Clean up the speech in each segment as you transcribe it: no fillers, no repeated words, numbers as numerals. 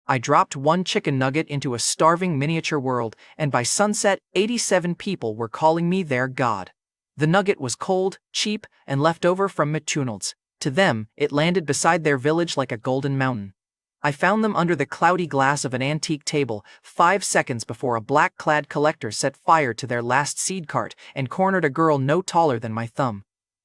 I dropped one chicken nugget into a starving miniature world, and by sunset, 87 people were calling me their god. The nugget was cold, cheap, and left over from McDonald's. To them, it landed beside their village like a golden mountain. I found them under the cloudy glass of an antique table 5 seconds before a black-clad collector set fire to their last seed cart and cornered a girl no taller than my thumb.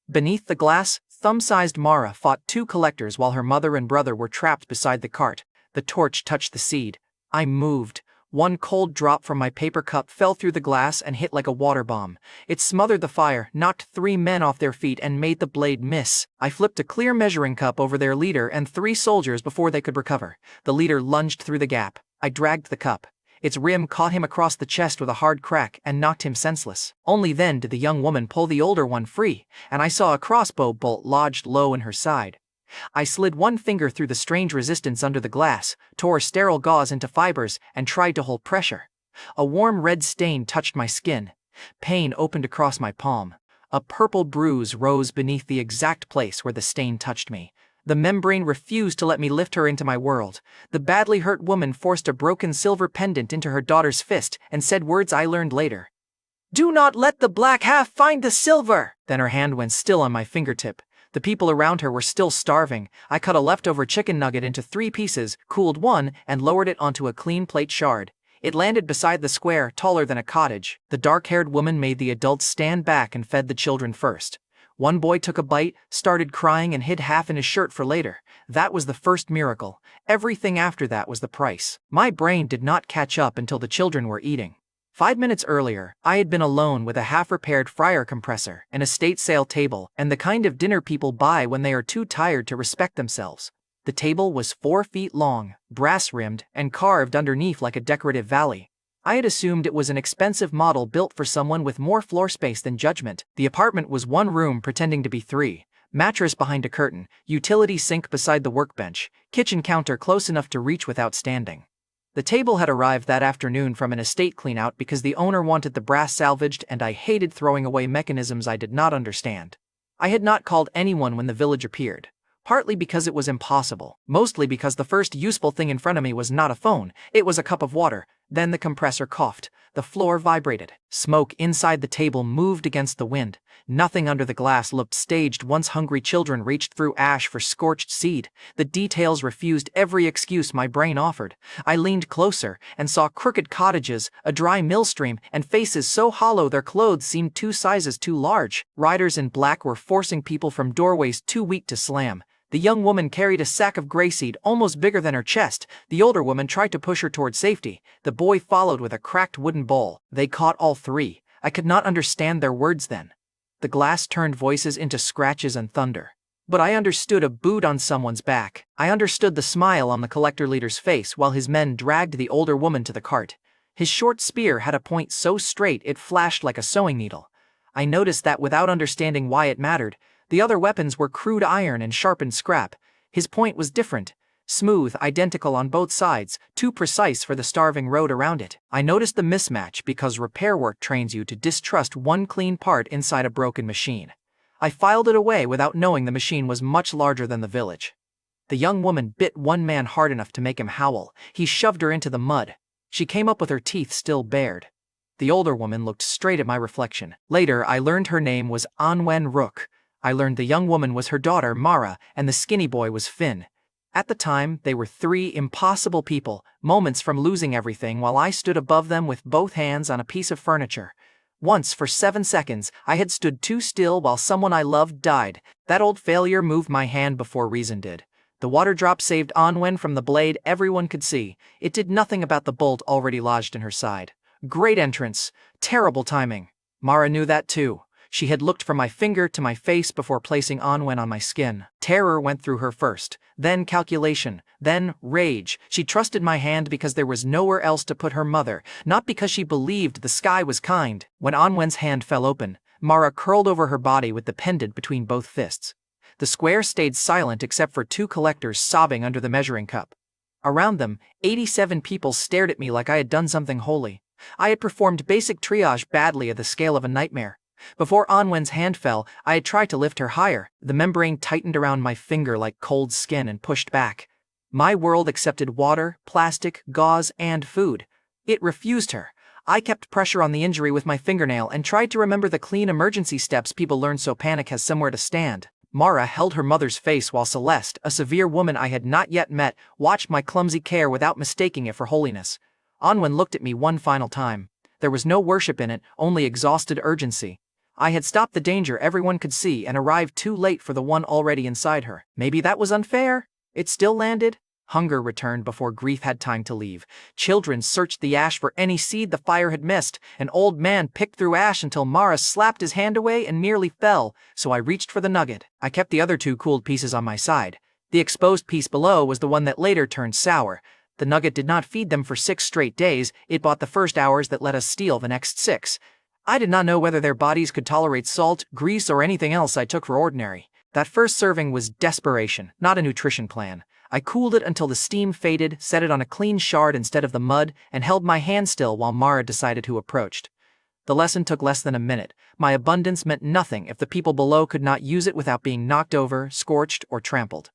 Beneath the glass, thumb-sized Mara fought 2 collectors while her mother and brother were trapped beside the cart. The torch touched the seed. I moved. One cold drop from my paper cup fell through the glass and hit like a water bomb. It smothered the fire, knocked 3 men off their feet, and made the blade miss. I flipped a clear measuring cup over their leader and 3 soldiers before they could recover. The leader lunged through the gap. I dragged the cup. Its rim caught him across the chest with a hard crack and knocked him senseless. Only then did the young woman pull the older one free, and I saw a crossbow bolt lodged low in her side. I slid one finger through the strange resistance under the glass, tore sterile gauze into fibers, and tried to hold pressure. A warm red stain touched my skin. Pain opened across my palm. A purple bruise rose beneath the exact place where the stain touched me. The membrane refused to let me lift her into my world. The badly hurt woman forced a broken silver pendant into her daughter's fist and said words I learned later. "Do not let the black half find the silver!" Then her hand went still on my fingertip. The people around her were still starving. I cut a leftover chicken nugget into 3 pieces, cooled one, and lowered it onto a clean plate shard. It landed beside the square, taller than a cottage. The dark-haired woman made the adults stand back and fed the children first. One boy took a bite, started crying, and hid half in his shirt for later. That was the first miracle. Everything after that was the price. My brain did not catch up until the children were eating. 5 minutes earlier, I had been alone with a half-repaired fryer compressor, an estate sale table, and the kind of dinner people buy when they are too tired to respect themselves. The table was 4 feet long, brass-rimmed, and carved underneath like a decorative valley. I had assumed it was an expensive model built for someone with more floor space than judgment. The apartment was 1 room pretending to be 3. Mattress behind a curtain, utility sink beside the workbench, kitchen counter close enough to reach without standing. The table had arrived that afternoon from an estate cleanout because the owner wanted the brass salvaged, and I hated throwing away mechanisms I did not understand. I had not called anyone when the village appeared. Partly because it was impossible, mostly because the first useful thing in front of me was not a phone, it was a cup of water. Then the compressor coughed. The floor vibrated. Smoke inside the table moved against the wind. Nothing under the glass looked staged once hungry children reached through ash for scorched seed. The details refused every excuse my brain offered. I leaned closer and saw crooked cottages, a dry mill stream, and faces so hollow their clothes seemed 2 sizes too large. Riders in black were forcing people from doorways too weak to slam. The young woman carried a sack of grayseed almost bigger than her chest. The older woman tried to push her toward safety. The boy followed with a cracked wooden bowl. They caught all 3. I could not understand their words then. The glass turned voices into scratches and thunder. But I understood a boot on someone's back. I understood the smile on the collector leader's face while his men dragged the older woman to the cart. His short spear had a point so straight it flashed like a sewing needle. I noticed that without understanding why it mattered. The other weapons were crude iron and sharpened scrap. His point was different. Smooth, identical on both sides, too precise for the starving road around it. I noticed the mismatch because repair work trains you to distrust one clean part inside a broken machine. I filed it away without knowing the machine was much larger than the village. The young woman bit one man hard enough to make him howl. He shoved her into the mud. She came up with her teeth still bared. The older woman looked straight at my reflection. Later, I learned her name was Anwen Rook. I learned the young woman was her daughter, Mara, and the skinny boy was Finn. At the time, they were 3 impossible people, moments from losing everything while I stood above them with both hands on a piece of furniture. Once, for 7 seconds, I had stood too still while someone I loved died. That old failure moved my hand before reason did. The water drop saved Anwen from the blade everyone could see. It did nothing about the bolt already lodged in her side. Great entrance. Terrible timing. Mara knew that too. She had looked from my finger to my face before placing Anwen on my skin. Terror went through her first, then calculation, then rage. She trusted my hand because there was nowhere else to put her mother, not because she believed the sky was kind. When Anwen's hand fell open, Mara curled over her body with the pendant between both fists. The square stayed silent except for 2 collectors sobbing under the measuring cup. Around them, 87 people stared at me like I had done something holy. I had performed basic triage badly at the scale of a nightmare. Before Anwen's hand fell, I had tried to lift her higher. The membrane tightened around my finger like cold skin and pushed back. My world accepted water, plastic, gauze, and food. It refused her. I kept pressure on the injury with my fingernail and tried to remember the clean emergency steps people learn so panic has somewhere to stand. Mara held her mother's face while Celeste, a severe woman I had not yet met, watched my clumsy care without mistaking it for holiness. Anwen looked at me one final time. There was no worship in it, only exhausted urgency. I had stopped the danger everyone could see and arrived too late for the one already inside her. Maybe that was unfair? It still landed? Hunger returned before grief had time to leave. Children searched the ash for any seed the fire had missed. An old man picked through ash until Mara slapped his hand away and nearly fell, so I reached for the nugget. I kept the other 2 cooled pieces on my side. The exposed piece below was the one that later turned sour. The nugget did not feed them for 6 straight days. It bought the first hours that let us steal the next 6. I did not know whether their bodies could tolerate salt, grease, or anything else I took for ordinary. That first serving was desperation, not a nutrition plan. I cooled it until the steam faded, set it on a clean shard instead of the mud, and held my hand still while Mara decided who approached. The lesson took less than a minute. My abundance meant nothing if the people below could not use it without being knocked over, scorched, or trampled.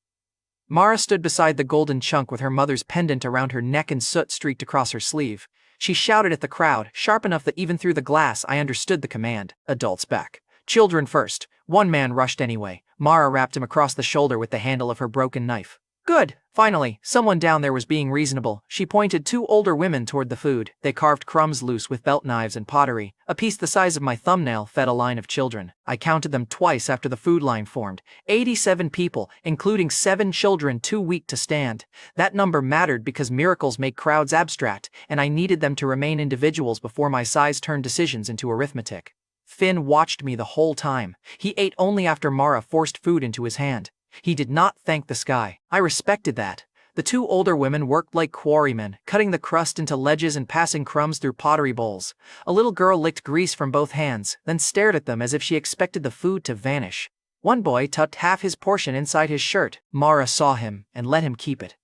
Mara stood beside the golden chunk with her mother's pendant around her neck and soot streaked across her sleeve. She shouted at the crowd, sharp enough that even through the glass I understood the command. Adults back. Children first. One man rushed anyway. Mara rapped him across the shoulder with the handle of her broken knife. Good. Finally, someone down there was being reasonable. She pointed 2 older women toward the food. They carved crumbs loose with belt knives and pottery. A piece the size of my thumbnail fed a line of children. I counted them twice after the food line formed. 87 people, including 7 children too weak to stand. That number mattered because miracles make crowds abstract, and I needed them to remain individuals before my size turned decisions into arithmetic. Finn watched me the whole time. He ate only after Mara forced food into his hand. He did not thank the sky. I respected that. The 2 older women worked like quarrymen, cutting the crust into ledges and passing crumbs through pottery bowls. A little girl licked grease from both hands, then stared at them as if she expected the food to vanish. One boy tucked half his portion inside his shirt. Mara saw him and let him keep it.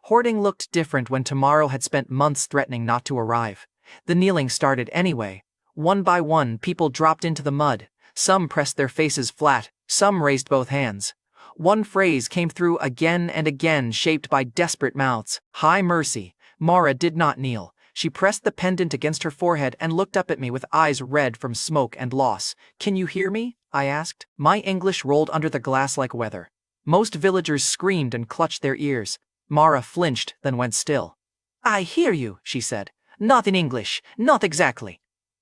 Hoarding looked different when tomorrow had spent months threatening not to arrive. The kneeling started anyway. One by one, people dropped into the mud. Some pressed their faces flat, some raised both hands. One phrase came through again and again, shaped by desperate mouths. High mercy. Mara did not kneel. She pressed the pendant against her forehead and looked up at me with eyes red from smoke and loss. Can you hear me? I asked. My English rolled under the glass like weather. Most villagers screamed and clutched their ears. Mara flinched, then went still. I hear you, she said. Not in English, not exactly.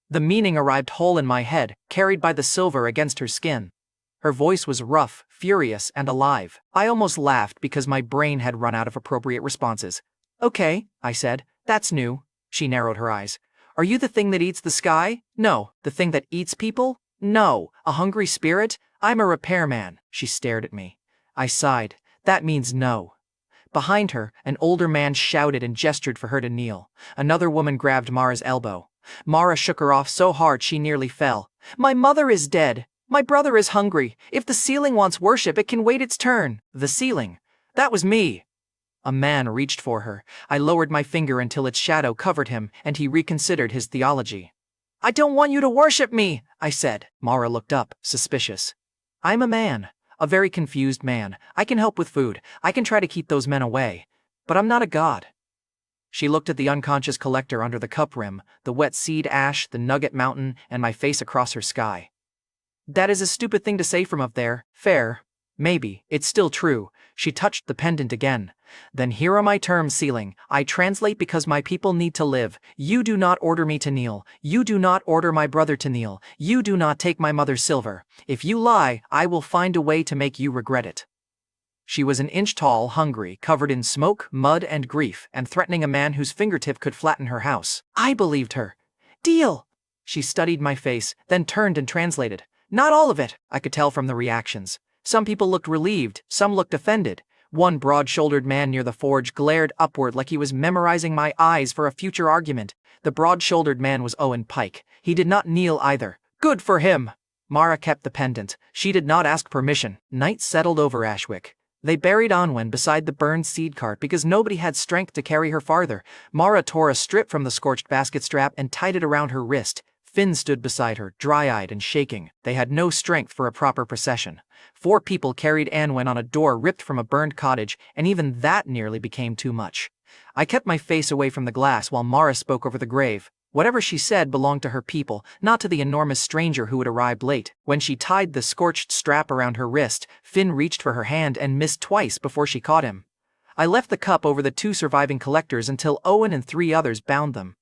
The meaning arrived whole in my head, carried by the silver against her skin. Her voice was rough, furious, and alive. I almost laughed because my brain had run out of appropriate responses. Okay, I said. That's new. She narrowed her eyes. Are you the thing that eats the sky? No. The thing that eats people? No. A hungry spirit? I'm a repairman. She stared at me. I sighed. That means no. Behind her, an older man shouted and gestured for her to kneel. Another woman grabbed Mara's elbow. Mara shook her off so hard she nearly fell. My mother is dead. My brother is hungry. If the ceiling wants worship, it can wait its turn. The ceiling. That was me. A man reached for her. I lowered my finger until its shadow covered him, and he reconsidered his theology. I don't want you to worship me, I said. Mara looked up, suspicious. I'm a man. A very confused man. I can help with food. I can try to keep those men away. But I'm not a god. She looked at the unconscious collector under the cup rim, the wet seed ash, the Nugget mountain, and my face across her sky. That is a stupid thing to say from up there. Fair. Maybe. It's still true. She touched the pendant again. Then here are my terms, ceiling. I translate because my people need to live. You do not order me to kneel. You do not order my brother to kneel. You do not take my mother's silver. If you lie, I will find a way to make you regret it. She was an inch tall, hungry, covered in smoke, mud, and grief, and threatening a man whose fingertip could flatten her house. I believed her. Deal. She studied my face, then turned and translated. Not all of it, I could tell from the reactions. Some people looked relieved, some looked offended. One broad-shouldered man near the forge glared upward like he was memorizing my eyes for a future argument. The broad-shouldered man was Owen Pike. He did not kneel either. Good for him! Mara kept the pendant. She did not ask permission. Night settled over Ashwick. They buried Anwen beside the burned seed cart because nobody had strength to carry her farther. Mara tore a strip from the scorched basket strap and tied it around her wrist. Finn stood beside her, dry-eyed and shaking. They had no strength for a proper procession. 4 people carried Anwen on a door ripped from a burned cottage, and even that nearly became too much. I kept my face away from the glass while Mara spoke over the grave. Whatever she said belonged to her people, not to the enormous stranger who had arrived late. When she tied the scorched strap around her wrist, Finn reached for her hand and missed twice before she caught him. I left the cup over the 2 surviving collectors until Owen and 3 others bound them.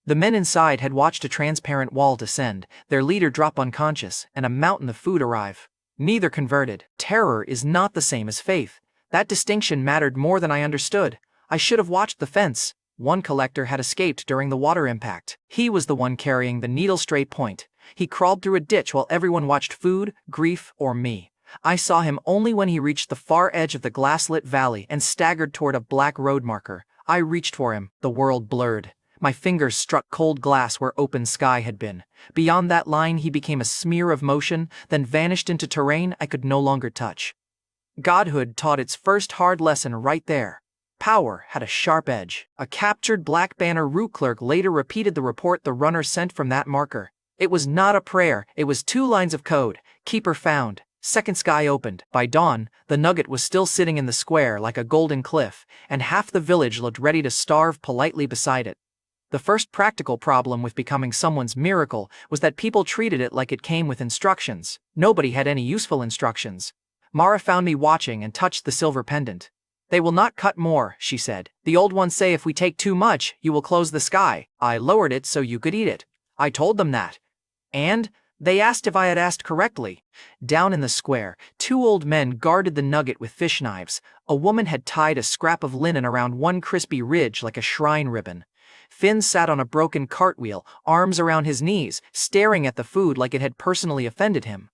The men inside had watched a transparent wall descend, their leader drop unconscious, and a mountain of food arrive. Neither converted. Terror is not the same as faith. That distinction mattered more than I understood. I should have watched the fence. One collector had escaped during the water impact. He was the one carrying the needle straight point. He crawled through a ditch while everyone watched food, grief, or me. I saw him only when he reached the far edge of the glass-lit valley and staggered toward a black road marker. I reached for him. The world blurred. My fingers struck cold glass where open sky had been. Beyond that line he became a smear of motion, then vanished into terrain I could no longer touch. Godhood taught its first hard lesson right there. Power had a sharp edge. A captured Black Banner route clerk later repeated the report the runner sent from that marker. It was not a prayer, it was 2 lines of code. Keeper found. Second sky opened. By dawn, the Nugget was still sitting in the square like a golden cliff, and half the village looked ready to starve politely beside it. The first practical problem with becoming someone's miracle was that people treated it like it came with instructions. Nobody had any useful instructions. Mara found me watching and touched the silver pendant. "They will not cut more," she said. "The old ones say if we take too much, you will close the sky." I lowered it so you could eat it. I told them that. And they asked if I had asked correctly. Down in the square, 2 old men guarded the Nugget with fish knives. A woman had tied a scrap of linen around one crispy ridge like a shrine ribbon. Finn sat on a broken cartwheel, arms around his knees, staring at the food like it had personally offended him.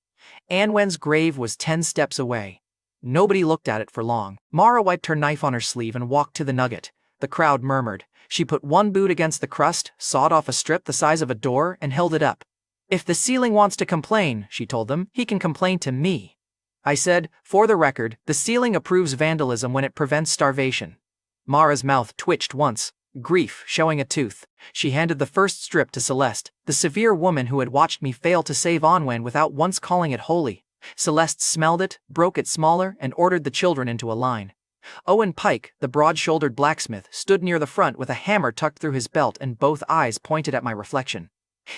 Anwen's grave was 10 steps away. Nobody looked at it for long. Mara wiped her knife on her sleeve and walked to the Nugget. The crowd murmured. She put one boot against the crust, sawed off a strip the size of a door, and held it up. "If the ceiling wants to complain," she told them, "he can complain to me." I said, "For the record, the ceiling approves vandalism when it prevents starvation." Mara's mouth twitched once. Grief showing a tooth. She handed the first strip to Celeste, the severe woman who had watched me fail to save Anwen without once calling it holy. Celeste smelled it, broke it smaller, and ordered the children into a line. Owen Pike, the broad-shouldered blacksmith, stood near the front with a hammer tucked through his belt and both eyes pointed at my reflection.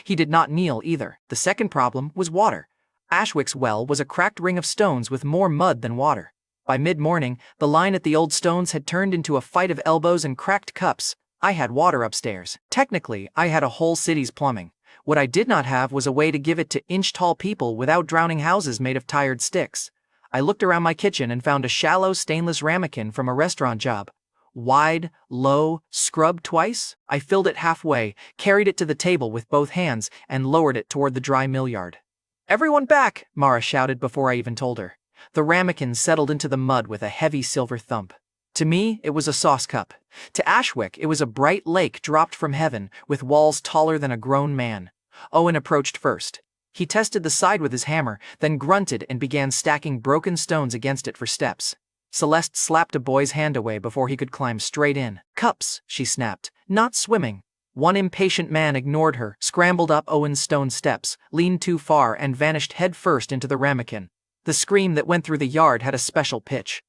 He did not kneel either. The second problem was water. Ashwick's well was a cracked ring of stones with more mud than water. By mid-morning, the line at the old stones had turned into a fight of elbows and cracked cups. I had water upstairs. Technically, I had a whole city's plumbing. What I did not have was a way to give it to inch-tall people without drowning houses made of tired sticks. I looked around my kitchen and found a shallow stainless ramekin from a restaurant job. Wide, low, scrubbed twice. I filled it halfway, carried it to the table with both hands, and lowered it toward the dry mill yard. "Everyone back!" Mara shouted before I even told her. The ramekin settled into the mud with a heavy silver thump. To me, it was a sauce cup. To Ashwick, it was a bright lake dropped from heaven, with walls taller than a grown man. Owen approached first. He tested the side with his hammer, then grunted and began stacking broken stones against it for steps. Celeste slapped a boy's hand away before he could climb straight in. "Cups," she snapped, "not swimming." One impatient man ignored her, scrambled up Owen's stone steps, leaned too far, and vanished headfirst into the ramekin. The scream that went through the yard had a special pitch.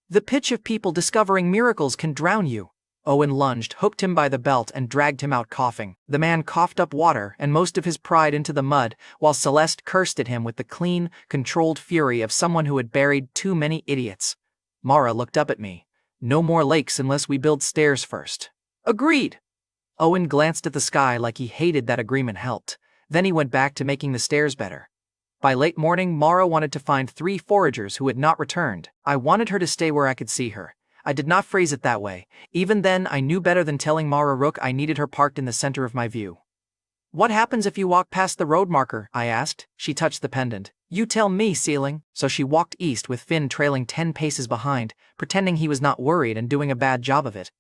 The pitch of people discovering miracles can drown you. Owen lunged, hooked him by the belt, and dragged him out coughing. The man coughed up water and most of his pride into the mud, while Celeste cursed at him with the clean, controlled fury of someone who had buried too many idiots. Mara looked up at me. "No more lakes unless we build stairs first." "Agreed." Owen glanced at the sky like he hated that agreement helped. Then he went back to making the stairs better. By late morning, Mara wanted to find 3 foragers who had not returned. I wanted her to stay where I could see her. I did not phrase it that way. Even then, I knew better than telling Mara Rook I needed her parked in the center of my view. "What happens if you walk past the road marker?" I asked. She touched the pendant. "You tell me, ceiling." So she walked east with Finn trailing 10 paces behind, pretending he was not worried and doing a bad job of it.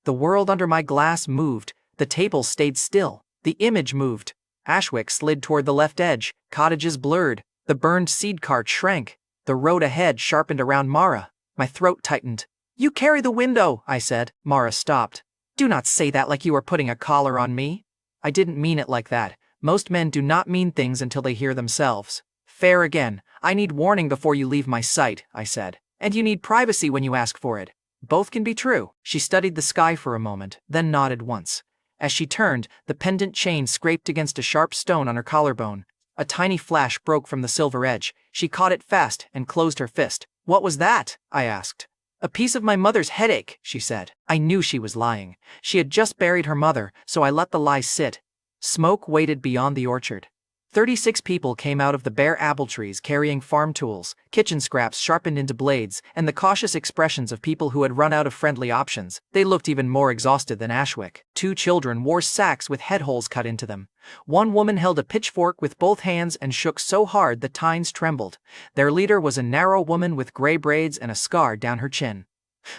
The world under my glass moved. The table stayed still. The image moved. Ashwick slid toward the left edge. Cottages blurred. The burned seed cart shrank. The road ahead sharpened around Mara. My throat tightened. "You carry the window," I said. Mara stopped. "Do not say that like you are putting a collar on me." I didn't mean it like that. Most men do not mean things until they hear themselves. Fair again. I need warning before you leave my sight, I said. And you need privacy when you ask for it. Both can be true. She studied the sky for a moment, then nodded once. As she turned, the pendant chain scraped against a sharp stone on her collarbone. A tiny flash broke from the silver edge. She caught it fast and closed her fist. What was that? I asked. A piece of my mother's headache, she said. I knew she was lying. She had just buried her mother, so I let the lie sit. Smoke waited beyond the orchard. 36 people came out of the bare apple trees carrying farm tools, kitchen scraps sharpened into blades, and the cautious expressions of people who had run out of friendly options. They looked even more exhausted than Ashwick. 2 children wore sacks with head holes cut into them. One woman held a pitchfork with both hands and shook so hard the tines trembled. Their leader was a narrow woman with gray braids and a scar down her chin.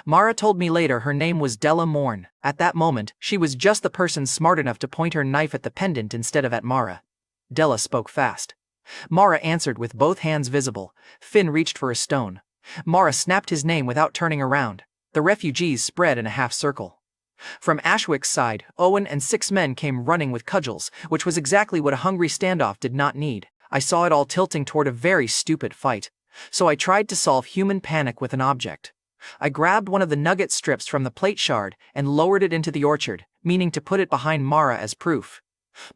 Mara told me later her name was Della Morn. At that moment, she was just the person smart enough to point her knife at the pendant instead of at Mara. Della spoke fast. Mara answered with both hands visible. Finn reached for a stone. Mara snapped his name without turning around. The refugees spread in a half circle. From Ashwick's side, Owen and 6 men came running with cudgels, which was exactly what a hungry standoff did not need. I saw it all tilting toward a very stupid fight. So I tried to solve human panic with an object. I grabbed one of the nugget strips from the plate shard and lowered it into the orchard, meaning to put it behind Mara as proof.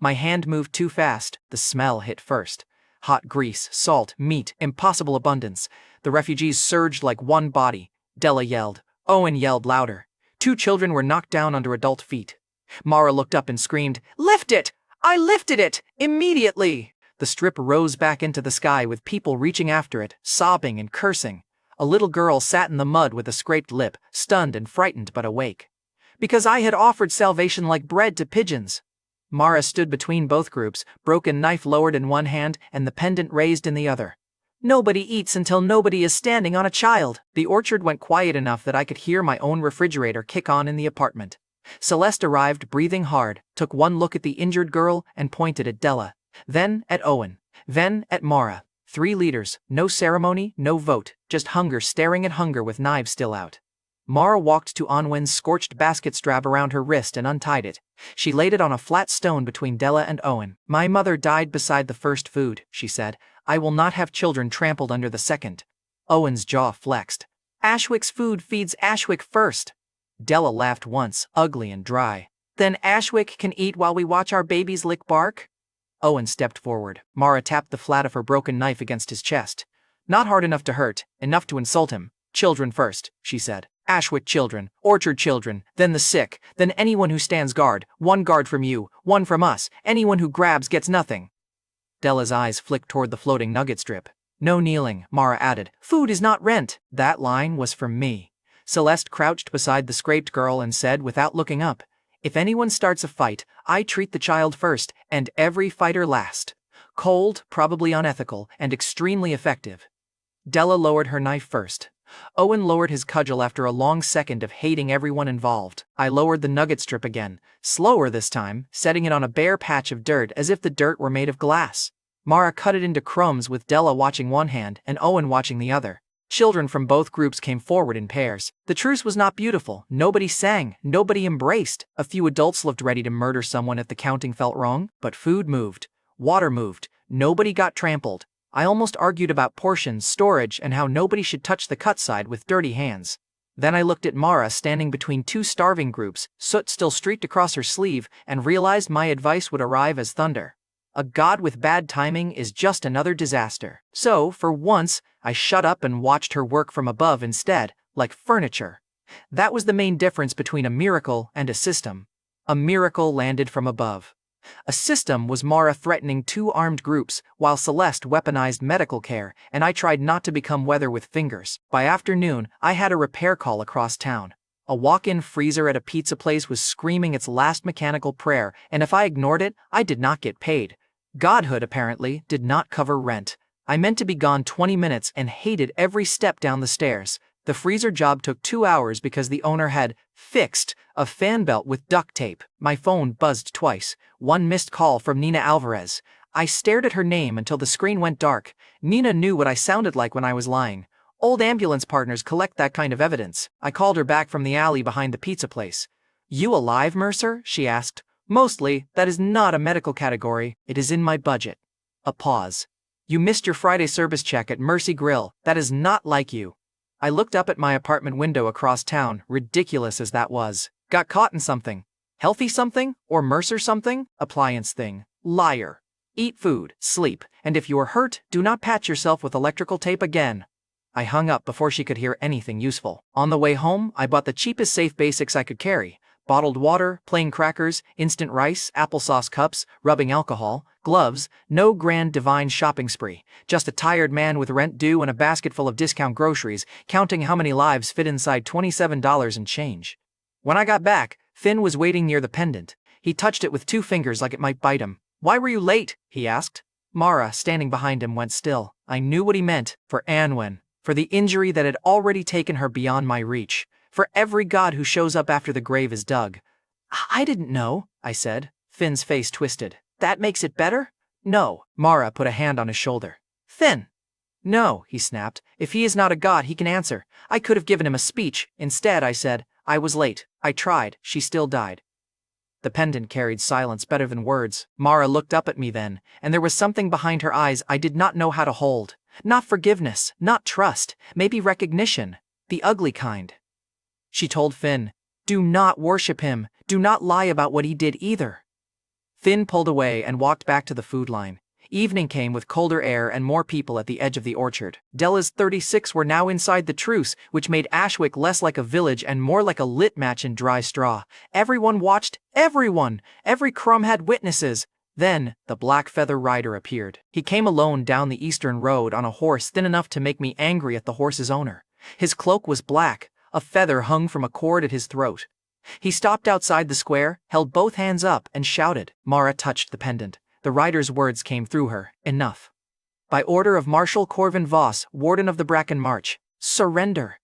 My hand moved too fast. The smell hit first. Hot grease, salt, meat, impossible abundance. The refugees surged like one body. Della yelled. Owen yelled louder. 2 children were knocked down under adult feet. Mara looked up and screamed, "Lift it! I lifted it! Immediately!" The strip rose back into the sky with people reaching after it, sobbing and cursing. A little girl sat in the mud with a scraped lip, stunned and frightened but awake. Because I had offered salvation like bread to pigeons. Mara stood between both groups, broken knife lowered in one hand and the pendant raised in the other. Nobody eats until nobody is standing on a child. The orchard went quiet enough that I could hear my own refrigerator kick on in the apartment. Celeste arrived, breathing hard, took one look at the injured girl and pointed at Della. Then at Owen. Then at Mara. 3 leaders, no ceremony, no vote, just hunger staring at hunger with knives still out. Mara walked to Onwen's scorched basket strap around her wrist and untied it. She laid it on a flat stone between Della and Owen. My mother died beside the first food, she said. I will not have children trampled under the second. Owen's jaw flexed. Ashwick's food feeds Ashwick first. Della laughed once, ugly and dry. Then Ashwick can eat while we watch our babies lick bark? Owen stepped forward. Mara tapped the flat of her broken knife against his chest. Not hard enough to hurt, enough to insult him. Children first, she said. Ashwick children, orchard children, then the sick, then anyone who stands guard. 1 guard from you, 1 from us. Anyone who grabs gets nothing. Della's eyes flicked toward the floating nugget strip. No kneeling, Mara added. Food is not rent. That line was from me. Celeste crouched beside the scraped girl and said without looking up, if anyone starts a fight, I treat the child first, and every fighter last. Cold, probably unethical, and extremely effective. Della lowered her knife first. Owen lowered his cudgel after a long second of hating everyone involved. I lowered the nugget strip again, slower this time, setting it on a bare patch of dirt as if the dirt were made of glass. Mara cut it into crumbs with Della watching one hand and Owen watching the other. Children from both groups came forward in pairs. The truce was not beautiful. Nobody sang, nobody embraced. A few adults looked ready to murder someone if the counting felt wrong, but food moved. Water moved. Nobody got trampled. I almost argued about portions, storage, and how nobody should touch the cut side with dirty hands. Then I looked at Mara standing between 2 starving groups, soot still streaked across her sleeve, and realized my advice would arrive as thunder. A god with bad timing is just another disaster. So, for once, I shut up and watched her work from above instead, like furniture. That was the main difference between a miracle and a system. A miracle landed from above. A system was Mara threatening 2 armed groups, while Celeste weaponized medical care, and I tried not to become weather with fingers. By afternoon, I had a repair call across town. A walk-in freezer at a pizza place was screaming its last mechanical prayer, and if I ignored it, I did not get paid. Godhood, apparently, did not cover rent. I meant to be gone 20 minutes and hated every step down the stairs. The freezer job took 2 hours because the owner had fixed a fan belt with duct tape. My phone buzzed twice. 1 missed call from Nina Alvarez. I stared at her name until the screen went dark. Nina knew what I sounded like when I was lying. Old ambulance partners collect that kind of evidence. I called her back from the alley behind the pizza place. You alive, Mercer? She asked. Mostly, that is not a medical category, it is in my budget. A pause. You missed your Friday service check at Mercy Grill, that is not like you. I looked up at my apartment window across town, ridiculous as that was. Got caught in something. Healthy something? Or Mercer something? Appliance thing. Liar. Eat food, sleep, and if you are hurt, do not patch yourself with electrical tape again. I hung up before she could hear anything useful. On the way home, I bought the cheapest safe basics I could carry. Bottled water, plain crackers, instant rice, applesauce cups, rubbing alcohol, gloves, no grand divine shopping spree, just a tired man with rent due and a basket full of discount groceries, counting how many lives fit inside $27 and change. When I got back, Finn was waiting near the pendant. He touched it with 2 fingers like it might bite him. "Why were you late?" he asked. Mara, standing behind him, went still. I knew what he meant. For Anwen. For the injury that had already taken her beyond my reach. For every god who shows up after the grave is dug. "I didn't know," I said. Finn's face twisted. "That makes it better?" "No." Mara put a hand on his shoulder. "Finn!" "No," he snapped. "If he is not a god, he can answer. I could have given him a speech. Instead, I said, I was late. I tried. She still died." The pendant carried silence better than words. Mara looked up at me then, and there was something behind her eyes I did not know how to hold. Not forgiveness, not trust, maybe recognition. The ugly kind. She told Finn, "Do not worship him. Do not lie about what he did either." Finn pulled away and walked back to the food line. Evening came with colder air and more people at the edge of the orchard. Della's 36 were now inside the truce, which made Ashwick less like a village and more like a lit match in dry straw. Everyone watched, everyone! Every crumb had witnesses. Then, the black feather rider appeared. He came alone down the eastern road on a horse thin enough to make me angry at the horse's owner. His cloak was black. A feather hung from a cord at his throat. He stopped outside the square, held both hands up, and shouted. Mara touched the pendant. The rider's words came through her. "Enough. By order of Marshal Corvin Voss, Warden of the Bracken March, surrender.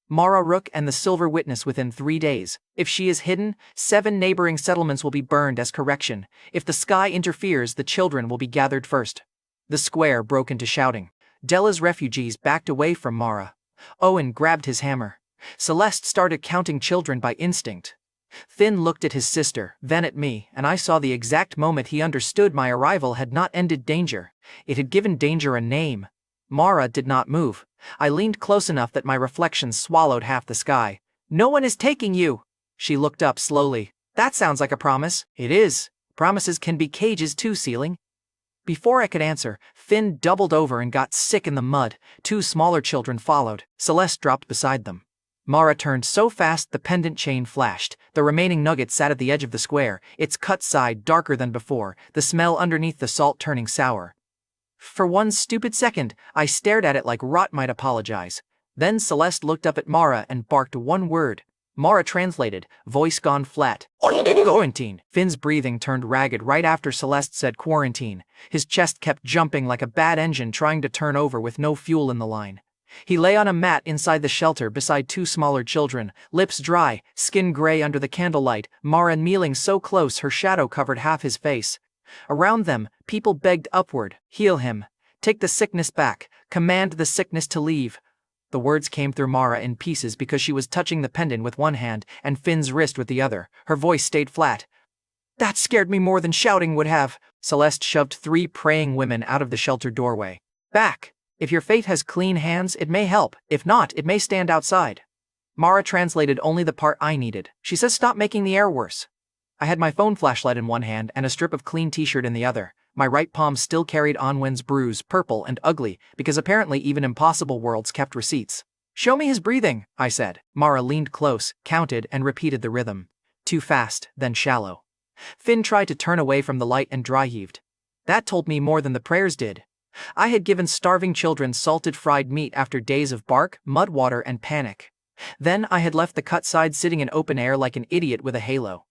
Mara Rook and the Silver Witness within 3 days. If she is hidden, 7 neighboring settlements will be burned as correction. If the sky interferes, the children will be gathered first." The square broke into shouting. Della's refugees backed away from Mara. Owen grabbed his hammer. Celeste started counting children by instinct. Finn looked at his sister, then at me, and I saw the exact moment he understood my arrival had not ended danger. It had given danger a name. Mara did not move. I leaned close enough that my reflection swallowed half the sky. "No one is taking you." She looked up slowly. "That sounds like a promise." "It is. Promises can be cages too, Ceiling." Before I could answer, Finn doubled over and got sick in the mud. 2 smaller children followed. Celeste dropped beside them. Mara turned so fast the pendant chain flashed. The remaining nugget sat at the edge of the square, its cut side darker than before, the smell underneath the salt turning sour. For one stupid second, I stared at it like rot might apologize. Then Celeste looked up at Mara and barked one word. Mara translated, voice gone flat. "Quarantine." Finn's breathing turned ragged right after Celeste said quarantine. His chest kept jumping like a bad engine trying to turn over with no fuel in the line. He lay on a mat inside the shelter beside 2 smaller children, lips dry, skin gray under the candlelight, Mara kneeling so close her shadow covered half his face. Around them, people begged upward, "Heal him. Take the sickness back. Command the sickness to leave." The words came through Mara in pieces because she was touching the pendant with one hand and Finn's wrist with the other. Her voice stayed flat. "That scared me more than shouting would have." Celeste shoved 3 praying women out of the shelter doorway. "Back. If your faith has clean hands, it may help. If not, it may stand outside." Mara translated only the part I needed. She says stop making the air worse. I had my phone flashlight in one hand and a strip of clean t-shirt in the other. My right palm still carried Onwen's bruise, purple and ugly, because apparently even impossible worlds kept receipts. "Show me his breathing," I said. Mara leaned close, counted, and repeated the rhythm. Too fast, then shallow. Finn tried to turn away from the light and dry-heaved. That told me more than the prayers did. I had given starving children salted fried meat after days of bark, mud water, and panic. Then I had left the cut side sitting in open air like an idiot with a halo.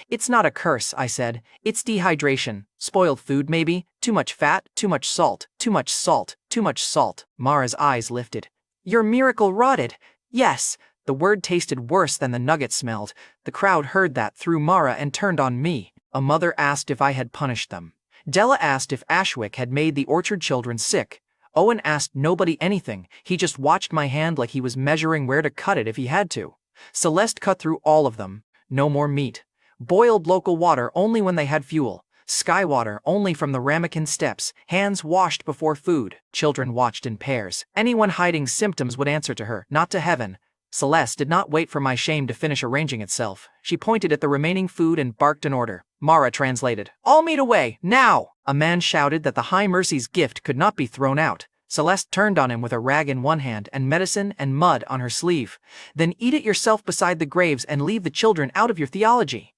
"It's not a curse," I said. "It's dehydration. Spoiled food, maybe. Too much fat, too much salt, too much salt, too much salt." Mara's eyes lifted. "Your miracle rotted." "Yes." The word tasted worse than the nugget smelled. The crowd heard that through Mara and turned on me. A mother asked if I had punished them. Della asked if Ashwick had made the orchard children sick. Owen asked nobody anything. He just watched my hand like he was measuring where to cut it if he had to. Celeste cut through all of them. No more meat. Boiled local water only when they had fuel. Sky water only from the ramekin steps. Hands washed before food. Children watched in pairs. Anyone hiding symptoms would answer to her, not to heaven. Celeste did not wait for my shame to finish arranging itself. She pointed at the remaining food and barked an order. Mara translated. All meat away, now! A man shouted that the High Mercy's gift could not be thrown out. Celeste turned on him with a rag in one hand and medicine and mud on her sleeve. Then eat it yourself beside the graves and leave the children out of your theology.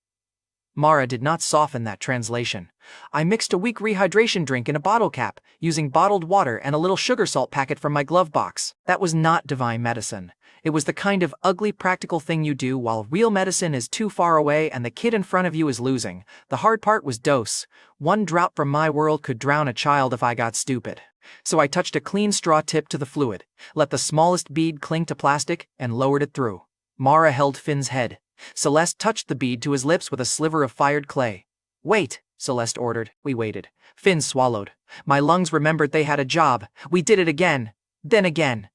Mara did not soften that translation. I mixed a weak rehydration drink in a bottle cap, using bottled water and a little sugar salt packet from my glove box. That was not divine medicine. It was the kind of ugly practical thing you do while real medicine is too far away and the kid in front of you is losing. The hard part was dose. One drop from my world could drown a child if I got stupid. So I touched a clean straw tip to the fluid, let the smallest bead cling to plastic, and lowered it through. Mara held Finn's head. Celeste touched the bead to his lips with a sliver of fired clay. Wait, Celeste ordered. We waited. Finn swallowed. My lungs remembered they had a job. We did it again. Then again.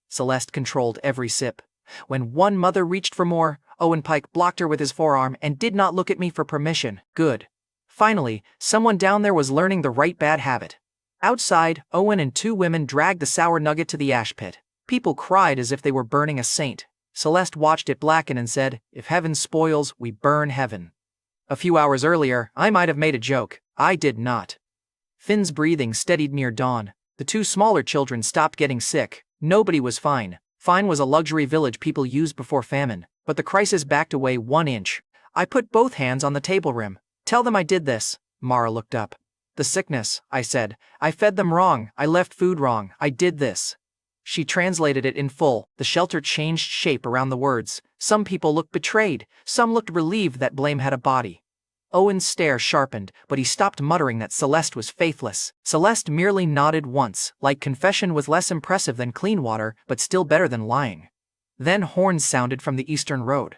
Celeste controlled every sip. When one mother reached for more, Owen Pike blocked her with his forearm and did not look at me for permission. Good. Finally, someone down there was learning the right bad habit. Outside, Owen and two women dragged the sour nugget to the ash pit. People cried as if they were burning a saint. Celeste watched it blacken and said, If heaven spoils, we burn heaven. A few hours earlier, I might have made a joke. I did not. Finn's breathing steadied near dawn. The two smaller children stopped getting sick. Nobody was fine. Fine was a luxury village people used before famine. But the crisis backed away 1 inch. I put both hands on the table rim. Tell them I did this. Mara looked up. The sickness, I said. I fed them wrong. I left food wrong. I did this. She translated it in full. The shelter changed shape around the words. Some people looked betrayed. Some looked relieved that blame had a body. Owen's stare sharpened, but he stopped muttering that Celeste was faithless. Celeste merely nodded once, like confession was less impressive than clean water, but still better than lying. Then horns sounded from the eastern road.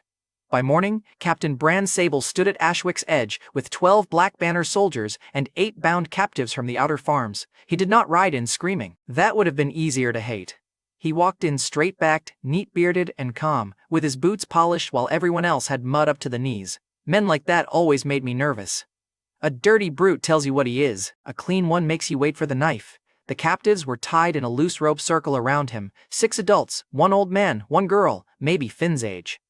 By morning, Captain Bran Sable stood at Ashwick's edge with 12 Black Banner soldiers and 8 bound captives from the outer farms. He did not ride in screaming. That would have been easier to hate. He walked in straight-backed, neat-bearded, and calm, with his boots polished while everyone else had mud up to the knees. Men like that always made me nervous. A dirty brute tells you what he is. A clean one makes you wait for the knife. The captives were tied in a loose rope circle around him. 6 adults, 1 old man, 1 girl, maybe Finn's age.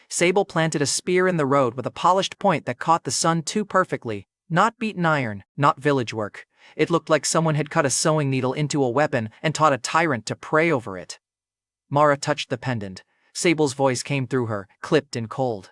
Sable planted a spear in the road with a polished point that caught the sun too perfectly. Not beaten iron, not village work. It looked like someone had cut a sewing needle into a weapon and taught a tyrant to pray over it. Mara touched the pendant. Sable's voice came through her, clipped and cold.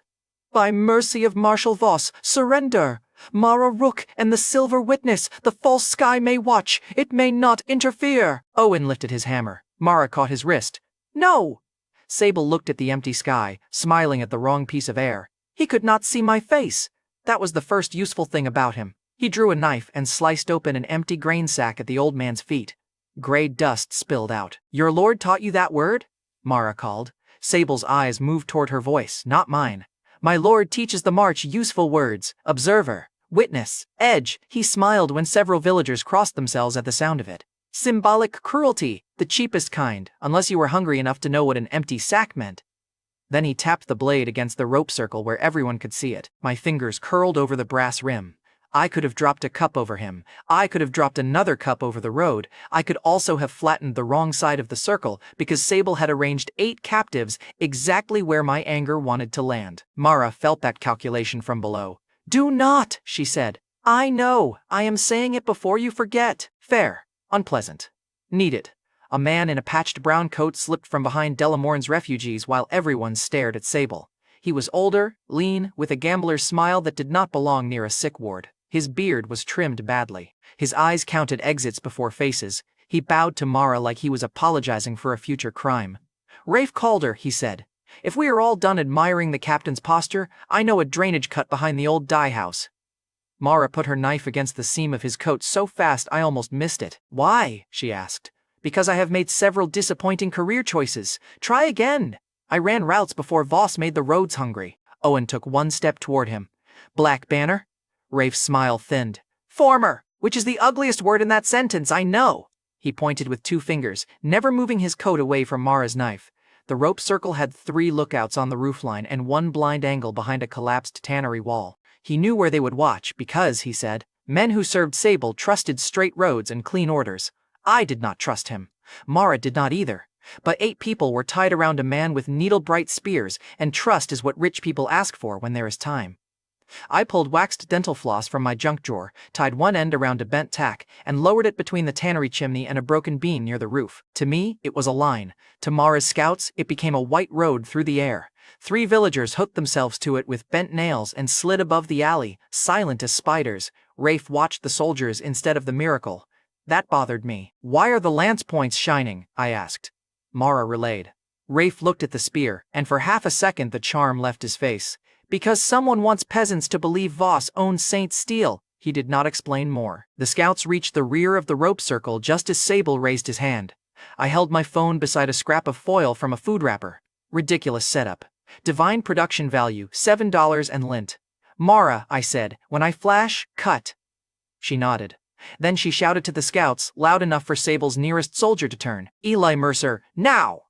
By mercy of Marshal Voss, surrender! Mara Rook and the Silver Witness, the false sky may watch, it may not interfere! Owen lifted his hammer. Mara caught his wrist. No! Sable looked at the empty sky, smiling at the wrong piece of air. He could not see my face. That was the first useful thing about him. He drew a knife and sliced open an empty grain sack at the old man's feet. Gray dust spilled out. Your lord taught you that word? Mara called. Sable's eyes moved toward her voice, not mine. My lord teaches the march useful words. Observer, witness, edge. He smiled when several villagers crossed themselves at the sound of it. Symbolic cruelty, the cheapest kind, unless you were hungry enough to know what an empty sack meant. Then he tapped the blade against the rope circle where everyone could see it. My fingers curled over the brass rim. I could have dropped a cup over him. I could have dropped another cup over the road. I could also have flattened the wrong side of the circle because Sable had arranged 8 captives exactly where my anger wanted to land. Mara felt that calculation from below. Do not, she said. I know. I am saying it before you forget. Fair. Unpleasant. Needed. A man in a patched brown coat slipped from behind Delamorne's refugees while everyone stared at Sable. He was older, lean, with a gambler's smile that did not belong near a sick ward. His beard was trimmed badly. His eyes counted exits before faces. He bowed to Mara like he was apologizing for a future crime. Rafe Calder, he said. If we are all done admiring the captain's posture, I know a drainage cut behind the old dye house. Mara put her knife against the seam of his coat so fast I almost missed it. Why? She asked. Because I have made several disappointing career choices. Try again. I ran routes before Voss made the roads hungry. Owen took 1 step toward him. Black Banner? Rafe's smile thinned. Former, which is the ugliest word in that sentence, I know. He pointed with 2 fingers, never moving his coat away from Mara's knife. The rope circle had 3 lookouts on the roofline and 1 blind angle behind a collapsed tannery wall. He knew where they would watch because, he said, men who served Sable trusted straight roads and clean orders. I did not trust him. Mara did not either. But 8 people were tied around a man with needle-bright spears, and trust is what rich people ask for when there is time. I pulled waxed dental floss from my junk drawer, tied one end around a bent tack, and lowered it between the tannery chimney and a broken beam near the roof. To me, it was a line. To Mara's scouts, it became a white road through the air. 3 villagers hooked themselves to it with bent nails and slid above the alley, silent as spiders. Rafe watched the soldiers instead of the miracle. That bothered me. Why are the lance points shining? I asked. Mara relayed. Rafe looked at the spear, and for half a second the charm left his face. Because someone wants peasants to believe Voss owns Saint Steel. He did not explain more. The scouts reached the rear of the rope circle just as Sable raised his hand. I held my phone beside a scrap of foil from a food wrapper. Ridiculous setup. Divine production value, $7 and lint. Mara, I said, when I flash, cut. She nodded. Then she shouted to the scouts, loud enough for Sable's nearest soldier to turn. Eli Mercer, now!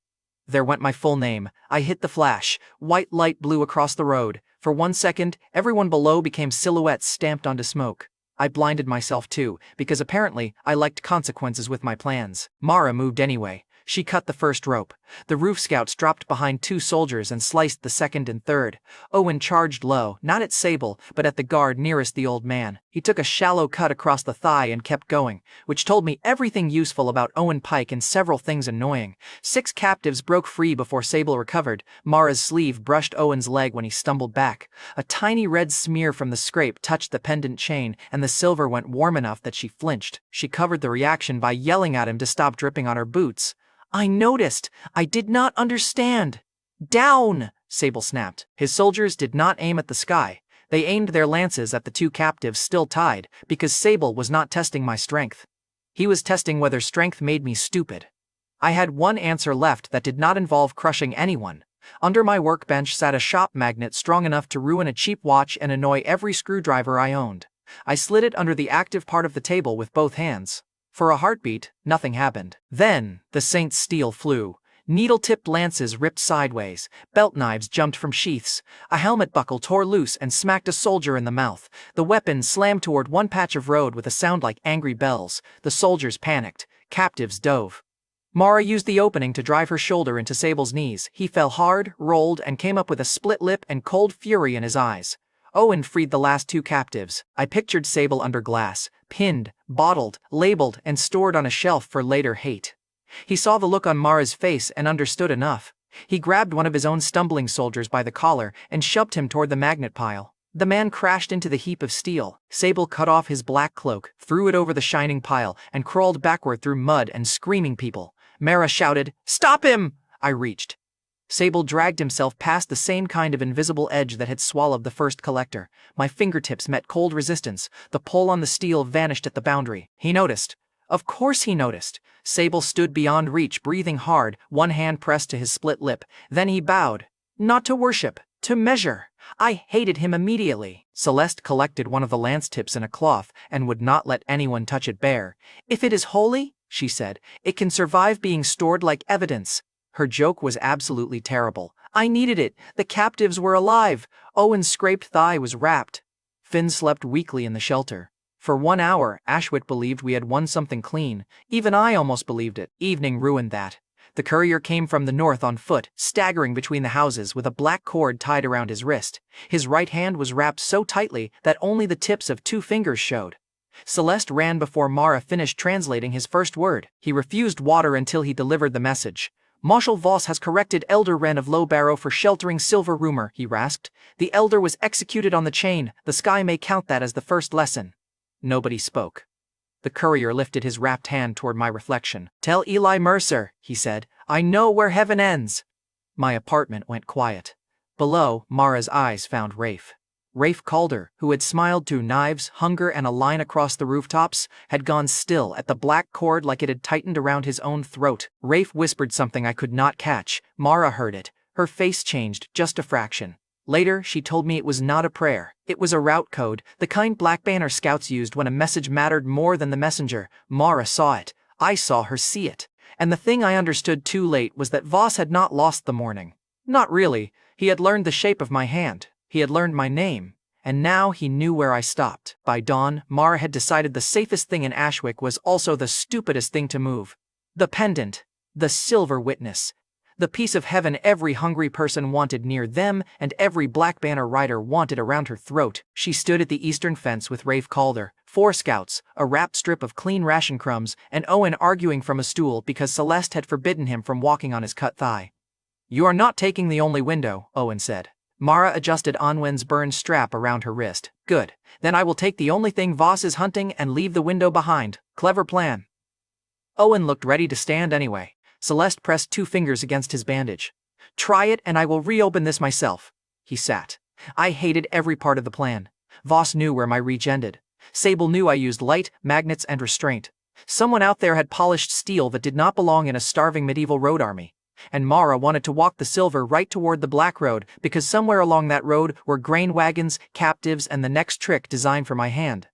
There went my full name. I hit the flash. White light blew across the road. For 1 second, everyone below became silhouettes stamped onto smoke. I blinded myself too, because apparently I liked consequences with my plans. Mara moved anyway. She cut the first rope. The roof scouts dropped behind 2 soldiers and sliced the second and third. Owen charged low, not at Sable, but at the guard nearest the old man. He took a shallow cut across the thigh and kept going, which told me everything useful about Owen Pike and several things annoying. 6 captives broke free before Sable recovered. Mara's sleeve brushed Owen's leg when he stumbled back. A tiny red smear from the scrape touched the pendant chain, and the silver went warm enough that she flinched. She covered the reaction by yelling at him to stop dripping on her boots. I noticed. I did not understand. Down! Sable snapped. His soldiers did not aim at the sky. They aimed their lances at the 2 captives still tied, because Sable was not testing my strength. He was testing whether strength made me stupid. I had one answer left that did not involve crushing anyone. Under my workbench sat a shop magnet strong enough to ruin a cheap watch and annoy every screwdriver I owned. I slid it under the active part of the table with both hands. For a heartbeat, nothing happened. Then, the Saint's steel flew. Needle-tipped lances ripped sideways. Belt knives jumped from sheaths. A helmet buckle tore loose and smacked a soldier in the mouth. The weapon slammed toward one patch of road with a sound like angry bells. The soldiers panicked. Captives dove. Mara used the opening to drive her shoulder into Sable's knees. He fell hard, rolled, and came up with a split lip and cold fury in his eyes. Owen freed the last 2 captives. I pictured Sable under glass, pinned, bottled, labeled, and stored on a shelf for later hate. He saw the look on Mara's face and understood enough. He grabbed one of his own stumbling soldiers by the collar and shoved him toward the magnet pile. The man crashed into the heap of steel. Sable cut off his black cloak, threw it over the shining pile, and crawled backward through mud and screaming people. Mara shouted, "Stop him!" I reached. Sable dragged himself past the same kind of invisible edge that had swallowed the first collector. My fingertips met cold resistance. The pull on the steel vanished at the boundary. He noticed. Of course he noticed. Sable stood beyond reach, breathing hard, one hand pressed to his split lip. Then he bowed. Not to worship, to measure. I hated him immediately. Celeste collected one of the lance tips in a cloth and would not let anyone touch it bare. If it is holy, she said, it can survive being stored like evidence. Her joke was absolutely terrible. I needed it. The captives were alive. Owen's scraped thigh was wrapped. Finn slept weakly in the shelter. For 1 hour, Ashwit believed we had won something clean. Even I almost believed it. Evening ruined that. The courier came from the north on foot, staggering between the houses with a black cord tied around his wrist. His right hand was wrapped so tightly that only the tips of 2 fingers showed. Celeste ran before Mara finished translating his first word. He refused water until he delivered the message. Marshal Voss has corrected Elder Wren of Low Barrow for sheltering Silver Rumor, he rasped. The elder was executed on the chain. The sky may count that as the first lesson. Nobody spoke. The courier lifted his wrapped hand toward my reflection. Tell Eli Mercer, he said. I know where heaven ends. My apartment went quiet. Below, Mara's eyes found Rafe. Rafe Calder, who had smiled through knives, hunger, and a line across the rooftops, had gone still at the black cord like it had tightened around his own throat. Rafe whispered something I could not catch. Mara heard it. Her face changed just a fraction. Later, she told me it was not a prayer. It was a route code, the kind Black Banner scouts used when a message mattered more than the messenger. Mara saw it. I saw her see it. And the thing I understood too late was that Voss had not lost the morning. Not really. He had learned the shape of my hand. He had learned my name. And now he knew where I stopped. By dawn, Mara had decided the safest thing in Ashwick was also the stupidest thing to move. The pendant. The silver witness. The piece of heaven every hungry person wanted near them and every Black Banner rider wanted around her throat. She stood at the eastern fence with Rafe Calder, 4 scouts, a wrapped strip of clean ration crumbs, and Owen arguing from a stool because Celeste had forbidden him from walking on his cut thigh. "You are not taking the only window," Owen said. Mara adjusted Onwen's burned strap around her wrist. "Good. Then I will take the only thing Voss is hunting and leave the window behind. Clever plan." Owen looked ready to stand anyway. Celeste pressed 2 fingers against his bandage. "Try it and I will reopen this myself." He sat. I hated every part of the plan. Voss knew where my reach ended. Sable knew I used light, magnets, and restraint. Someone out there had polished steel that did not belong in a starving medieval road army. And Mara wanted to walk the silver right toward the Black Road because somewhere along that road were grain wagons, captives, and the next trick designed for my hand.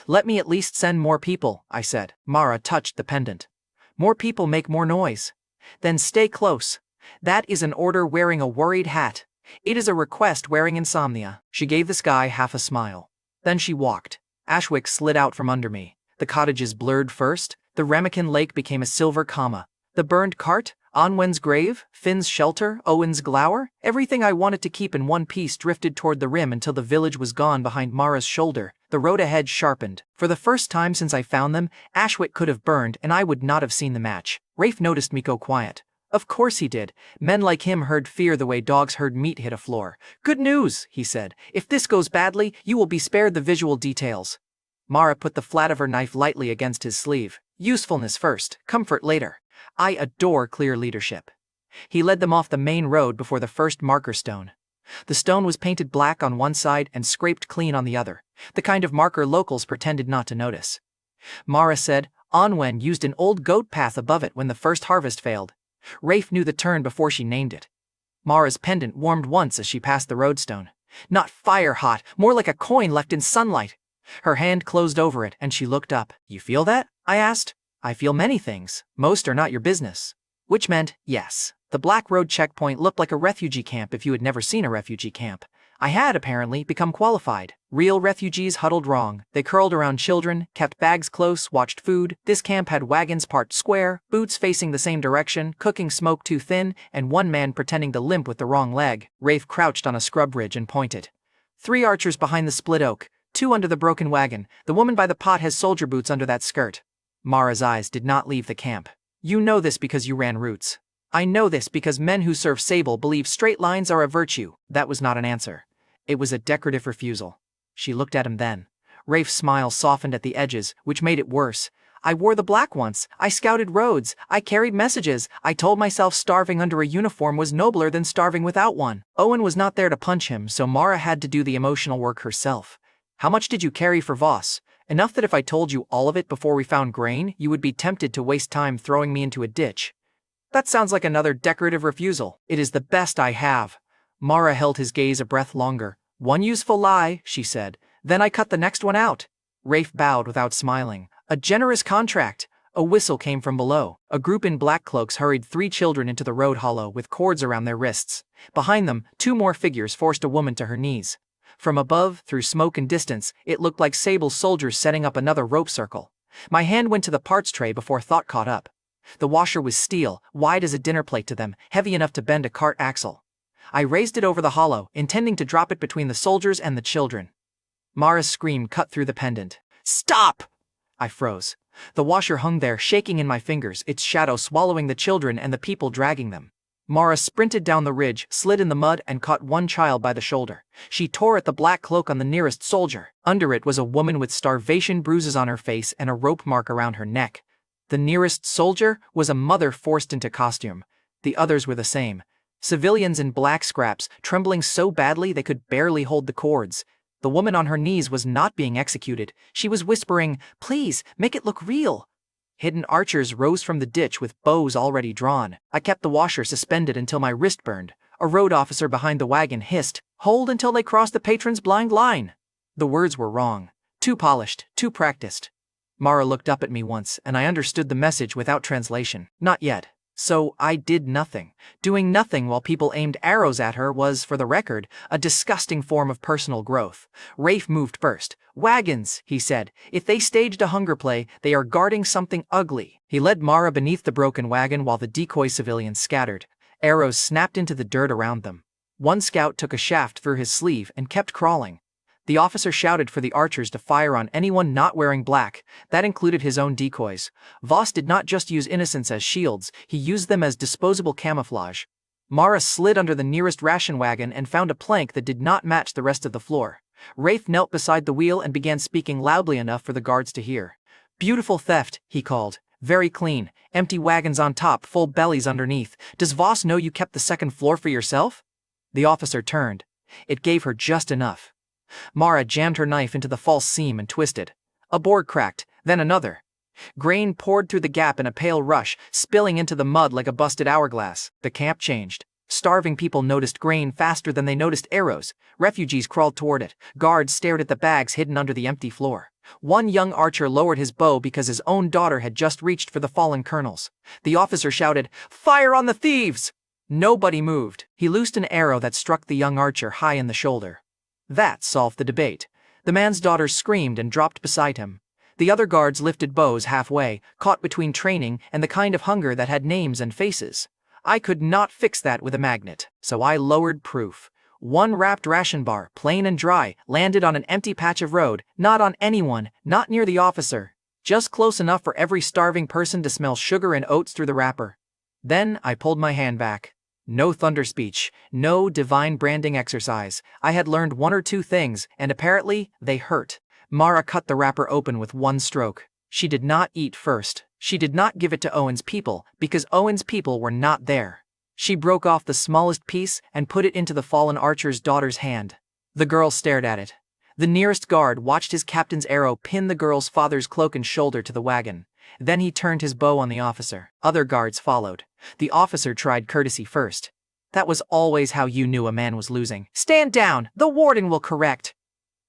"Let me at least send more people," I said. Mara touched the pendant. "More people make more noise." "Then stay close." "That is an order wearing a worried hat." "It is a request wearing insomnia." She gave the sky half a smile. Then she walked. Ashwick slid out from under me. The cottages blurred first. The Ramekin Lake became a silver comma. The burned cart, Onwen's grave, Finn's shelter, Owen's glower, everything I wanted to keep in one piece drifted toward the rim until the village was gone behind Mara's shoulder. The road ahead sharpened. For the first time since I found them, Ashwick could have burned and I would not have seen the match. Rafe noticed me go quiet. Of course he did. Men like him herd fear the way dogs herd meat hit a floor. "Good news," he said. "If this goes badly, you will be spared the visual details." Mara put the flat of her knife lightly against his sleeve. "Usefulness first, comfort later. I adore clear leadership." He led them off the main road before the first marker stone. The stone was painted black on one side and scraped clean on the other, the kind of marker locals pretended not to notice. Mara said Onwen used an old goat path above it when the first harvest failed. Rafe knew the turn before she named it. Mara's pendant warmed once as she passed the roadstone. Not fire hot, more like a coin left in sunlight. Her hand closed over it and she looked up. "You feel that?" I asked. "I feel many things. Most are not your business." Which meant yes. The Black Road checkpoint looked like a refugee camp if you had never seen a refugee camp. I had, apparently, become qualified. Real refugees huddled wrong. They curled around children, kept bags close, watched food. This camp had wagons parked square, boots facing the same direction, cooking smoke too thin, and one man pretending to limp with the wrong leg. Rafe crouched on a scrub ridge and pointed. 3 archers behind the split oak, 2 under the broken wagon. The woman by the pot has soldier boots under that skirt. Mara's eyes did not leave the camp. "You know this because you ran routes." "I know this because men who serve Sable believe straight lines are a virtue." That was not an answer. It was a decorative refusal. She looked at him then. Rafe's smile softened at the edges, which made it worse. "I wore the black once. I scouted roads. I carried messages. I told myself starving under a uniform was nobler than starving without one." Owen was not there to punch him, so Mara had to do the emotional work herself. "How much did you carry for Voss?" "Enough that if I told you all of it before we found grain, you would be tempted to waste time throwing me into a ditch." "That sounds like another decorative refusal." "It is the best I have." Mara held his gaze a breath longer. "One useful lie," she said. "Then I cut the next one out." Rafe bowed without smiling. "A generous contract." A whistle came from below. A group in black cloaks hurried 3 children into the road hollow with cords around their wrists. Behind them, 2 more figures forced a woman to her knees. From above, through smoke and distance, it looked like Sable's soldiers setting up another rope circle. My hand went to the parts tray before thought caught up. The washer was steel, wide as a dinner plate to them, heavy enough to bend a cart axle. I raised it over the hollow, intending to drop it between the soldiers and the children. Mara's scream cut through the pendant. "Stop!" I froze. The washer hung there, shaking in my fingers, its shadow swallowing the children and the people dragging them. Mara sprinted down the ridge, slid in the mud, and caught one child by the shoulder. She tore at the black cloak on the nearest soldier. Under it was a woman with starvation bruises on her face and a rope mark around her neck. The nearest soldier was a mother forced into costume. The others were the same. Civilians in black scraps, trembling so badly they could barely hold the cords. The woman on her knees was not being executed. She was whispering, "Please, make it look real." Hidden archers rose from the ditch with bows already drawn. I kept the washer suspended until my wrist burned. A road officer behind the wagon hissed, "Hold until they cross the patron's blind line." The words were wrong. Too polished, too practiced. Mara looked up at me once, and I understood the message without translation. Not yet. So I did nothing. Doing nothing while people aimed arrows at her was, for the record, a disgusting form of personal growth. Rafe moved first. "Wagons," he said. "If they staged a hunger play, they are guarding something ugly." He led Mara beneath the broken wagon while the decoy civilians scattered. Arrows snapped into the dirt around them. One scout took a shaft through his sleeve and kept crawling. The officer shouted for the archers to fire on anyone not wearing black. That included his own decoys. Voss did not just use innocents as shields, he used them as disposable camouflage. Mara slid under the nearest ration wagon and found a plank that did not match the rest of the floor. Rafe knelt beside the wheel and began speaking loudly enough for the guards to hear. "Beautiful theft," he called. "Very clean. Empty wagons on top, full bellies underneath. Does Voss know you kept the second floor for yourself?" The officer turned. It gave her just enough. Mara jammed her knife into the false seam and twisted. A board cracked, then another. Grain poured through the gap in a pale rush, spilling into the mud like a busted hourglass. The camp changed. Starving people noticed grain faster than they noticed arrows. Refugees crawled toward it. Guards stared at the bags hidden under the empty floor. One young archer lowered his bow because his own daughter had just reached for the fallen colonels. The officer shouted, "Fire on the thieves!" Nobody moved. He loosed an arrow that struck the young archer high in the shoulder. That solved the debate. The man's daughter screamed and dropped beside him. The other guards lifted bows halfway, caught between training and the kind of hunger that had names and faces. I could not fix that with a magnet, so I lowered proof. One wrapped ration bar, plain and dry, landed on an empty patch of road, not on anyone, not near the officer. Just close enough for every starving person to smell sugar and oats through the wrapper. Then I pulled my hand back. No thunder speech, no divine branding exercise. I had learned one or two things, and apparently, they hurt. Mara cut the wrapper open with one stroke. She did not eat first. She did not give it to Owen's people, because Owen's people were not there. She broke off the smallest piece and put it into the fallen archer's daughter's hand. The girl stared at it. The nearest guard watched his captain's arrow pin the girl's father's cloak and shoulder to the wagon. Then he turned his bow on the officer. Other guards followed. The officer tried courtesy first. That was always how you knew a man was losing. "Stand down! The warden will correct!"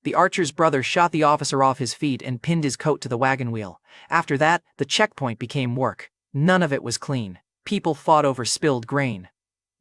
The archer's brother shot the officer off his feet and pinned his coat to the wagon wheel. After that, the checkpoint became work. None of it was clean. People fought over spilled grain.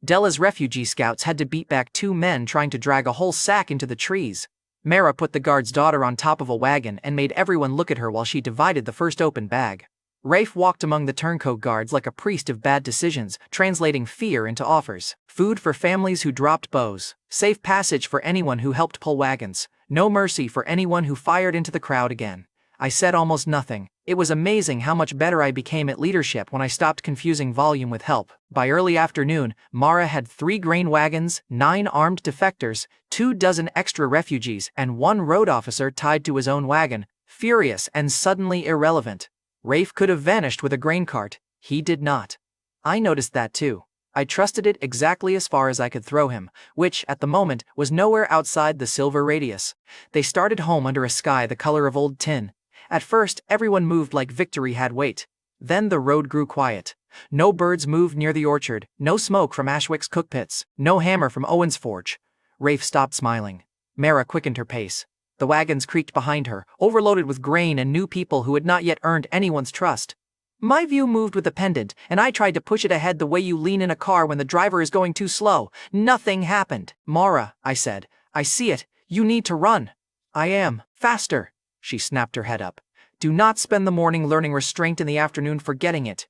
Della's refugee scouts had to beat back two men trying to drag a whole sack into the trees. Mara put the guard's daughter on top of a wagon and made everyone look at her while she divided the first open bag. Rafe walked among the turncoat guards like a priest of bad decisions, translating fear into offers. Food for families who dropped bows. Safe passage for anyone who helped pull wagons. No mercy for anyone who fired into the crowd again. I said almost nothing. It was amazing how much better I became at leadership when I stopped confusing volume with help. By early afternoon, Mara had 3 grain wagons, 9 armed defectors, 24 extra refugees, and 1 road officer tied to his own wagon, furious and suddenly irrelevant. Rafe could have vanished with a grain cart. He did not. I noticed that too. I trusted it exactly as far as I could throw him, which, at the moment, was nowhere outside the silver radius. They started home under a sky the color of old tin. At first, everyone moved like victory had weight. Then the road grew quiet. No birds moved near the orchard, no smoke from Ashwick's cookpits, no hammer from Owen's forge. Rafe stopped smiling. Mara quickened her pace. The wagons creaked behind her, overloaded with grain and new people who had not yet earned anyone's trust. My view moved with the pendant, and I tried to push it ahead the way you lean in a car when the driver is going too slow. Nothing happened. "Mara," I said, "I see it. You need to run." "I am. Faster." She snapped her head up. "Do not spend the morning learning restraint and the afternoon forgetting it."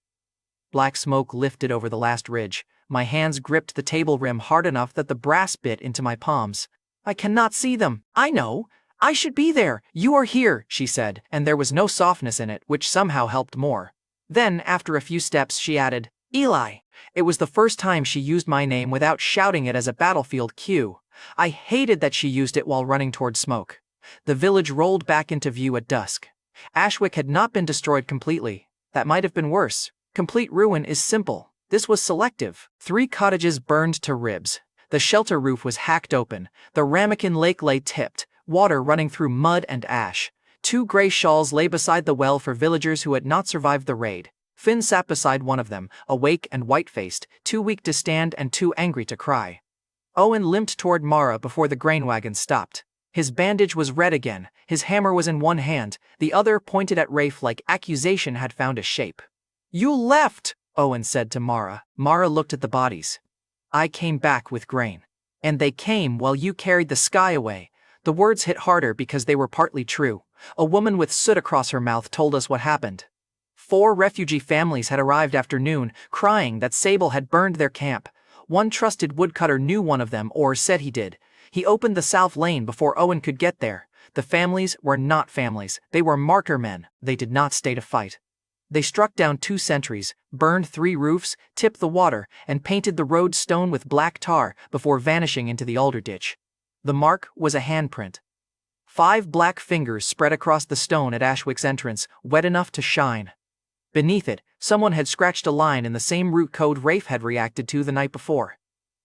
Black smoke lifted over the last ridge. My hands gripped the table rim hard enough that the brass bit into my palms. "I cannot see them." "I know. I should be there. You are here," she said, and there was no softness in it, which somehow helped more. Then, after a few steps, she added, "Eli." It was the first time she used my name without shouting it as a battlefield cue. I hated that she used it while running toward smoke. The village rolled back into view at dusk. Ashwick had not been destroyed completely. That might have been worse. Complete ruin is simple. This was selective. 3 cottages burned to ribs. The shelter roof was hacked open. The ramekin lake lay tipped, water running through mud and ash. 2 gray shawls lay beside the well for villagers who had not survived the raid. Finn sat beside one of them, awake and white-faced, too weak to stand and too angry to cry. Owen limped toward Mara before the grain wagon stopped. His bandage was red again, his hammer was in one hand, the other pointed at Rafe like accusation had found a shape. "You left," Owen said to Mara. Mara looked at the bodies. "I came back with grain. And they came while you carried the sky away." The words hit harder because they were partly true. A woman with soot across her mouth told us what happened. 4 refugee families had arrived after noon, crying that Sable had burned their camp. One trusted woodcutter knew one of them, or said he did. He opened the south lane before Owen could get there. The families were not families, they were marker men. They did not stay to fight. They struck down 2 sentries, burned 3 roofs, tipped the water, and painted the road stone with black tar before vanishing into the alder ditch. The mark was a handprint. 5 black fingers spread across the stone at Ashwick's entrance, wet enough to shine. Beneath it, someone had scratched a line in the same route code Rafe had reacted to the night before.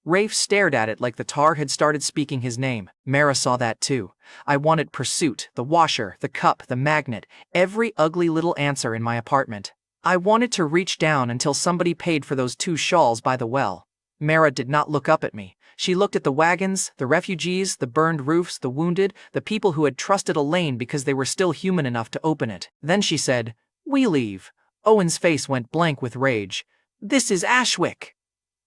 Rafe stared at it like the tar had started speaking his name. Mara saw that too. I wanted pursuit, the washer, the cup, the magnet, every ugly little answer in my apartment. I wanted to reach down until somebody paid for those 2 shawls by the well. Mara did not look up at me. She looked at the wagons, the refugees, the burned roofs, the wounded, the people who had trusted a lane because they were still human enough to open it. Then she said, "We leave." Owen's face went blank with rage. "This is Ashwick."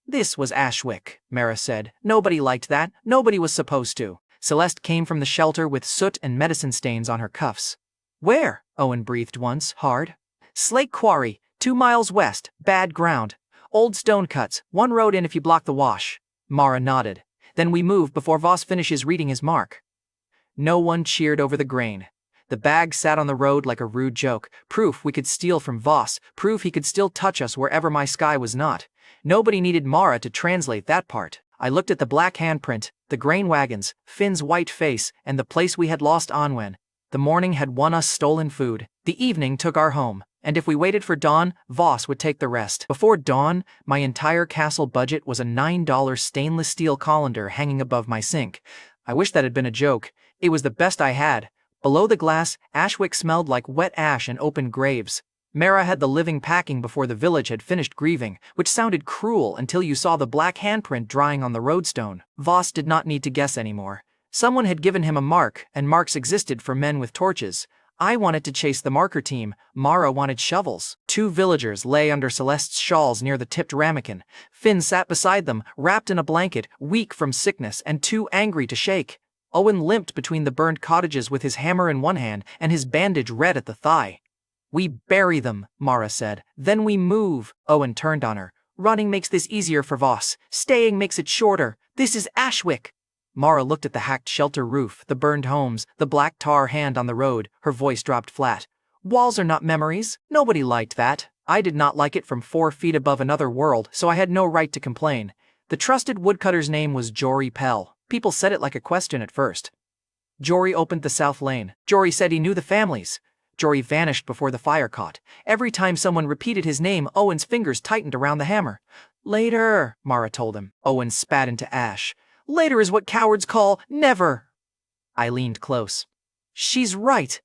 "This was Ashwick," Mara said. "Nobody liked that. Nobody was supposed to." Celeste came from the shelter with soot and medicine stains on her cuffs. "Where?" Owen breathed once, hard. "Slate Quarry, 2 miles west, bad ground. Old stone cuts, 1 road in if you block the wash." Mara nodded. "Then we move before Voss finishes reading his mark." No one cheered over the grain. The bag sat on the road like a rude joke, proof we could steal from Voss, proof he could still touch us wherever my sky was not. Nobody needed Mara to translate that part. I looked at the black handprint, the grain wagons, Finn's white face, and the place we had lost Onwen. The morning had won us stolen food. The evening took our home, and if we waited for dawn, Voss would take the rest. Before dawn, my entire castle budget was a $9 stainless steel colander hanging above my sink. I wish that had been a joke. It was the best I had. Below the glass, Ashwick smelled like wet ash and open graves. Mara had the living packing before the village had finished grieving, which sounded cruel until you saw the black handprint drying on the roadstone. Voss did not need to guess anymore. Someone had given him a mark, and marks existed for men with torches. I wanted to chase the marker team. Mara wanted shovels. 2 villagers lay under Celeste's shawls near the tipped ramekin. Finn sat beside them, wrapped in a blanket, weak from sickness and too angry to shake. Owen limped between the burned cottages with his hammer in one hand and his bandage red at the thigh. "We bury them," Mara said. "Then we move." Owen turned on her. "Running makes this easier for Voss. Staying makes it shorter. This is Ashwick." Mara looked at the hacked shelter roof, the burned homes, the black tar hand on the road. Her voice dropped flat. "Walls are not memories. Nobody liked that. I did not like it from 4 feet above another world, so I had no right to complain. The trusted woodcutter's name was Jory Pell. People said it like a question at first. Jory opened the south lane. Jory said he knew the families. Jory vanished before the fire caught. Every time someone repeated his name, Owen's fingers tightened around the hammer. "Later," Mara told him. Owen spat into ash. "Later is what cowards call never." I leaned close. "She's right."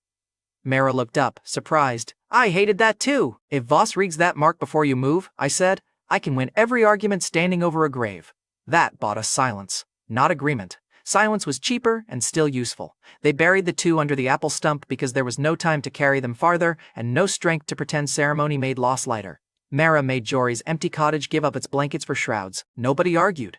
Mara looked up, surprised. "I hated that too." "If Voss reads that mark before you move," I said, "I can win every argument standing over a grave." That bought us silence. Not agreement. Silence was cheaper and still useful. They buried the 2 under the apple stump because there was no time to carry them farther and no strength to pretend ceremony made loss lighter. Mara made Jory's empty cottage give up its blankets for shrouds. Nobody argued.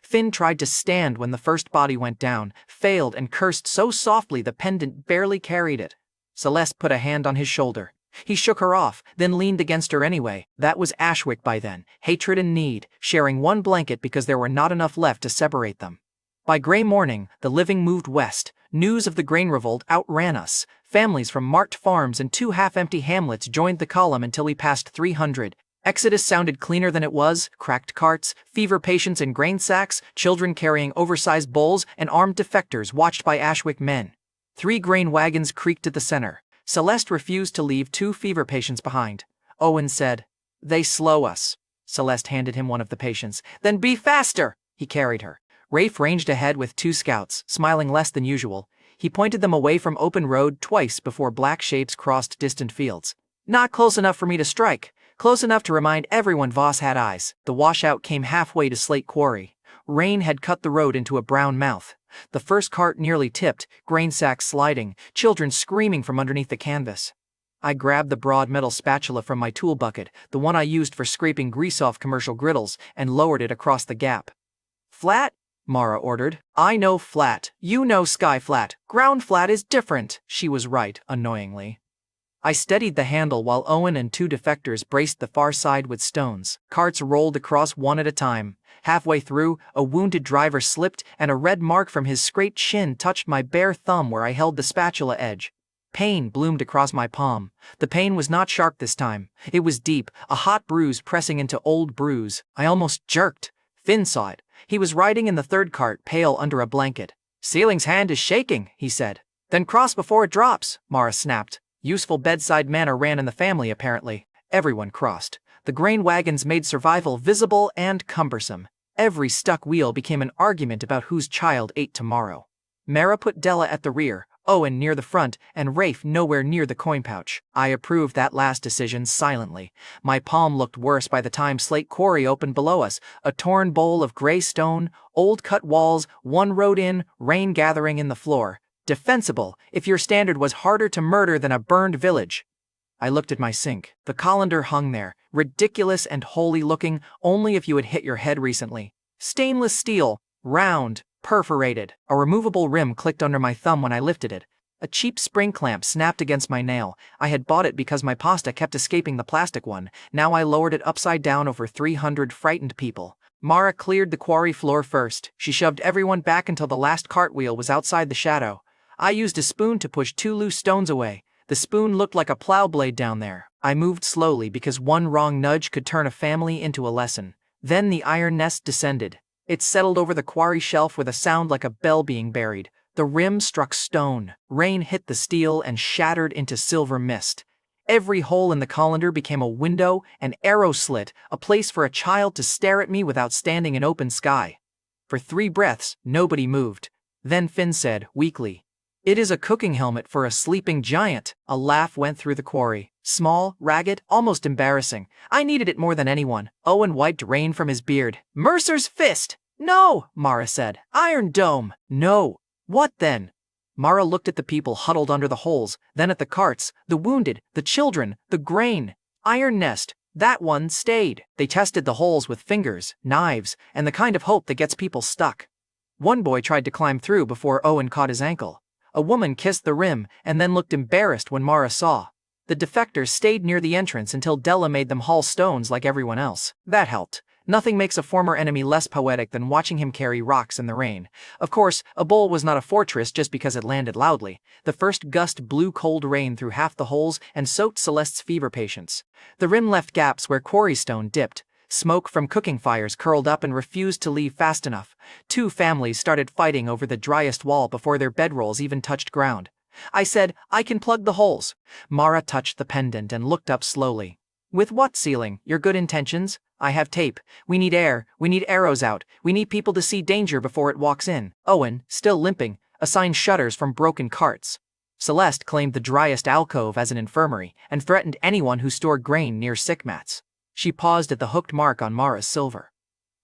Finn tried to stand when the first body went down, failed and cursed so softly the pendant barely carried it. Celeste put a hand on his shoulder. He shook her off, then leaned against her anyway. That was Ashwick by then, hatred and need, sharing one blanket because there were not enough left to separate them. By gray morning, the living moved west. News of the grain revolt outran us. Families from marked farms and 2 half-empty hamlets joined the column until we passed 300. Exodus sounded cleaner than it was. Cracked carts, fever patients in grain sacks, children carrying oversized bowls, and armed defectors watched by Ashwick men. 3 grain wagons creaked at the center. Celeste refused to leave 2 fever patients behind. Owen said, "They slow us." Celeste handed him one of the patients. "Then be faster!" He carried her. Rafe ranged ahead with 2 scouts, smiling less than usual. He pointed them away from open road twice before black shapes crossed distant fields. "Not close enough for me to strike. Close enough to remind everyone Voss had eyes." The washout came halfway to Slate Quarry. Rain had cut the road into a brown mouth. The first cart nearly tipped, grain sacks sliding, children screaming from underneath the canvas. I grabbed the broad metal spatula from my tool bucket, the one I used for scraping grease off commercial griddles, and lowered it across the gap. "Flat?" Mara ordered. "I know flat. You know sky flat. Ground flat is different." She was right, annoyingly. I steadied the handle while Owen and 2 defectors braced the far side with stones. Carts rolled across one at a time. Halfway through, a wounded driver slipped and a red mark from his scraped shin touched my bare thumb where I held the spatula edge. Pain bloomed across my palm. The pain was not sharp this time. It was deep, a hot bruise pressing into old bruise. I almost jerked. Finn saw it. He was riding in the third cart, pale under a blanket. "Ceiling's hand is shaking," he said. "Then cross before it drops," Mara snapped. Useful bedside manner ran in the family, apparently. Everyone crossed. The grain wagons made survival visible and cumbersome. Every stuck wheel became an argument about whose child ate tomorrow. Mara put Della at the rear, Owen near the front, and Rafe nowhere near the coin pouch. I approved that last decision silently. My palm looked worse by the time Slate Quarry opened below us, a torn bowl of gray stone, old cut walls, one road in, rain gathering in the floor. Defensible, if your standard was harder to murder than a burned village. I looked at my sink. The colander hung there, ridiculous and holy looking only if you had hit your head recently. Stainless steel, round, perforated. A removable rim clicked under my thumb when I lifted it. A cheap spring clamp snapped against my nail. I had bought it because my pasta kept escaping the plastic one. Now I lowered it upside down over 300 frightened people. Mara cleared the quarry floor first. She shoved everyone back until the last cartwheel was outside the shadow. I used a spoon to push 2 loose stones away. The spoon looked like a plow blade down there. I moved slowly because one wrong nudge could turn a family into a lesson. Then the iron nest descended. It settled over the quarry shelf with a sound like a bell being buried. The rim struck stone. Rain hit the steel and shattered into silver mist. Every hole in the colander became a window, an arrow slit, a place for a child to stare at me without standing in open sky. For 3 breaths, nobody moved. Then Finn said, weakly, "It is a cooking helmet for a sleeping giant." A laugh went through the quarry. Small, ragged, almost embarrassing. I needed it more than anyone. Owen wiped rain from his beard. "Mercer's fist!" "No," Mara said. "Iron Dome." "No." "What then?" Mara looked at the people huddled under the holes, then at the carts, the wounded, the children, the grain. "Iron Nest. That one stayed." They tested the holes with fingers, knives, and the kind of hope that gets people stuck. One boy tried to climb through before Owen caught his ankle. A woman kissed the rim and then looked embarrassed when Mara saw. The defectors stayed near the entrance until Della made them haul stones like everyone else. That helped. Nothing makes a former enemy less poetic than watching him carry rocks in the rain. Of course, a bowl was not a fortress just because it landed loudly. The first gust blew cold rain through half the holes and soaked Celeste's fever patients. The rim left gaps where quarry stone dipped. Smoke from cooking fires curled up and refused to leave fast enough. 2 families started fighting over the driest wall before their bedrolls even touched ground. I said, "I can plug the holes." Mara touched the pendant and looked up slowly. "With what ceiling? Your good intentions?" "I have tape. We need air. We need arrows out. We need people to see danger before it walks in." Owen, still limping, assigned shutters from broken carts. Celeste claimed the driest alcove as an infirmary and threatened anyone who stored grain near sick mats. She paused at the hooked mark on Mara's silver.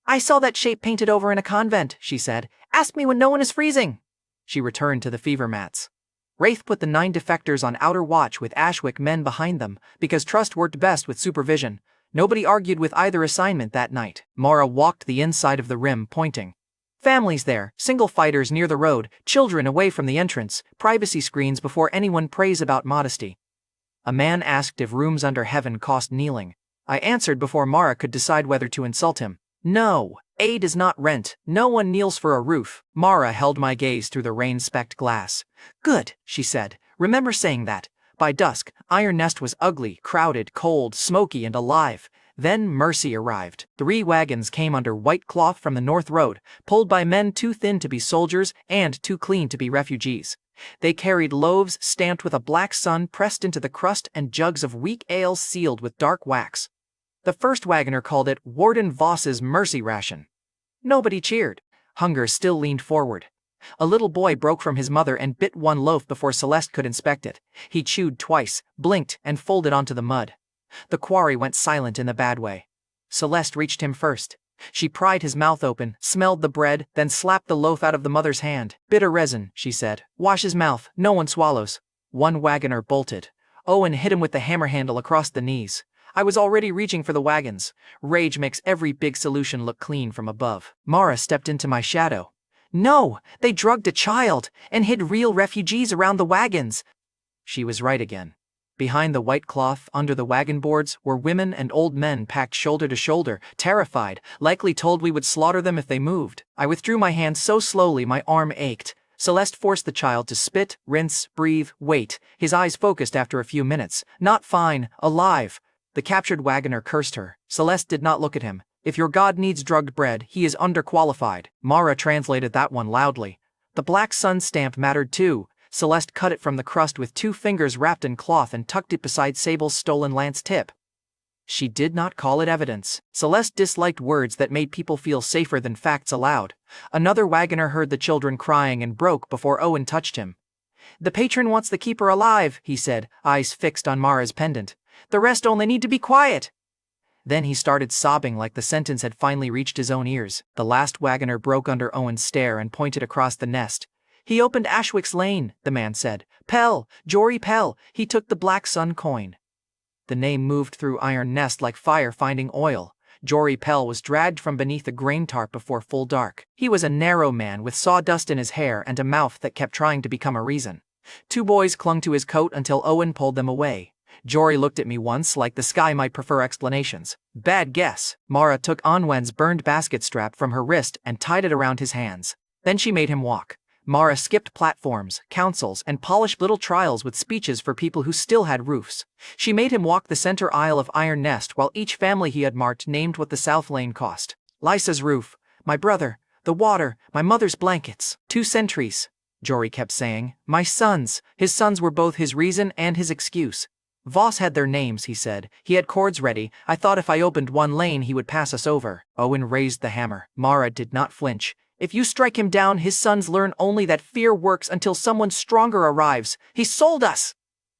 "I saw that shape painted over in a convent," she said. "Ask me when no one is freezing." She returned to the fever mats. Wraith put the 9 defectors on outer watch with Ashwick men behind them, because trust worked best with supervision. Nobody argued with either assignment that night. Mara walked the inside of the rim, pointing. Families there, single fighters near the road, children away from the entrance, privacy screens before anyone prays about modesty. A man asked if rooms under heaven cost kneeling. I answered before Mara could decide whether to insult him. "No, A does not rent. No one kneels for a roof." Mara held my gaze through the rain-specked glass. "Good," she said. "Remember saying that." By dusk, Iron Nest was ugly, crowded, cold, smoky, and alive. Then Mercy arrived. 3 wagons came under white cloth from the North Road, pulled by men too thin to be soldiers and too clean to be refugees. They carried loaves stamped with a black sun pressed into the crust and jugs of weak ale sealed with dark wax. The first wagoner called it Warden Voss's Mercy Ration. Nobody cheered. Hunger still leaned forward. A little boy broke from his mother and bit one loaf before Celeste could inspect it. He chewed twice, blinked, and folded onto the mud. The quarry went silent in the bad way. Celeste reached him first. She pried his mouth open, smelled the bread, then slapped the loaf out of the mother's hand. Bitter resin, she said. Wash his mouth, no one swallows. One wagoner bolted. Owen hit him with the hammer handle across the knees. I was already reaching for the wagons. Rage makes every big solution look clean from above. Mara stepped into my shadow. No, they drugged a child and hid real refugees around the wagons. She was right again. Behind the white cloth, under the wagon boards, were women and old men packed shoulder to shoulder, terrified, likely told we would slaughter them if they moved. I withdrew my hand so slowly my arm ached. Celeste forced the child to spit, rinse, breathe, wait, his eyes focused after a few minutes. Not fine, alive. The captured wagoner cursed her. Celeste did not look at him. If your god needs drugged bread, he is underqualified. Mara translated that one loudly. The black sun stamp mattered too. Celeste cut it from the crust with 2 fingers wrapped in cloth and tucked it beside Sable's stolen lance tip. She did not call it evidence. Celeste disliked words that made people feel safer than facts aloud. Another wagoner heard the children crying and broke before Owen touched him. The patron wants the keeper alive, he said, eyes fixed on Mara's pendant. The rest only need to be quiet. Then he started sobbing like the sentence had finally reached his own ears. The last wagoner broke under Owen's stare and pointed across the nest. He opened Ashwick's lane, the man said. Pell, Jory Pell, he took the Black Sun coin. The name moved through Iron Nest like fire finding oil. Jory Pell was dragged from beneath a grain tarp before full dark. He was a narrow man with sawdust in his hair and a mouth that kept trying to become a reason. 2 boys clung to his coat until Owen pulled them away. Jory looked at me once like the sky might prefer explanations. Bad guess. Mara took Onwen's burned basket strap from her wrist and tied it around his hands. Then she made him walk. Mara skipped platforms, councils, and polished little trials with speeches for people who still had roofs. She made him walk the center aisle of Iron Nest while each family he had marked named what the South Lane cost. Lisa's roof, my brother, the water, my mother's blankets, 2 sentries, Jory kept saying. My sons. His sons were both his reason and his excuse. Voss had their names, he said. He had cords ready. I thought if I opened one lane he would pass us over. Owen raised the hammer. Mara did not flinch. If you strike him down, his sons learn only that fear works until someone stronger arrives. He sold us!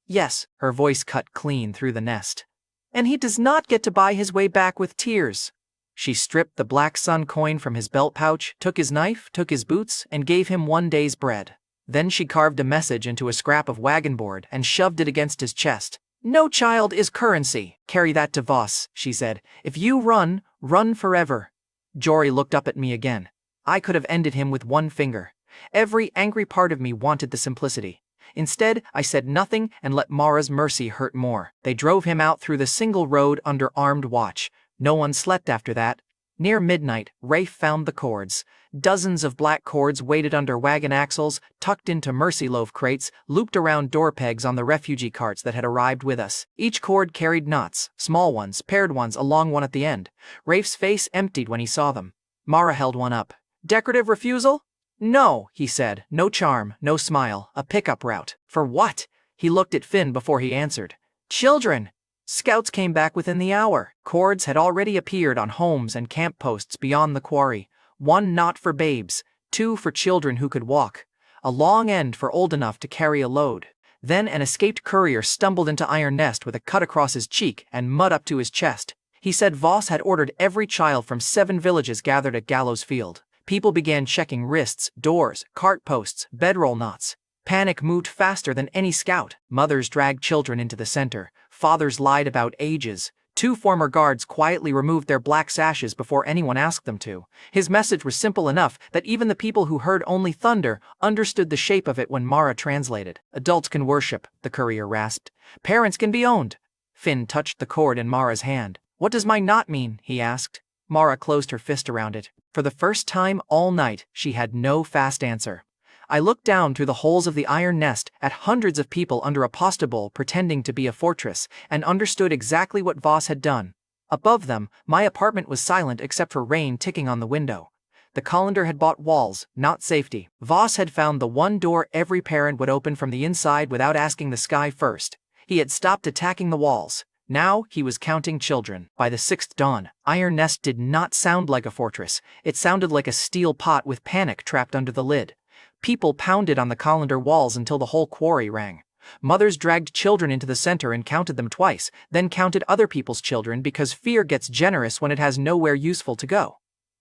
Yes, her voice cut clean through the nest. And he does not get to buy his way back with tears. She stripped the Black Sun coin from his belt pouch, took his knife, took his boots, and gave him 1 day's bread. Then she carved a message into a scrap of wagon board and shoved it against his chest. No child is currency. Carry that to Voss, she said. If you run, run forever. Jory looked up at me again. I could have ended him with 1 finger. Every angry part of me wanted the simplicity. Instead, I said nothing and let Mara's mercy hurt more. They drove him out through the single road under armed watch. No one slept after that. Near midnight, Rafe found the cords. Dozens of black cords weighted under wagon axles, tucked into mercy loaf crates, looped around door pegs on the refugee carts that had arrived with us. Each cord carried knots, small ones, paired ones, a long one at the end. Rafe's face emptied when he saw them. Mara held one up. Decorative refusal? No, he said. No charm, no smile, a pickup route. For what? He looked at Finn before he answered. Children! Scouts came back within the hour. Cords had already appeared on homes and camp posts beyond the quarry. 1 knot for babes, 2 for children who could walk. A long end for old enough to carry a load. Then an escaped courier stumbled into Iron Nest with a cut across his cheek and mud up to his chest. He said Voss had ordered every child from 7 villages gathered at Gallows Field. People began checking wrists, doors, cart posts, bedroll knots. Panic moved faster than any scout. Mothers dragged children into the center. Fathers lied about ages. 2 former guards quietly removed their black sashes before anyone asked them to. His message was simple enough that even the people who heard only thunder understood the shape of it when Mara translated. Adults can worship, the courier rasped. Parents can be owned. Finn touched the cord in Mara's hand. What does my knot mean? He asked. Mara closed her fist around it. For the first time all night, she had no fast answer. I looked down through the holes of the Iron Nest at hundreds of people under a pasta bowl pretending to be a fortress, and understood exactly what Voss had done. Above them, my apartment was silent except for rain ticking on the window. The colander had bought walls, not safety. Voss had found the 1 door every parent would open from the inside without asking the sky first. He had stopped attacking the walls. Now he was counting children. By the 6th dawn, Iron Nest did not sound like a fortress. It sounded like a steel pot with panic trapped under the lid. People pounded on the colander walls until the whole quarry rang. Mothers dragged children into the center and counted them twice, then counted other people's children because fear gets generous when it has nowhere useful to go.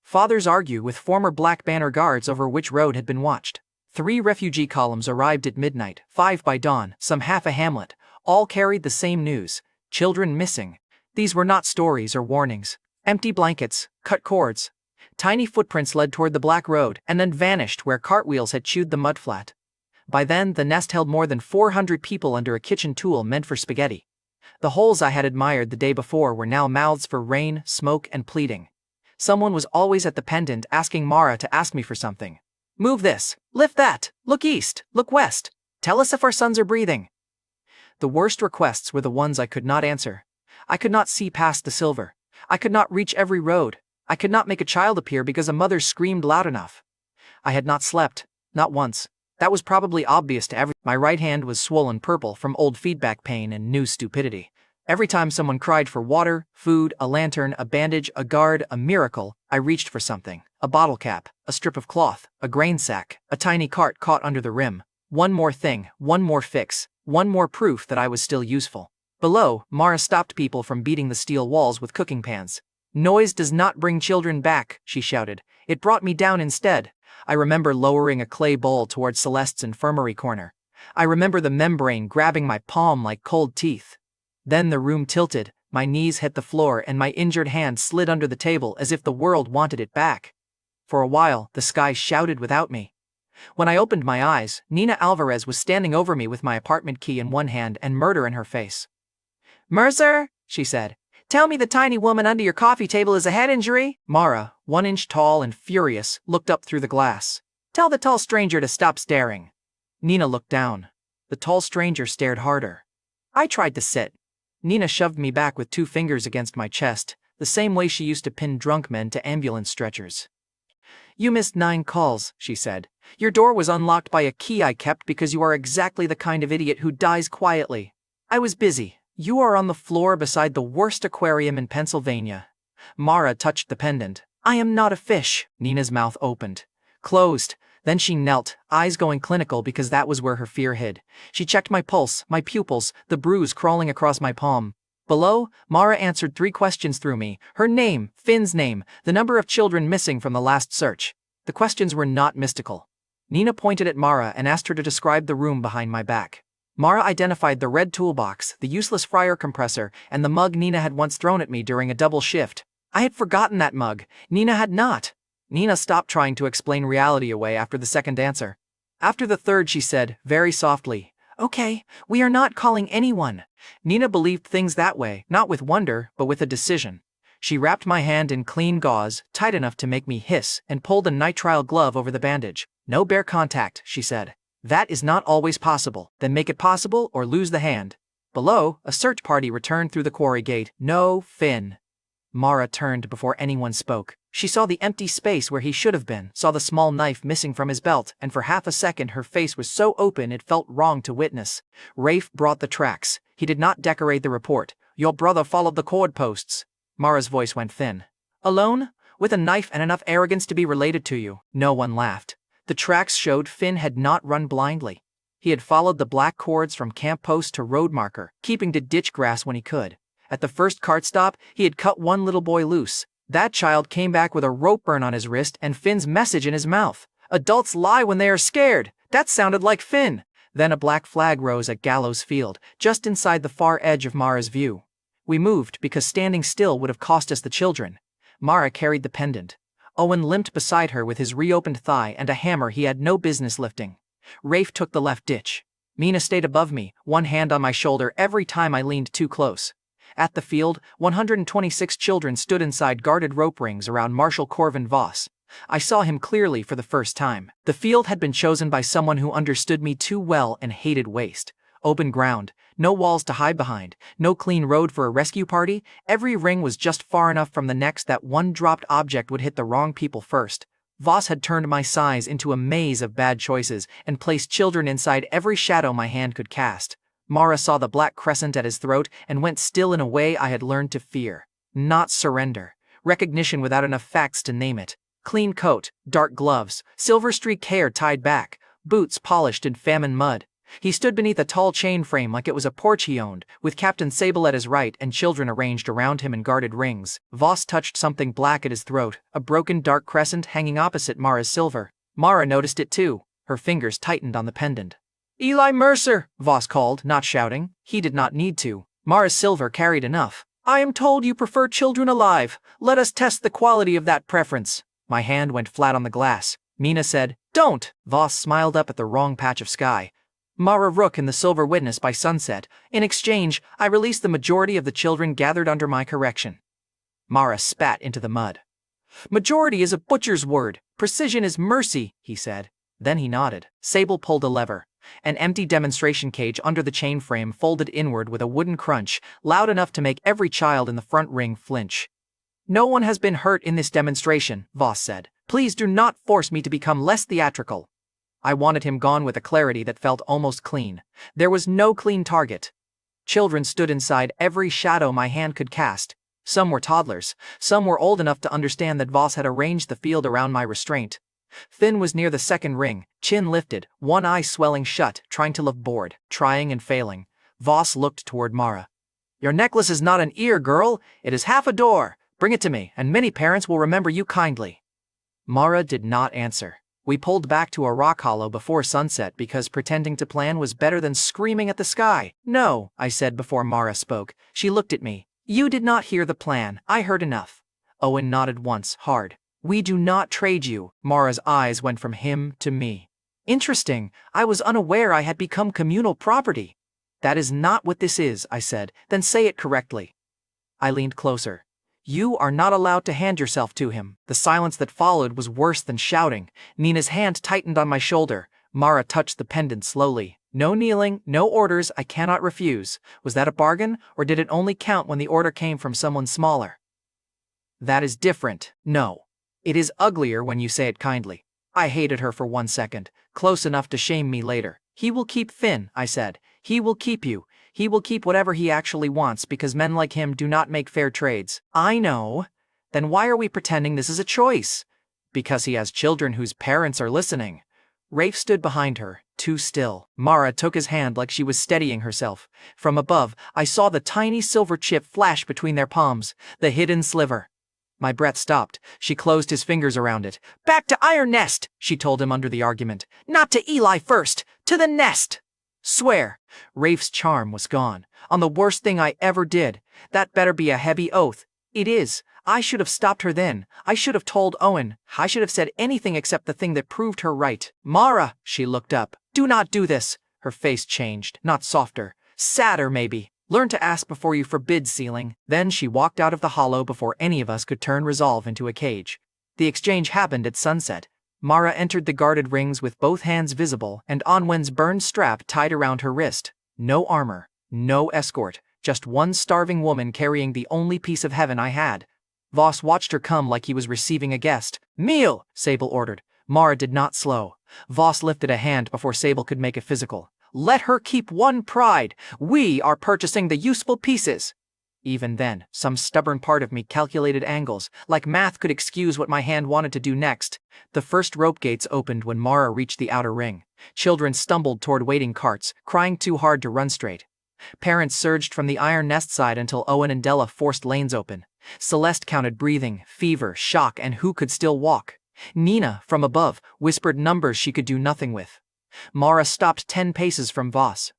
Fathers argue with former Black Banner guards over which road had been watched. 3 refugee columns arrived at midnight, 5 by dawn, some half a hamlet. All carried the same news: children missing. These were not stories or warnings. Empty blankets, cut cords. Tiny footprints led toward the black road and then vanished where cartwheels had chewed the mud flat. By then, the nest held more than 400 people under a kitchen tool meant for spaghetti. The holes I had admired the day before were now mouths for rain, smoke, and pleading. Someone was always at the pendant asking Mara to ask me for something. Move this, lift that, look east, look west. Tell us if our sons are breathing. The worst requests were the ones I could not answer. I could not see past the silver. I could not reach every road. I could not make a child appear because a mother screamed loud enough. I had not slept, not once. That was probably obvious to everyone. My right hand was swollen purple from old feedback pain and new stupidity. Every time someone cried for water, food, a lantern, a bandage, a guard, a miracle, I reached for something. A bottle cap, a strip of cloth, a grain sack, a tiny cart caught under the rim. One more thing, one more fix, one more proof that I was still useful. Below, Mara stopped people from beating the steel walls with cooking pans. Noise does not bring children back, she shouted. It brought me down instead. I remember lowering a clay bowl toward Celeste's infirmary corner. I remember the membrane grabbing my palm like cold teeth. Then the room tilted, my knees hit the floor and my injured hand slid under the table as if the world wanted it back. For a while, the sky shouted without me. When I opened my eyes, Nina Alvarez was standing over me with my apartment key in one hand and murder in her face. "Mercer," she said, "tell me the tiny woman under your coffee table is a head injury?" Mara, 1 inch tall and furious, looked up through the glass. "Tell the tall stranger to stop staring." Nina looked down. The tall stranger stared harder. I tried to sit. Nina shoved me back with 2 fingers against my chest, the same way she used to pin drunk men to ambulance stretchers. "You missed 9 calls, she said. "Your door was unlocked by a key I kept because you are exactly the kind of idiot who dies quietly. I was busy. You are on the floor beside the worst aquarium in Pennsylvania." Mara touched the pendant. "I am not a fish." Nina's mouth opened. Closed. Then she knelt, eyes going clinical because that was where her fear hid. She checked my pulse, my pupils, the bruise crawling across my palm. Below, Mara answered 3 questions through me. Her name, Finn's name, the number of children missing from the last search. The questions were not mystical. Nina pointed at Mara and asked her to describe the room behind my back. Mara identified the red toolbox, the useless fryer compressor, and the mug Nina had once thrown at me during a double shift. I had forgotten that mug. Nina had not. Nina stopped trying to explain reality away after the second answer. After the third, she said, very softly, "Okay, we are not calling anyone." Nina believed things that way, not with wonder, but with a decision. She wrapped my hand in clean gauze, tight enough to make me hiss, and pulled a nitrile glove over the bandage. "No bare contact," she said. "That is not always possible. Then make it possible or lose the hand." Below, a search party returned through the quarry gate. "No, Finn." Mara turned before anyone spoke. She saw the empty space where he should have been, saw the small knife missing from his belt, and for half a second her face was so open it felt wrong to witness. Rafe brought the tracks. He did not decorate the report. "Your brother followed the cord posts." Mara's voice went thin. "Alone? With a knife and enough arrogance to be related to you?" No one laughed. The tracks showed Finn had not run blindly. He had followed the black cords from camp post to road marker, keeping to ditch grass when he could. At the first cart stop, he had cut one little boy loose. That child came back with a rope burn on his wrist and Finn's message in his mouth. "Adults lie when they are scared." That sounded like Finn. Then a black flag rose at Gallows Field, just inside the far edge of Mara's view. We moved because standing still would have cost us the children. Mara carried the pendant. Owen limped beside her with his reopened thigh and a hammer he had no business lifting. Rafe took the left ditch. Mina stayed above me, one hand on my shoulder every time I leaned too close. At the field, 126 children stood inside guarded rope rings around Marshal Corvin Voss. I saw him clearly for the first time. The field had been chosen by someone who understood me too well and hated waste. Open ground, no walls to hide behind, no clean road for a rescue party. Every ring was just far enough from the next that one dropped object would hit the wrong people first. Voss had turned my size into a maze of bad choices and placed children inside every shadow my hand could cast. Mara saw the black crescent at his throat and went still in a way I had learned to fear. Not surrender. Recognition without enough facts to name it. Clean coat, dark gloves, silver-streaked hair tied back, boots polished in famine mud. He stood beneath a tall chain frame like it was a porch he owned, with Captain Sable at his right and children arranged around him in guarded rings. Voss touched something black at his throat, a broken dark crescent hanging opposite Mara's silver. Mara noticed it too. Her fingers tightened on the pendant. "Eli Mercer!" Voss called, not shouting. He did not need to. Mara's silver carried enough. "I am told you prefer children alive. Let us test the quality of that preference." My hand went flat on the glass. Mina said, "Don't!" Voss smiled up at the wrong patch of sky. Mara Rook and the Silver Witness by sunset. In exchange, I released the majority of the children gathered under my correction. Mara spat into the mud. "Majority is a butcher's word. Precision is mercy," he said. Then he nodded. Sable pulled a lever. An empty demonstration cage under the chain frame folded inward with a wooden crunch, loud enough to make every child in the front ring flinch. "No one has been hurt in this demonstration," Voss said. "Please do not force me to become less theatrical." I wanted him gone with a clarity that felt almost clean. There was no clean target. Children stood inside every shadow my hand could cast. Some were toddlers, some were old enough to understand that Voss had arranged the field around my restraint. Finn was near the second ring, chin lifted, one eye swelling shut, trying to look bored, trying and failing. Voss looked toward Mara. "Your necklace is not an ear, girl. It is half a door. Bring it to me, and many parents will remember you kindly." Mara did not answer. We pulled back to a rock hollow before sunset because pretending to plan was better than screaming at the sky. "No," I said before Mara spoke. She looked at me. "You did not hear the plan. I heard enough." Owen nodded once, hard. "We do not trade you." Mara's eyes went from him to me. "Interesting. I was unaware I had become communal property." "That is not what this is," I said. "Then say it correctly." I leaned closer. "You are not allowed to hand yourself to him." The silence that followed was worse than shouting. Nina's hand tightened on my shoulder. Mara touched the pendant slowly. "No kneeling, no orders, I cannot refuse." Was that a bargain, or did it only count when the order came from someone smaller? "That is different." "No. It is uglier when you say it kindly." I hated her for 1 second, close enough to shame me later. "He will keep Finn," I said. "He will keep you. He will keep whatever he actually wants because men like him do not make fair trades." "I know. Then why are we pretending this is a choice?" "Because he has children whose parents are listening." Rafe stood behind her, too still. Mara took his hand like she was steadying herself. From above, I saw the tiny silver chip flash between their palms, the hidden sliver. My breath stopped. She closed his fingers around it. "Back to Iron Nest," she told him under the argument. "Not to Eli first, to the nest." "Swear." Rafe's charm was gone. "On the worst thing I ever did. That better be a heavy oath." "It is. I should have stopped her then. I should have told Owen. I should have said anything except the thing that proved her right." "Mara," she looked up. "Do not do this." Her face changed, not softer. Sadder, maybe. "Learn to ask before you forbid, Sealing." Then she walked out of the hollow before any of us could turn resolve into a cage. The exchange happened at sunset. Mara entered the guarded rings with both hands visible and Onwen's burned strap tied around her wrist. No armor, no escort, just one starving woman carrying the only piece of heaven I had. Voss watched her come like he was receiving a guest. "Meal," Sable ordered. Mara did not slow. Voss lifted a hand before Sable could make it physical. "Let her keep one pride. We are purchasing the useful pieces." Even then, some stubborn part of me calculated angles, like math could excuse what my hand wanted to do next. The first rope gates opened when Mara reached the outer ring. Children stumbled toward waiting carts, crying too hard to run straight. Parents surged from the Iron Nest side until Owen and Della forced lanes open. Celeste counted breathing, fever, shock, and who could still walk. Nina, from above, whispered numbers she could do nothing with. Mara stopped 10 paces from Voss.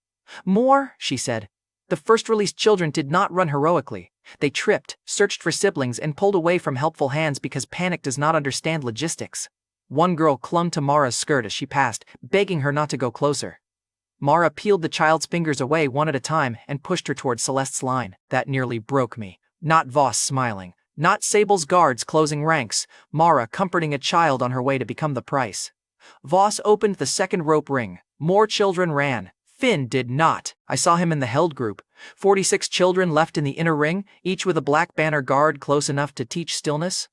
"More," she said. The first-released children did not run heroically. They tripped, searched for siblings, and pulled away from helpful hands because panic does not understand logistics. One girl clung to Mara's skirt as she passed, begging her not to go closer. Mara peeled the child's fingers away one at a time and pushed her toward Celeste's line. That nearly broke me. Not Voss smiling. Not Sable's guards closing ranks. Mara comforting a child on her way to become the price. Voss opened the second rope ring. More children ran. Finn did not. I saw him in the held group. 46 children left in the inner ring, each with a black banner guard close enough to teach stillness.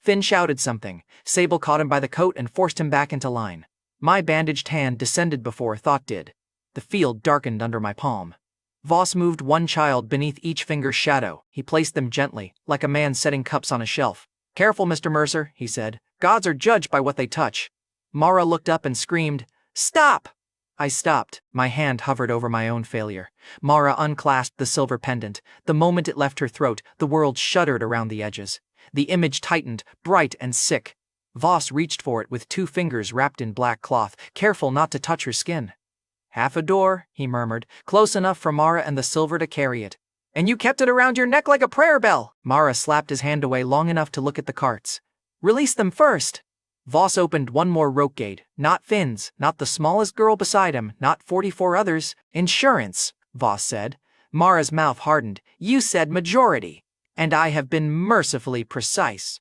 Finn shouted something. Sable caught him by the coat and forced him back into line. My bandaged hand descended before thought did. The field darkened under my palm. Voss moved one child beneath each finger's shadow. He placed them gently, like a man setting cups on a shelf. "Careful, Mr. Mercer," he said. "Gods are judged by what they touch." Mara looked up and screamed, "Stop!" I stopped. My hand hovered over my own failure. Mara unclasped the silver pendant. The moment it left her throat, the world shuddered around the edges. The image tightened, bright and sick. Voss reached for it with 2 fingers wrapped in black cloth, careful not to touch her skin. "Half a door," he murmured, close enough for Mara and the silver to carry it. "And you kept it around your neck like a prayer bell!" Mara slapped his hand away long enough to look at the carts. "Release them first!" Voss opened one more rope gate. Not Finn's, not the smallest girl beside him, not 44 others. "Insurance," Voss said. Mara's mouth hardened. "You said majority. And I have been mercifully precise."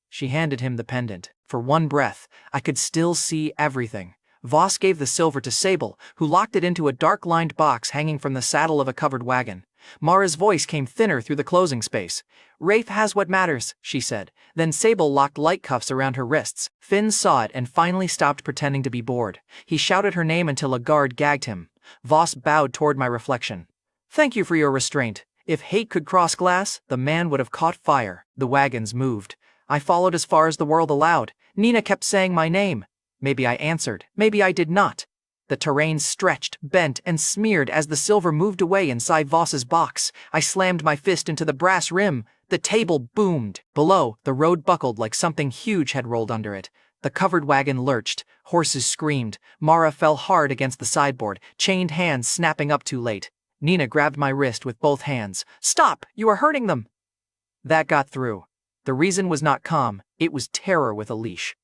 She handed him the pendant. For one breath, I could still see everything. Voss gave the silver to Sable, who locked it into a dark-lined box hanging from the saddle of a covered wagon. Mara's voice came thinner through the closing space. "Rafe has what matters," she said. Then Sable locked light cuffs around her wrists. Finn saw it and finally stopped pretending to be bored. He shouted her name until a guard gagged him. Voss bowed toward my reflection. "Thank you for your restraint. If hate could cross glass, the man would have caught fire." The wagons moved. I followed as far as the world allowed. Nina kept saying my name. Maybe I answered, maybe I did not. The terrain stretched, bent, and smeared as the silver moved away inside Voss's box. I slammed my fist into the brass rim. The table boomed. Below, the road buckled like something huge had rolled under it. The covered wagon lurched. Horses screamed. Mara fell hard against the sideboard, chained hands snapping up too late. Nina grabbed my wrist with both hands. "Stop! You are hurting them!" That got through. The reason was not calm, it was terror with a leash.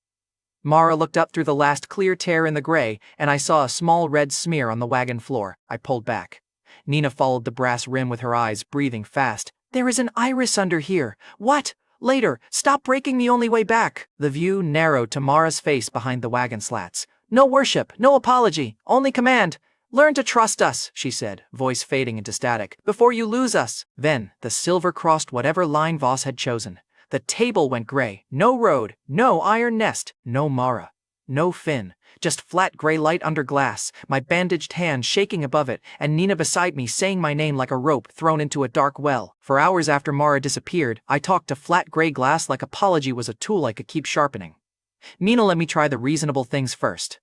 Mara looked up through the last clear tear in the gray, and I saw a small red smear on the wagon floor. I pulled back. Nina followed the brass rim with her eyes, breathing fast. "There is an iris under here." "What?" "Later. Stop breaking the only way back." The view narrowed to Mara's face behind the wagon slats. "No worship, no apology, only command. Learn to trust us," she said, voice fading into static, "before you lose us." Then, the silver crossed whatever line Voss had chosen. The table went gray. No road, no iron nest, no Mara, no Finn. Just flat gray light under glass, my bandaged hand shaking above it, and Nina beside me saying my name like a rope thrown into a dark well. For hours after Mara disappeared, I talked to flat gray glass like apology was a tool I could keep sharpening. Nina let me try the reasonable things first.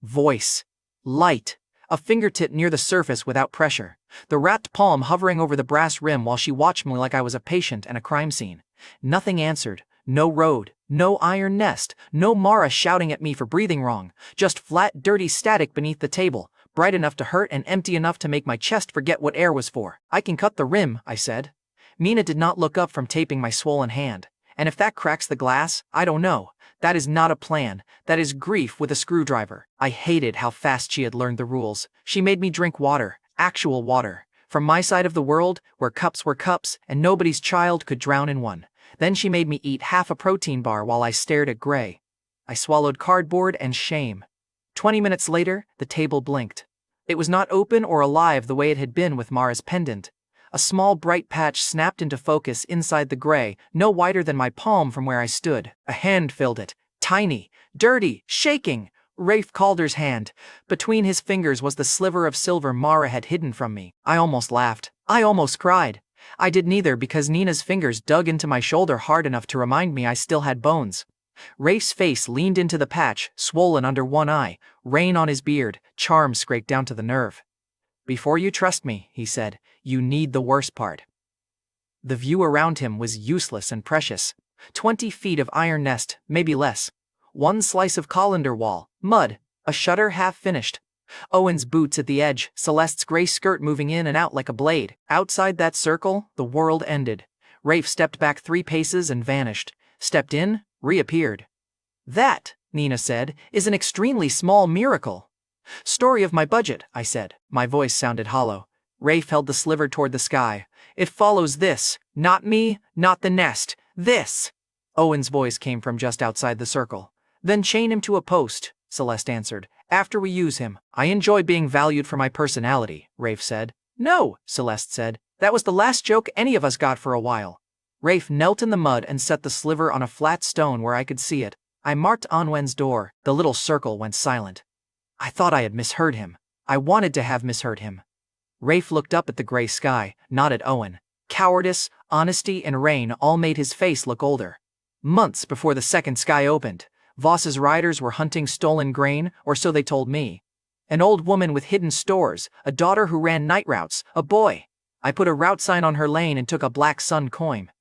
Voice. Light. A fingertip near the surface without pressure. The wrapped palm hovering over the brass rim while she watched me like I was a patient in a crime scene. Nothing answered. No road. No iron nest. No Mara shouting at me for breathing wrong. Just flat, dirty static beneath the table. Bright enough to hurt and empty enough to make my chest forget what air was for. "I can cut the rim," I said. Nina did not look up from taping my swollen hand. "And if that cracks the glass, I don't know. That is not a plan. That is grief with a screwdriver." I hated how fast she had learned the rules. She made me drink water. Actual water. From my side of the world, where cups were cups, and nobody's child could drown in one. Then she made me eat half a protein bar while I stared at gray. I swallowed cardboard and shame. 20 minutes later, the table blinked. It was not open or alive the way it had been with Mara's pendant. A small bright patch snapped into focus inside the gray, no wider than my palm from where I stood. A hand filled it. Tiny, dirty, shaking. Rafe Calder's hand. Between his fingers was the sliver of silver Mara had hidden from me. I almost laughed. I almost cried. I did neither because Nina's fingers dug into my shoulder hard enough to remind me I still had bones. Rafe's face leaned into the patch, swollen under one eye, rain on his beard, charm scraped down to the nerve. "Before you trust me," he said, "you need the worst part." The view around him was useless and precious. 20 feet of iron nest, maybe less. One slice of colander wall, mud, a shutter half finished. Owen's boots at the edge, Celeste's gray skirt moving in and out like a blade. Outside that circle, the world ended. Rafe stepped back 3 paces and vanished. Stepped in, reappeared. "That," Nina said, "is an extremely small miracle." "Story of my budget," I said. My voice sounded hollow. Rafe held the sliver toward the sky. "It follows this. Not me, not the nest. This." Owen's voice came from just outside the circle. "Then chain him to a post," Celeste answered. "After we use him." "I enjoy being valued for my personality," Rafe said. "No," Celeste said. "That was the last joke any of us got for a while." Rafe knelt in the mud and set the sliver on a flat stone where I could see it. I marked Onwen's door. The little circle went silent. I thought I had misheard him. I wanted to have misheard him. Rafe looked up at the gray sky, not at Owen. Cowardice, honesty, and rain all made his face look older. Months before the second sky opened, Voss's riders were hunting stolen grain, or so they told me. An old woman with hidden stores, a daughter who ran night routes, a boy. I put a route sign on her lane and took a black sun coin.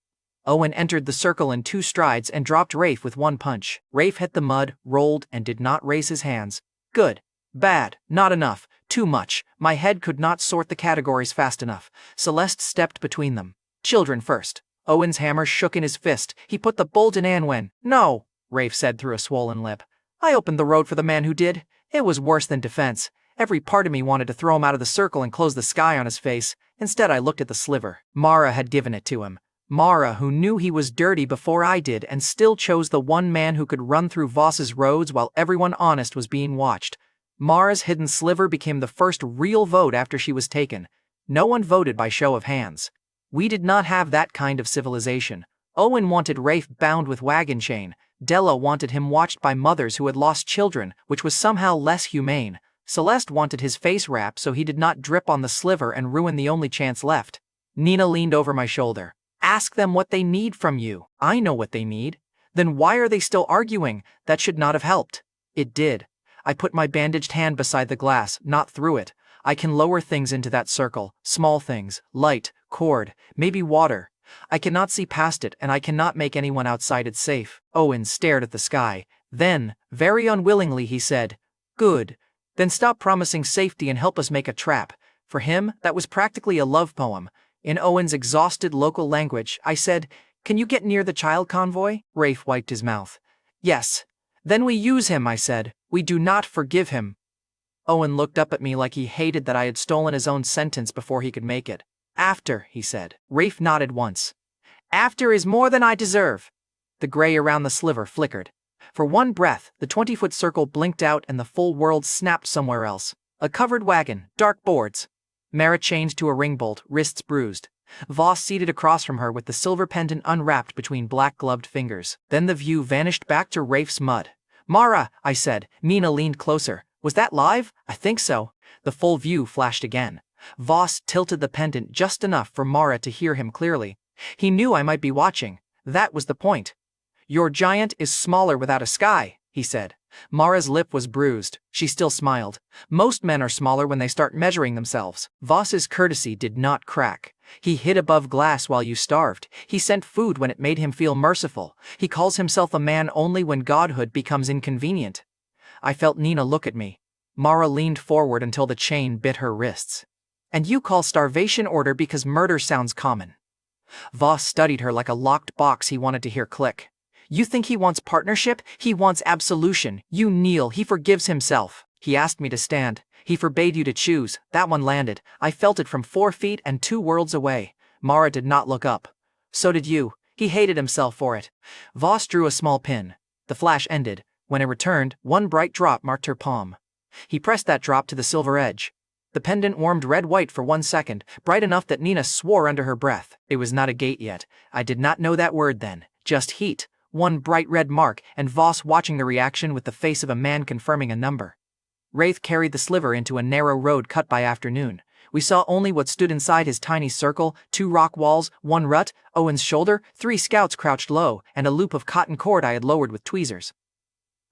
Owen entered the circle in 2 strides and dropped Rafe with 1 punch. Rafe hit the mud, rolled, and did not raise his hands. Good. Bad. Not enough. Too much. My head could not sort the categories fast enough. Celeste stepped between them. Children first. Owen's hammer shook in his fist. He put the bolt in Anwen. No, Rafe said through a swollen lip. I opened the road for the man who did. It was worse than defense. Every part of me wanted to throw him out of the circle and close the sky on his face. Instead, I looked at the sliver. Mara had given it to him. Mara, who knew he was dirty before I did and still chose the one man who could run through Voss's roads while everyone honest was being watched. Mara's hidden sliver became the first real vote after she was taken. No one voted by show of hands. We did not have that kind of civilization. Owen wanted Rafe bound with wagon chain. Della wanted him watched by mothers who had lost children, which was somehow less humane. Celeste wanted his face wrapped so he did not drip on the sliver and ruin the only chance left. Nina leaned over my shoulder. Ask them what they need from you. I know what they need. Then why are they still arguing? That should not have helped. It did. I put my bandaged hand beside the glass, not through it. I can lower things into that circle, small things, light, cord, maybe water. I cannot see past it and I cannot make anyone outside it safe. Owen stared at the sky. Then, very unwillingly, he said, Good. Then stop promising safety and help us make a trap. For him, that was practically a love poem. In Owen's exhausted local language, I said, Can you get near the child convoy? Rafe wiped his mouth. Yes. Then we use him, I said. We do not forgive him. Owen looked up at me like he hated that I had stolen his own sentence before he could make it. After, he said. Rafe nodded once. After is more than I deserve. The gray around the sliver flickered. For one breath, the 20-foot circle blinked out and the full world snapped somewhere else. A covered wagon, dark boards. Mara chained to a ring bolt, wrists bruised. Voss seated across from her with the silver pendant unwrapped between black-gloved fingers. Then the view vanished back to Rafe's mud. Mara, I said. Nina leaned closer. Was that live? I think so. The full view flashed again. Voss tilted the pendant just enough for Mara to hear him clearly. He knew I might be watching. That was the point. Your giant is smaller without a sky, he said. Mara's lip was bruised. She still smiled. Most men are smaller when they start measuring themselves. Voss's courtesy did not crack. He hid above glass while you starved. He sent food when it made him feel merciful. He calls himself a man only when godhood becomes inconvenient. I felt Nina look at me. Mara leaned forward until the chain bit her wrists. And you call starvation order because murder sounds common. Voss studied her like a locked box he wanted to hear click. You think he wants partnership? He wants absolution. You kneel, he forgives himself. He asked me to stand. He forbade you to choose. That one landed. I felt it from 4 feet and 2 worlds away. Mara did not look up. So did you. He hated himself for it. Voss drew a small pin. The flash ended. When it returned, 1 bright drop marked her palm. He pressed that drop to the silver edge. The pendant warmed red-white for 1 second, bright enough that Nina swore under her breath. It was not a gate yet. I did not know that word then. Just heat. 1 bright red mark, and Voss watching the reaction with the face of a man confirming a number. Rafe carried the sliver into a narrow road cut by afternoon. We saw only what stood inside his tiny circle, 2 rock walls, 1 rut, Owen's shoulder, 3 scouts crouched low, and a loop of cotton cord I had lowered with tweezers.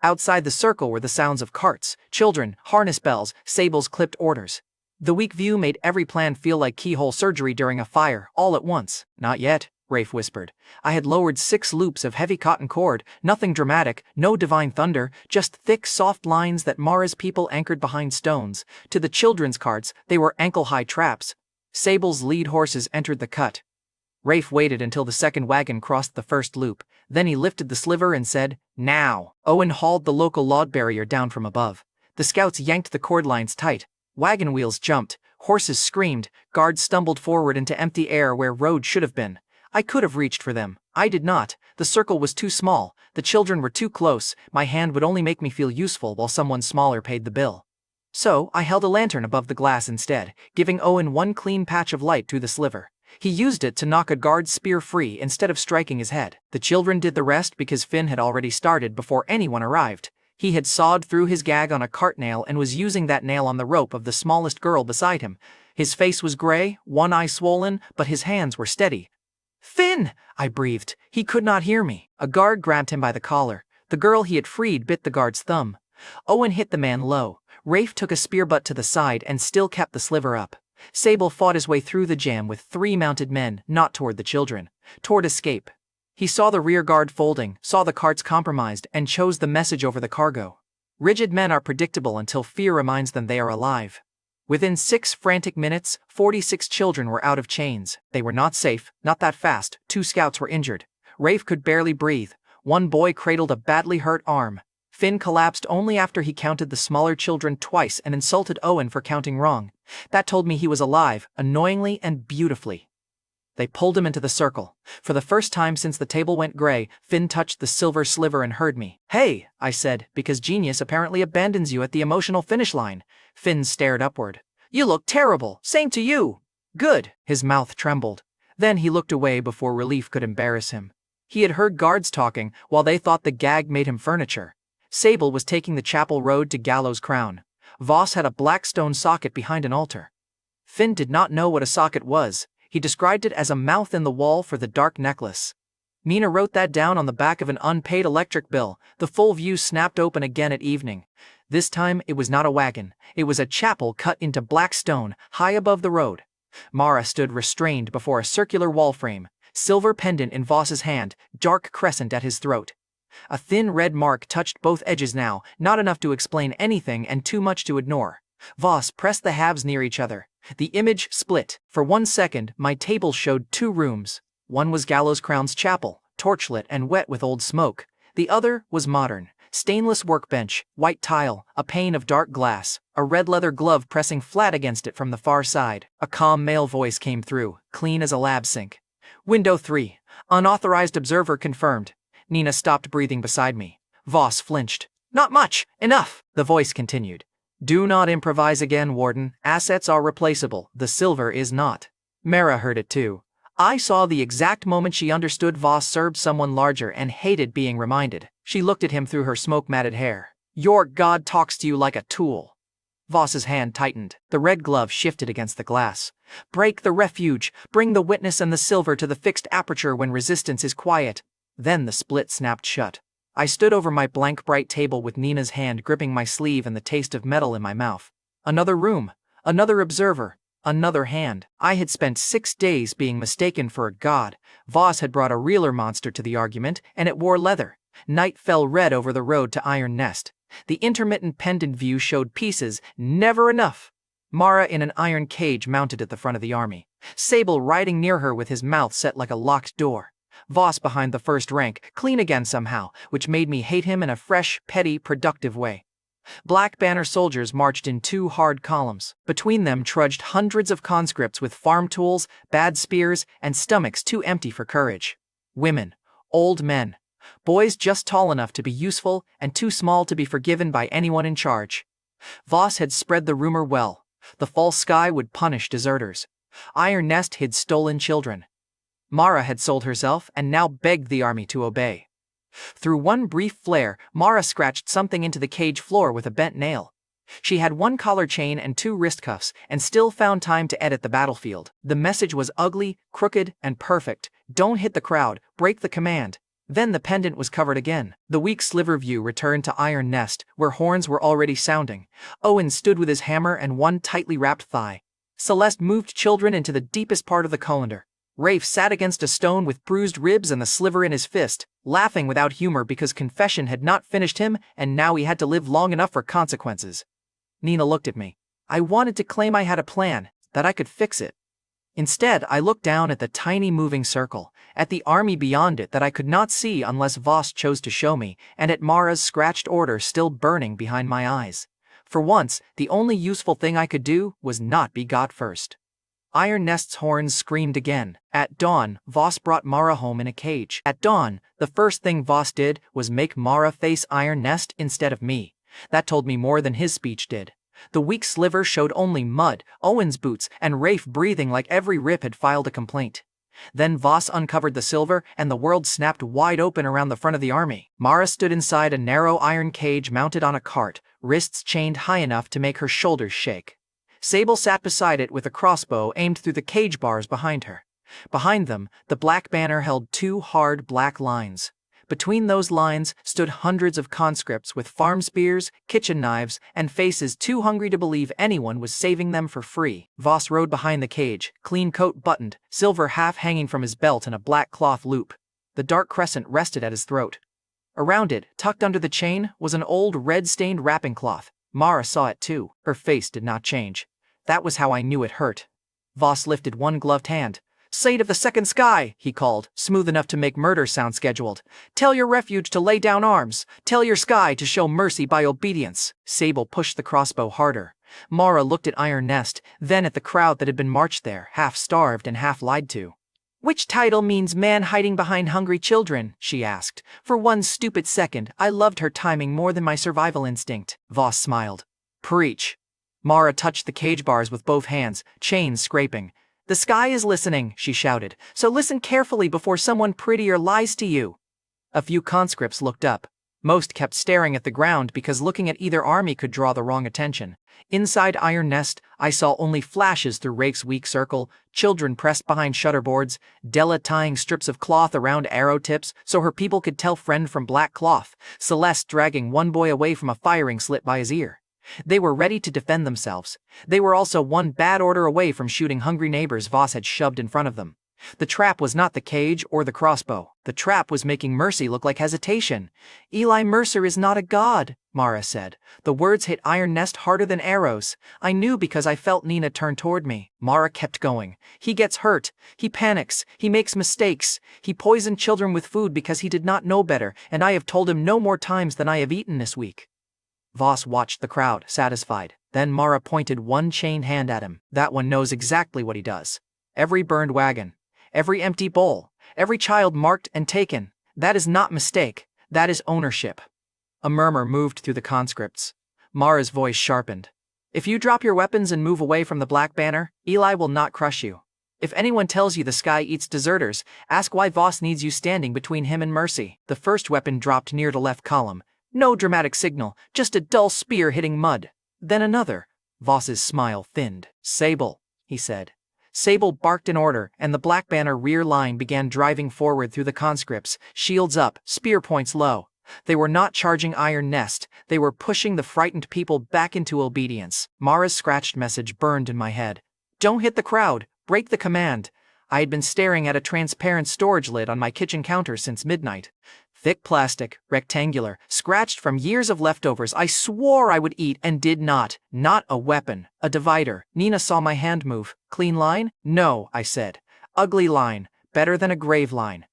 Outside the circle were the sounds of carts, children, harness bells, sables clipped orders. The weak view made every plan feel like keyhole surgery during a fire, all at once. Not yet, Rafe whispered. I had lowered 6 loops of heavy cotton cord, nothing dramatic, no divine thunder, just thick, soft lines that Mara's people anchored behind stones. To the children's carts, they were ankle-high traps. Sable's lead horses entered the cut. Rafe waited until the second wagon crossed the first loop. Then he lifted the sliver and said, Now! Owen hauled the local log barrier down from above. The scouts yanked the cord lines tight. Wagon wheels jumped. Horses screamed. Guards stumbled forward into empty air where road should have been. I could have reached for them. I did not. The circle was too small. The children were too close. My hand would only make me feel useful while someone smaller paid the bill. So, I held a lantern above the glass instead, giving Owen 1 clean patch of light through the sliver. He used it to knock a guard's spear free instead of striking his head. The children did the rest because Finn had already started before anyone arrived. He had sawed through his gag on a cart nail and was using that nail on the rope of the smallest girl beside him. His face was gray, 1 eye swollen, but his hands were steady. Finn! I breathed. He could not hear me. A guard grabbed him by the collar. The girl he had freed bit the guard's thumb. Owen hit the man low. Rafe took a spear butt to the side and still kept the sliver up. Sable fought his way through the jam with 3 mounted men, not toward the children, toward escape. He saw the rear guard folding, saw the carts compromised, and chose the message over the cargo. Rigid men are predictable until fear reminds them they are alive. Within 6 frantic minutes, 46 children were out of chains. They were not safe, not that fast. 2 scouts were injured. Rafe could barely breathe. 1 boy cradled a badly hurt arm. Finn collapsed only after he counted the smaller children twice and insulted Owen for counting wrong. That told me he was alive, annoyingly and beautifully. They pulled him into the circle. For the first time since the table went gray, Finn touched the silver sliver and heard me. "Hey," I said, because genius apparently abandons you at the emotional finish line. Finn stared upward. "You look terrible. Same to you." "Good." His mouth trembled. Then he looked away before relief could embarrass him. He had heard guards talking while they thought the gag made him furniture. Sable was taking the chapel road to Gallows Crown. Voss had a black stone socket behind an altar. Finn did not know what a socket was. He described it as a mouth in the wall for the dark necklace. Nina wrote that down on the back of an unpaid electric bill. The full view snapped open again at evening. This time it was not a wagon. It was a chapel cut into black stone, high above the road. Mara stood restrained before a circular wall frame, silver pendant in Voss's hand, dark crescent at his throat. A thin red mark touched both edges now, not enough to explain anything and too much to ignore. Voss pressed the halves near each other. The image split. For 1 second, my table showed 2 rooms. One was Gallows Crown's chapel, torchlit and wet with old smoke. The other was modern. Stainless workbench, white tile, a pane of dark glass, a red leather glove pressing flat against it from the far side. A calm male voice came through, clean as a lab sink. "Window 3. Unauthorized observer confirmed." Nina stopped breathing beside me. Voss flinched. "Not much. Enough," the voice continued. "Do not improvise again, Warden. Assets are replaceable. The silver is not." Mara heard it too. I saw the exact moment she understood Voss served someone larger and hated being reminded. She looked at him through her smoke-matted hair. "Your God talks to you like a tool." Voss's hand tightened. The red glove shifted against the glass. "Break the refuge. Bring the witness and the silver to the fixed aperture when resistance is quiet." Then the split snapped shut. I stood over my blank bright table with Nina's hand gripping my sleeve and the taste of metal in my mouth. Another room. Another observer. Another hand. I had spent 6 days being mistaken for a god. Voss had brought a realer monster to the argument, and it wore leather. Night fell red over the road to Iron Nest. The intermittent pendant view showed pieces, never enough. Mara in an iron cage mounted at the front of the army. Sable riding near her with his mouth set like a locked door. Voss behind the first rank, clean again somehow, which made me hate him in a fresh, petty, productive way. Black banner soldiers marched in 2 hard columns. Between them trudged hundreds of conscripts with farm tools, bad spears, and stomachs too empty for courage. Women, old men, boys just tall enough to be useful and too small to be forgiven by anyone in charge. Voss had spread the rumor well. The false sky would punish deserters. Iron Nest hid stolen children. Mara had sold herself and now begged the army to obey. Through one brief flare, Mara scratched something into the cage floor with a bent nail. She had 1 collar chain and 2 wrist cuffs and still found time to edit the battlefield. The message was ugly, crooked, and perfect. Don't hit the crowd, break the command. Then the pendant was covered again. The weak sliver view returned to Iron Nest, where horns were already sounding. Owen stood with his hammer and 1 tightly wrapped thigh. Celeste moved children into the deepest part of the colander. Rafe sat against a stone with bruised ribs and the sliver in his fist, laughing without humor because confession had not finished him and now he had to live long enough for consequences. Nina looked at me. I wanted to claim I had a plan, that I could fix it. Instead, I looked down at the tiny moving circle, at the army beyond it that I could not see unless Voss chose to show me, and at Mara's scratched order still burning behind my eyes. For once, the only useful thing I could do was not be got first. Iron Nest's horns screamed again. At dawn, Voss brought Mara home in a cage. At dawn, the first thing Voss did was make Mara face Iron Nest instead of me. That told me more than his speech did. The weak sliver showed only mud, Owen's boots, and Rafe breathing like every rip had filed a complaint. Then Voss uncovered the silver and the world snapped wide open around the front of the army. Mara stood inside a narrow iron cage mounted on a cart, wrists chained high enough to make her shoulders shake. Sable sat beside it with a crossbow aimed through the cage bars behind her. Behind them, the black banner held 2 hard black lines. Between those lines stood hundreds of conscripts with farm spears, kitchen knives, and faces too hungry to believe anyone was saving them for free. Voss rode behind the cage, clean coat buttoned, silver half hanging from his belt in a black cloth loop. The dark crescent rested at his throat. Around it, tucked under the chain, was an old red-stained wrapping cloth. Mara saw it too. Her face did not change. That was how I knew it hurt. Voss lifted one gloved hand. "Saint of the second sky," he called, smooth enough to make murder sound scheduled. "Tell your refuge to lay down arms. Tell your sky to show mercy by obedience." Sable pushed the crossbow harder. Mara looked at Iron Nest, then at the crowd that had been marched there, half starved and half lied to. "Which title means man hiding behind hungry children?" she asked. For one stupid second, I loved her timing more than my survival instinct. Voss smiled. "Preach." Mara touched the cage bars with both hands, chains scraping. "The sky is listening," she shouted, "so listen carefully before someone prettier lies to you." A few conscripts looked up. Most kept staring at the ground because looking at either army could draw the wrong attention. Inside Iron Nest, I saw only flashes through Rafe's weak circle, children pressed behind shutterboards, Della tying strips of cloth around arrow tips so her people could tell friend from black cloth, Celeste dragging one boy away from a firing slit by his ear. They were ready to defend themselves. They were also one bad order away from shooting hungry neighbors Voss had shoved in front of them. The trap was not the cage or the crossbow. The trap was making mercy look like hesitation. "Eli Mercer is not a god," Mara said. The words hit Iron Nest harder than arrows. I knew because I felt Nina turn toward me. Mara kept going. "He gets hurt. He panics. He makes mistakes. He poisoned children with food because he did not know better, and I have told him no more times than I have eaten this week." Voss watched the crowd, satisfied. Then Mara pointed one chained hand at him. "That one knows exactly what he does. Every burned wagon, every empty bowl, every child marked and taken. That is not mistake. That is ownership." A murmur moved through the conscripts. Mara's voice sharpened. "If you drop your weapons and move away from the black banner, Eli will not crush you. If anyone tells you the sky eats deserters, ask why Voss needs you standing between him and mercy." The first weapon dropped near the left column. No dramatic signal, just a dull spear hitting mud. Then another. Voss's smile thinned. "Sable," he said. Sable barked in order, and the black banner rear line began driving forward through the conscripts, shields up, spear points low. They were not charging Iron Nest, they were pushing the frightened people back into obedience. Mara's scratched message burned in my head. "Don't hit the crowd, break the command." I had been staring at a transparent storage lid on my kitchen counter since midnight. Thick plastic, rectangular, scratched from years of leftovers I swore I would eat and did not. Not a weapon, a divider. Nina saw my hand move. "Clean line?" "No," I said. "Ugly line, better than a grave line."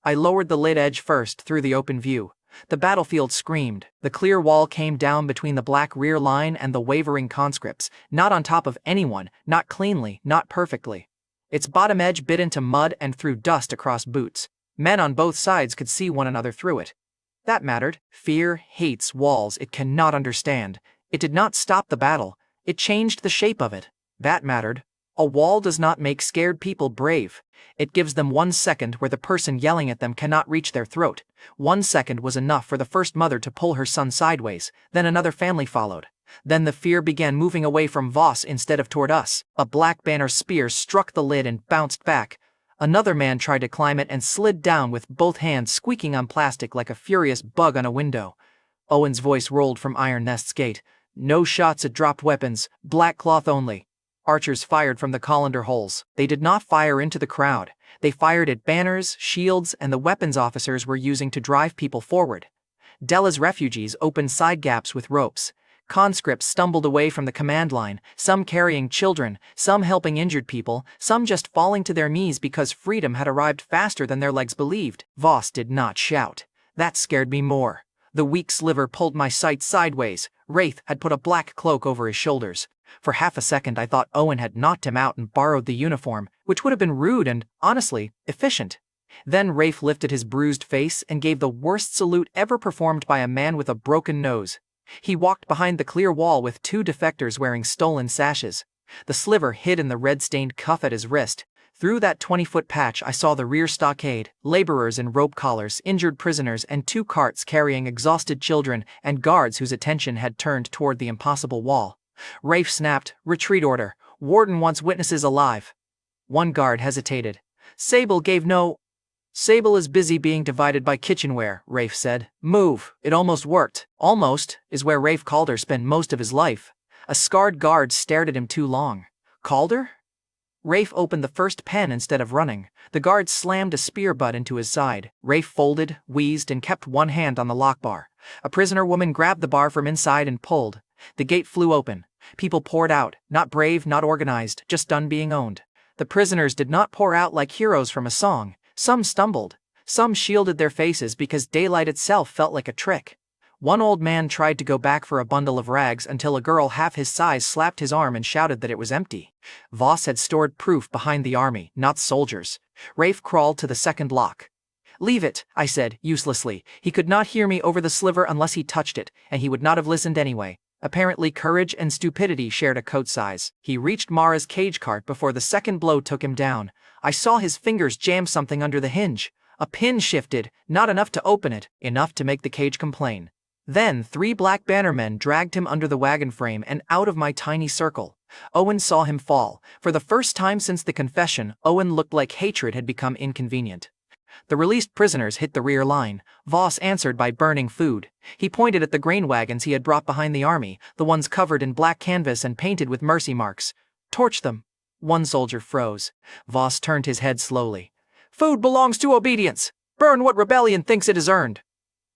I lowered the lid edge first through the open view. The battlefield screamed. The clear wall came down between the black rear line and the wavering conscripts, not on top of anyone, not cleanly, not perfectly. Its bottom edge bit into mud and threw dust across boots. Men on both sides could see one another through it. That mattered. Fear hates walls it cannot understand. It did not stop the battle. It changed the shape of it. That mattered. A wall does not make scared people brave. It gives them 1 second where the person yelling at them cannot reach their throat. 1 second was enough for the first mother to pull her son sideways, then another family followed. Then the fear began moving away from Voss instead of toward us. A black banner spear struck the lid and bounced back. Another man tried to climb it and slid down with both hands squeaking on plastic like a furious bug on a window. Owen's voice rolled from Iron Nest's gate. "No shots at dropped weapons, black cloth only." Archers fired from the colander holes. They did not fire into the crowd. They fired at banners, shields, and the weapons officers were using to drive people forward. Della's refugees opened side gaps with ropes. Conscripts stumbled away from the command line, some carrying children, some helping injured people, some just falling to their knees because freedom had arrived faster than their legs believed. Voss did not shout. That scared me more. The weak sliver pulled my sight sideways. Rafe had put a black cloak over his shoulders. For half a second I thought Owen had knocked him out and borrowed the uniform, which would have been rude and, honestly, efficient. Then Rafe lifted his bruised face and gave the worst salute ever performed by a man with a broken nose. He walked behind the clear wall with 2 defectors wearing stolen sashes. The sliver hid in the red-stained cuff at his wrist. Through that 20-foot patch I saw the rear stockade, laborers in rope collars, injured prisoners, and 2 carts carrying exhausted children and guards whose attention had turned toward the impossible wall. Rafe snapped, "Retreat order. Warden wants witnesses alive." One guard hesitated. Sable gave no Sable is busy being divided by kitchenware, Rafe said. Move. It almost worked. Almost is where Rafe Calder spent most of his life. A scarred guard stared at him too long. Calder? Rafe opened the first pen instead of running. The guard slammed a spear butt into his side. Rafe folded, wheezed, and kept one hand on the lock bar. A prisoner woman grabbed the bar from inside and pulled. The gate flew open. People poured out, not brave, not organized, just done being owned. The prisoners did not pour out like heroes from a song. Some stumbled. Some shielded their faces because daylight itself felt like a trick. One old man tried to go back for a bundle of rags until a girl half his size slapped his arm and shouted that it was empty. Voss had stored proof behind the army, not soldiers. Rafe crawled to the second lock. Leave it, I said, uselessly. He could not hear me over the sliver unless he touched it, and he would not have listened anyway. Apparently courage and stupidity shared a coat size. He reached Mara's cage cart before the second blow took him down. I saw his fingers jam something under the hinge. A pin shifted, not enough to open it, enough to make the cage complain. Then 3 black bannermen dragged him under the wagon frame and out of my tiny circle. Owen saw him fall. For the first time since the confession, Owen looked like hatred had become inconvenient. The released prisoners hit the rear line. Voss answered by burning food. He pointed at the grain wagons he had brought behind the army, the ones covered in black canvas and painted with mercy marks. Torch them. One soldier froze. Voss turned his head slowly. Food belongs to obedience. Burn what rebellion thinks it has earned.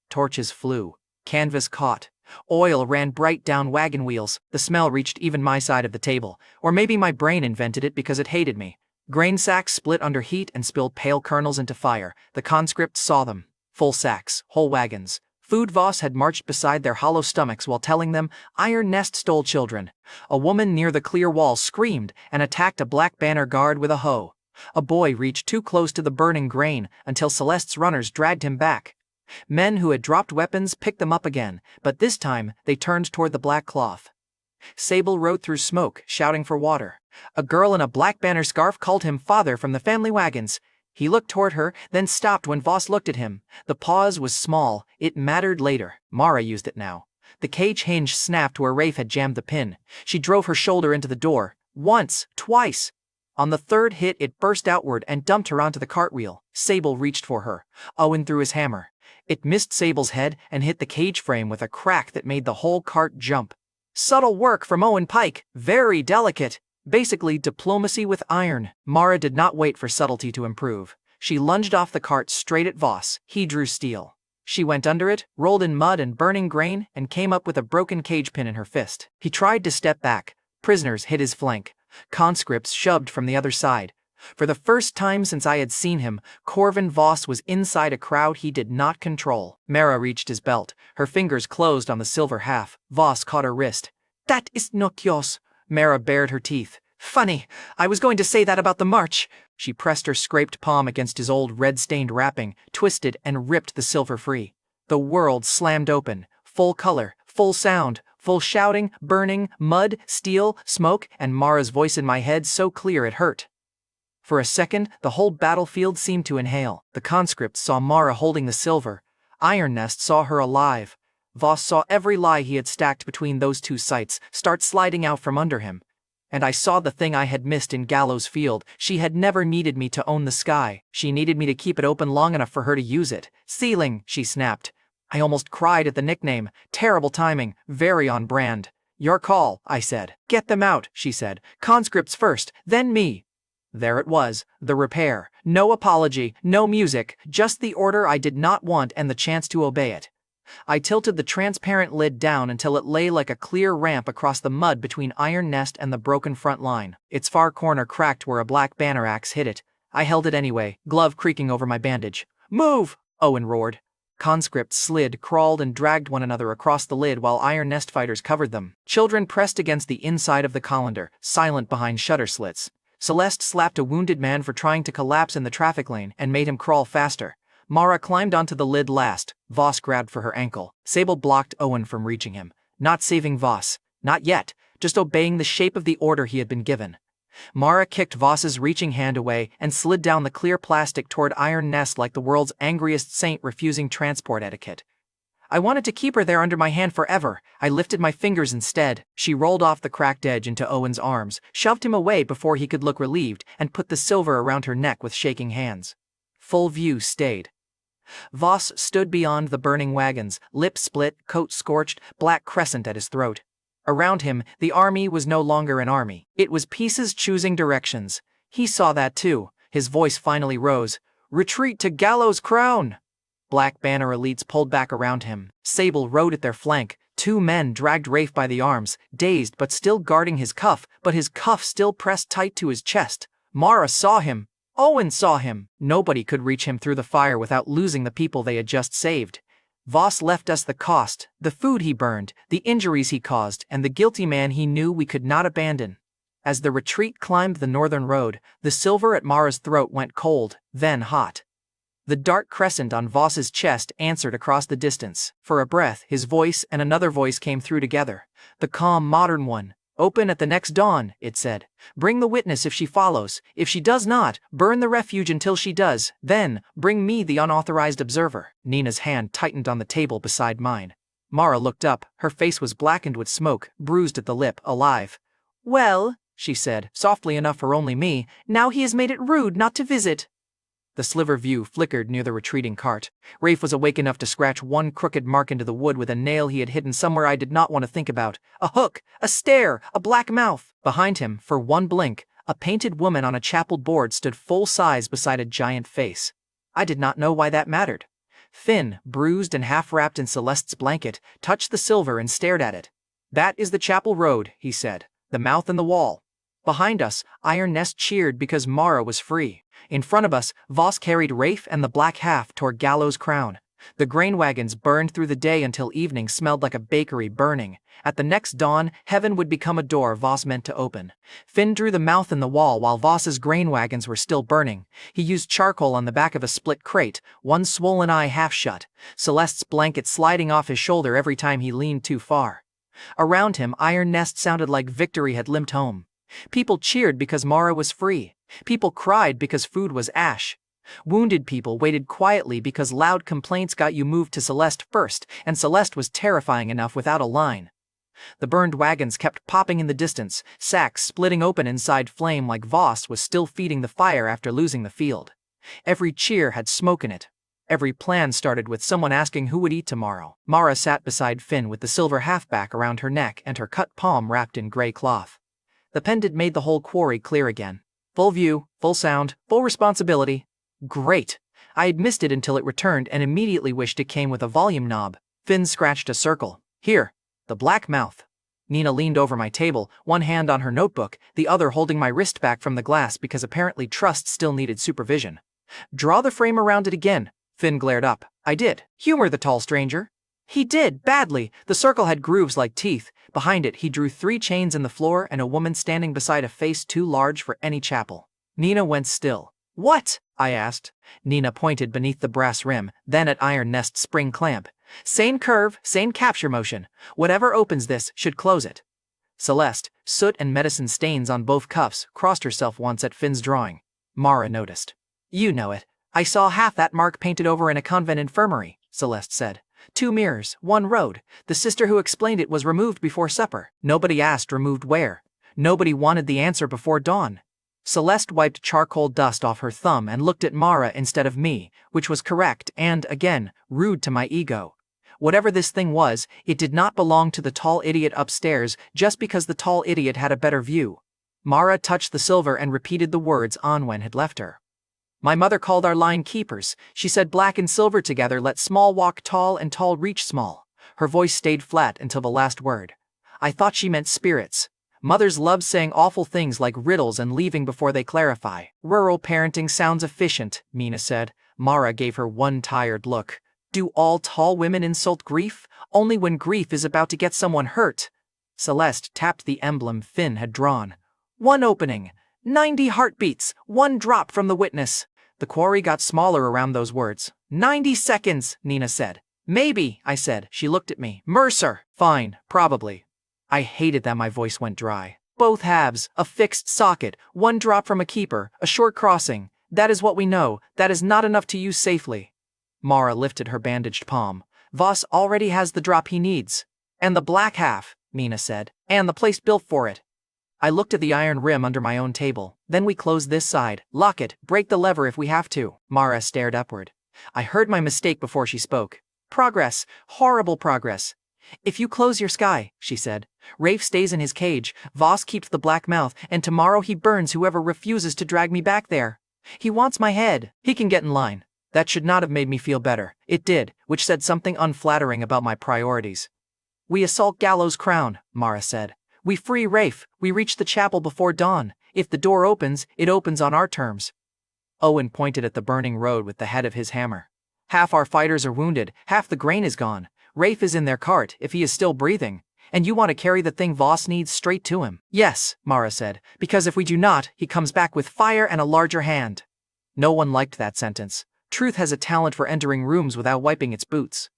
Torches flew. Canvas caught. Oil ran bright down wagon wheels. The smell reached even my side of the table. Or maybe my brain invented it because it hated me. Grain sacks split under heat and spilled pale kernels into fire. The conscripts saw them. Full sacks, whole wagons. Food Voss had marched beside their hollow stomachs while telling them, Iron Nest stole children. A woman near the clear wall screamed and attacked a black banner guard with a hoe. A boy reached too close to the burning grain until Celeste's runners dragged him back. Men who had dropped weapons picked them up again, but this time they turned toward the black cloth. Sable rode through smoke, shouting for water. A girl in a black banner scarf called him father from the family wagons. He looked toward her, then stopped when Voss looked at him. The pause was small. It mattered later. Mara used it now. The cage hinge snapped where Rafe had jammed the pin. She drove her shoulder into the door. Once, twice. On the third hit it burst outward and dumped her onto the cartwheel. Sable reached for her. Owen threw his hammer. It missed Sable's head and hit the cage frame with a crack that made the whole cart jump. Subtle work from Owen Pike. Very delicate. Basically diplomacy with iron. Mara did not wait for subtlety to improve. She lunged off the cart straight at Voss. He drew steel. She went under it, rolled in mud and burning grain, and came up with a broken cage pin in her fist. He tried to step back. Prisoners hit his flank. Conscripts shoved from the other side. For the first time since I had seen him, Corvin Voss was inside a crowd he did not control. Mara reached his belt. Her fingers closed on the silver half. Voss caught her wrist. That is not yours. Mara bared her teeth. Funny, I was going to say that about the march. She pressed her scraped palm against his old red-stained wrapping, twisted and ripped the silver free. The world slammed open. Full color, full sound, full shouting, burning, mud, steel, smoke, and Mara's voice in my head so clear it hurt. For a second, the whole battlefield seemed to inhale. The conscripts saw Mara holding the silver. Iron Nest saw her alive. Voss saw every lie he had stacked between those two sights start sliding out from under him. And I saw the thing I had missed in Gallows Field. She had never needed me to own the sky. She needed me to keep it open long enough for her to use it. Ceiling, she snapped. I almost cried at the nickname. Terrible timing, very on brand. Your call, I said. Get them out, she said. Conscripts first, then me. There it was, the repair. No apology, no music, just the order I did not want and the chance to obey it. I tilted the transparent lid down until it lay like a clear ramp across the mud between Iron Nest and the broken front line. Its far corner cracked where a black banner axe hit it. I held it anyway, glove creaking over my bandage. Move! Owen roared. Conscripts slid, crawled, and dragged one another across the lid while Iron Nest fighters covered them. Children pressed against the inside of the colander, silent behind shutter slits. Celeste slapped a wounded man for trying to collapse in the traffic lane and made him crawl faster. Mara climbed onto the lid last. Voss grabbed for her ankle. Sable blocked Owen from reaching him. Not saving Voss. Not yet. Just obeying the shape of the order he had been given. Mara kicked Voss's reaching hand away and slid down the clear plastic toward Iron Nest like the world's angriest saint refusing transport etiquette. I wanted to keep her there under my hand forever. I lifted my fingers instead. She rolled off the cracked edge into Owen's arms, shoved him away before he could look relieved, and put the silver around her neck with shaking hands. Full view stayed. Voss stood beyond the burning wagons, lip split, coat scorched, black crescent at his throat. Around him, the army was no longer an army. It was pieces choosing directions. He saw that too. His voice finally rose. "Retreat to Gallows Crown!" Black Banner elites pulled back around him. Sable rode at their flank. Two men dragged Rafe by the arms, dazed but still guarding his cuff, but his cuff still pressed tight to his chest. Mara saw him. Owen saw him. Nobody could reach him through the fire without losing the people they had just saved. Voss left us the cost, the food he burned, the injuries he caused, and the guilty man he knew we could not abandon. As the retreat climbed the northern road, the silver at Mara's throat went cold, then hot. The dark crescent on Voss's chest answered across the distance. For a breath, his voice and another voice came through together. The calm, modern one. "Open at the next dawn," it said. "Bring the witness if she follows. If she does not, burn the refuge until she does. Then, bring me the unauthorized observer." Nina's hand tightened on the table beside mine. Mara looked up. Her face was blackened with smoke, bruised at the lip, alive. "Well," she said, softly enough for only me, "now he has made it rude not to visit." The sliver view flickered near the retreating cart. Rafe was awake enough to scratch one crooked mark into the wood with a nail he had hidden somewhere I did not want to think about. A hook, a stare, a black mouth. Behind him, for one blink, a painted woman on a chapel board stood full size beside a giant face. I did not know why that mattered. Finn, bruised and half-wrapped in Celeste's blanket, touched the silver and stared at it. "That is the chapel road," he said. "The mouth in the wall." Behind us, Iron Nest cheered because Mara was free. In front of us, Voss carried Rafe and the black half toward Gallows Crown. The grain wagons burned through the day until evening smelled like a bakery burning. At the next dawn, heaven would become a door Voss meant to open. Finn drew the mouth in the wall while Voss's grain wagons were still burning. He used charcoal on the back of a split crate, one swollen eye half shut, Celeste's blanket sliding off his shoulder every time he leaned too far. Around him, Iron Nest sounded like victory had limped home. People cheered because Mara was free. People cried because food was ash. Wounded people waited quietly because loud complaints got you moved to Celeste first, and Celeste was terrifying enough without a line. The burned wagons kept popping in the distance, sacks splitting open inside flame like Voss was still feeding the fire after losing the field. Every cheer had smoke in it. Every plan started with someone asking who would eat tomorrow. Mara sat beside Finn with the silver halfback around her neck and her cut palm wrapped in gray cloth. The pendant made the whole quarry clear again. Full view, full sound, full responsibility. Great! I had missed it until it returned and immediately wished it came with a volume knob. Finn scratched a circle. "Here, the black mouth." Nina leaned over my table, one hand on her notebook, the other holding my wrist back from the glass because apparently trust still needed supervision. "Draw the frame around it again." Finn glared up. I did. "Humor the tall stranger." He did, badly. The circle had grooves like teeth. Behind it, he drew 3 chains in the floor and a woman standing beside a face too large for any chapel. Nina went still. "What?" I asked. Nina pointed beneath the brass rim, then at Iron Nest's spring clamp. "Same curve, same capture motion. Whatever opens this should close it." Celeste, soot and medicine stains on both cuffs, crossed herself once at Finn's drawing. Mara noticed. "You know it. I saw half that mark painted over in a convent infirmary," Celeste said. 2 mirrors, 1 road. The sister who explained it was removed before supper. Nobody asked removed where. Nobody wanted the answer before dawn. Celeste wiped charcoal dust off her thumb and looked at Mara instead of me, which was correct and, again, rude to my ego. Whatever this thing was, it did not belong to the tall idiot upstairs just because the tall idiot had a better view. Mara touched the silver and repeated the words Anwen had left her. "My mother called our line keepers. She said black and silver together let small walk tall and tall reach small." Her voice stayed flat until the last word. I thought she meant spirits. Mothers love saying awful things like riddles and leaving before they clarify. "Rural parenting sounds efficient," Mina said. Mara gave her one tired look. "Do all tall women insult grief? Only when grief is about to get someone hurt." Celeste tapped the emblem Finn had drawn. "1 opening. 90 heartbeats, 1 drop from the witness." The quarry got smaller around those words. 90 seconds, Nina said. "Maybe," I said. She looked at me. "Mercer." "Fine, probably." I hated that my voice went dry. "Both halves, a fixed socket, 1 drop from a keeper, a short crossing. That is what we know. That is not enough to use safely." Mara lifted her bandaged palm. "Voss already has the drop he needs." "And the black half," Mina said. "And the place built for it." I looked at the iron rim under my own table. Then we close this side, lock it, break the lever if we have to. Mara stared upward. I heard my mistake before she spoke. Progress, horrible progress. If you close your sky, she said, Rafe stays in his cage, Voss keeps the black mouth, and tomorrow he burns whoever refuses to drag me back there. He wants my head. He can get in line. That should not have made me feel better. It did, which said something unflattering about my priorities. We assault Gallows Crown, Mara said. We free Rafe. We reach the chapel before dawn. If the door opens, it opens on our terms. Owen pointed at the burning road with the head of his hammer. Half our fighters are wounded, half the grain is gone. Rafe is in their cart, if he is still breathing. And you want to carry the thing Voss needs straight to him. Yes, Mara said, because if we do not, he comes back with fire and a larger hand. No one liked that sentence. Truth has a talent for entering rooms without wiping its boots.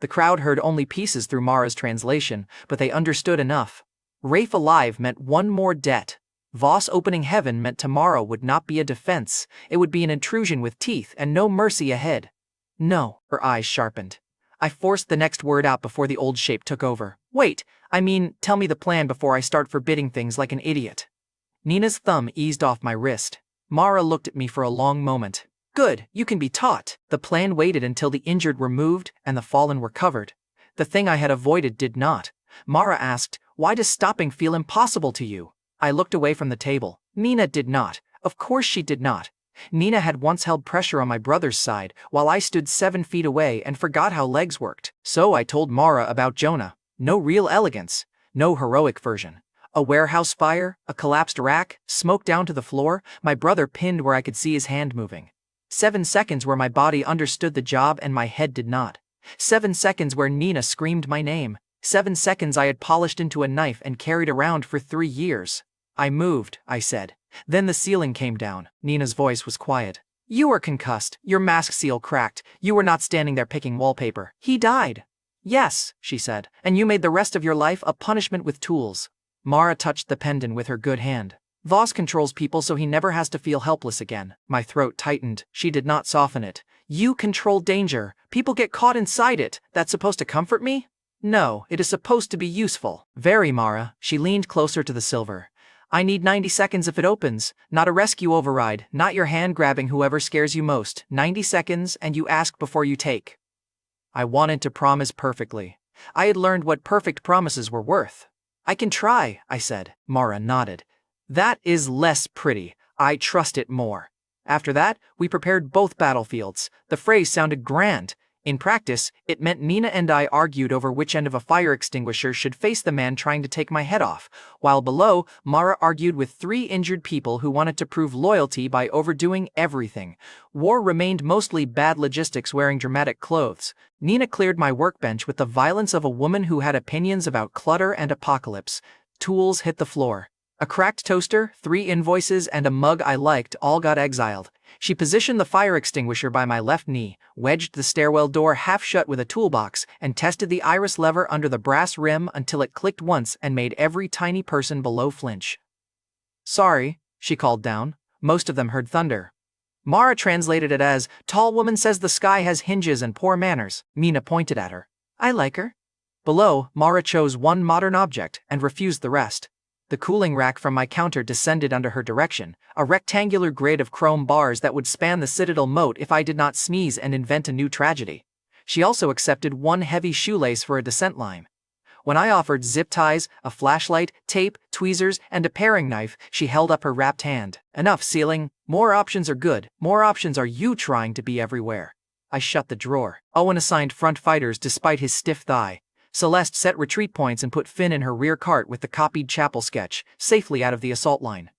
The crowd heard only pieces through Mara's translation, but they understood enough. Rafe alive meant one more debt. Voss opening heaven meant tomorrow would not be a defense, it would be an intrusion with teeth and no mercy ahead. No, her eyes sharpened. I forced the next word out before the old shape took over. Wait, tell me the plan before I start forbidding things like an idiot. Nina's thumb eased off my wrist. Mara looked at me for a long moment. Good, you can be taught. The plan waited until the injured were moved and the fallen were covered. The thing I had avoided did not. Mara asked, why does stopping feel impossible to you? I looked away from the table. Nina did not. Of course she did not. Nina had once held pressure on my brother's side, while I stood 7 feet away and forgot how legs worked. So I told Mara about Jonah. No real elegance. No heroic version. A warehouse fire, a collapsed rack, smoke down to the floor, my brother pinned where I could see his hand moving. 7 seconds where my body understood the job and my head did not. 7 seconds where Nina screamed my name. 7 seconds I had polished into a knife and carried around for 3 years. I moved, I said. Then the ceiling came down. Nina's voice was quiet. You were concussed. Your mask seal cracked. You were not standing there picking wallpaper. He died. Yes, she said. And you made the rest of your life a punishment with tools. Mara touched the pendant with her good hand. Voss controls people so he never has to feel helpless again. My throat tightened. She did not soften it. You control danger. People get caught inside it. That's supposed to comfort me? No, it is supposed to be useful. Very, Mara. She leaned closer to the silver. I need 90 seconds if it opens. Not a rescue override. Not your hand grabbing whoever scares you most. 90 seconds and you ask before you take. I wanted to promise perfectly. I had learned what perfect promises were worth. I can try, I said. Mara nodded. That is less pretty. I trust it more. After that, we prepared both battlefields. The phrase sounded grand. In practice, it meant Nina and I argued over which end of a fire extinguisher should face the man trying to take my head off, while below, Mara argued with 3 injured people who wanted to prove loyalty by overdoing everything. War remained mostly bad logistics wearing dramatic clothes. Nina cleared my workbench with the violence of a woman who had opinions about clutter and apocalypse. Tools hit the floor. A cracked toaster, 3 invoices, and a mug I liked all got exiled. She positioned the fire extinguisher by my left knee, wedged the stairwell door half shut with a toolbox, and tested the iris lever under the brass rim until it clicked once and made every tiny person below flinch. Sorry, she called down. Most of them heard thunder. Mara translated it as, tall woman says the sky has hinges and poor manners. Nina pointed at her. I like her. Below, Mara chose one modern object and refused the rest. The cooling rack from my counter descended under her direction, a rectangular grid of chrome bars that would span the citadel moat if I did not sneeze and invent a new tragedy. She also accepted 1 heavy shoelace for a descent line. When I offered zip ties, a flashlight, tape, tweezers, and a paring knife, she held up her wrapped hand. Enough, ceiling. More options are good. More options are you trying to be everywhere. I shut the drawer. Owen assigned front fighters despite his stiff thigh. Celeste set retreat points and put Finn in her rear cart with the copied chapel sketch, safely out of the assault line.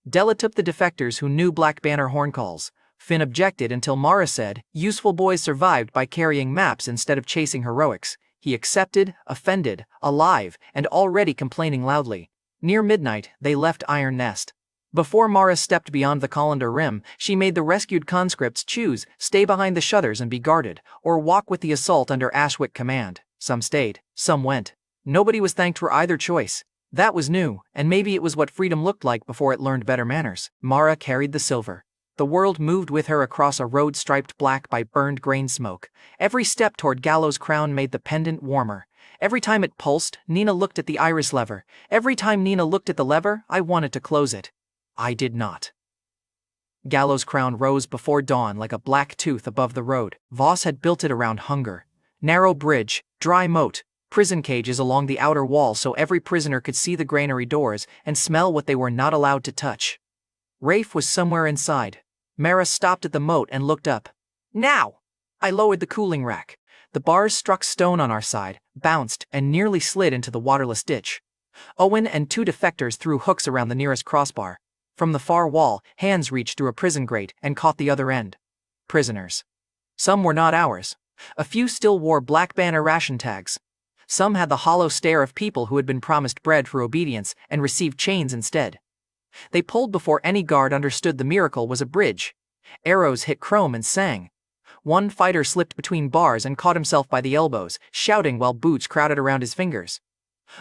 Della took the defectors who knew Black Banner horn calls. Finn objected until Mara said, useful boys survived by carrying maps instead of chasing heroics. He accepted, offended, alive, and already complaining loudly. Near midnight, they left Iron Nest. Before Mara stepped beyond the colander rim, she made the rescued conscripts choose, stay behind the shutters and be guarded, or walk with the assault under Ashwick command. Some stayed, some went. Nobody was thanked for either choice. That was new, and maybe it was what freedom looked like before it learned better manners. Mara carried the silver. The world moved with her across a road striped black by burned grain smoke. Every step toward Gallows Crown made the pendant warmer. Every time it pulsed, Nina looked at the iris lever. Every time Nina looked at the lever, I wanted to close it. I did not. Gallows Crown rose before dawn like a black tooth above the road. Voss had built it around hunger. Narrow bridge, dry moat, prison cages along the outer wall so every prisoner could see the granary doors and smell what they were not allowed to touch. Rafe was somewhere inside. Mara stopped at the moat and looked up. Now! I lowered the cooling rack. The bars struck stone on our side, bounced, and nearly slid into the waterless ditch. Owen and 2 defectors threw hooks around the nearest crossbar. From the far wall, hands reached through a prison grate and caught the other end. Prisoners. Some were not ours. A few still wore black banner ration tags. Some had the hollow stare of people who had been promised bread for obedience and received chains instead. They pulled before any guard understood the miracle was a bridge. Arrows hit chrome and sang. One fighter slipped between bars and caught himself by the elbows, shouting while boots crowded around his fingers.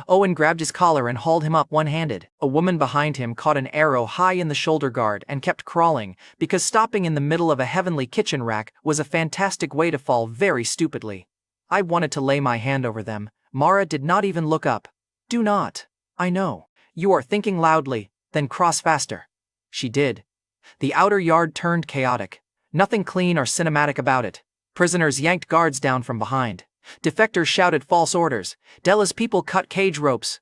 Owen grabbed his collar and hauled him up one-handed. A woman behind him caught an arrow high in the shoulder guard and kept crawling, because stopping in the middle of a heavenly kitchen rack was a fantastic way to fall very stupidly. I wanted to lay my hand over them. Mara did not even look up. Do not. I know. You are thinking loudly, then cross faster. She did. The outer yard turned chaotic. Nothing clean or cinematic about it. Prisoners yanked guards down from behind. Defectors shouted false orders. Della's people cut cage ropes.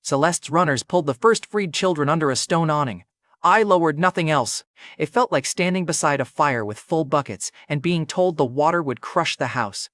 Celeste's runners pulled the first freed children under a stone awning. I lowered nothing else. It felt like standing beside a fire with full buckets and being told the water would crush the house.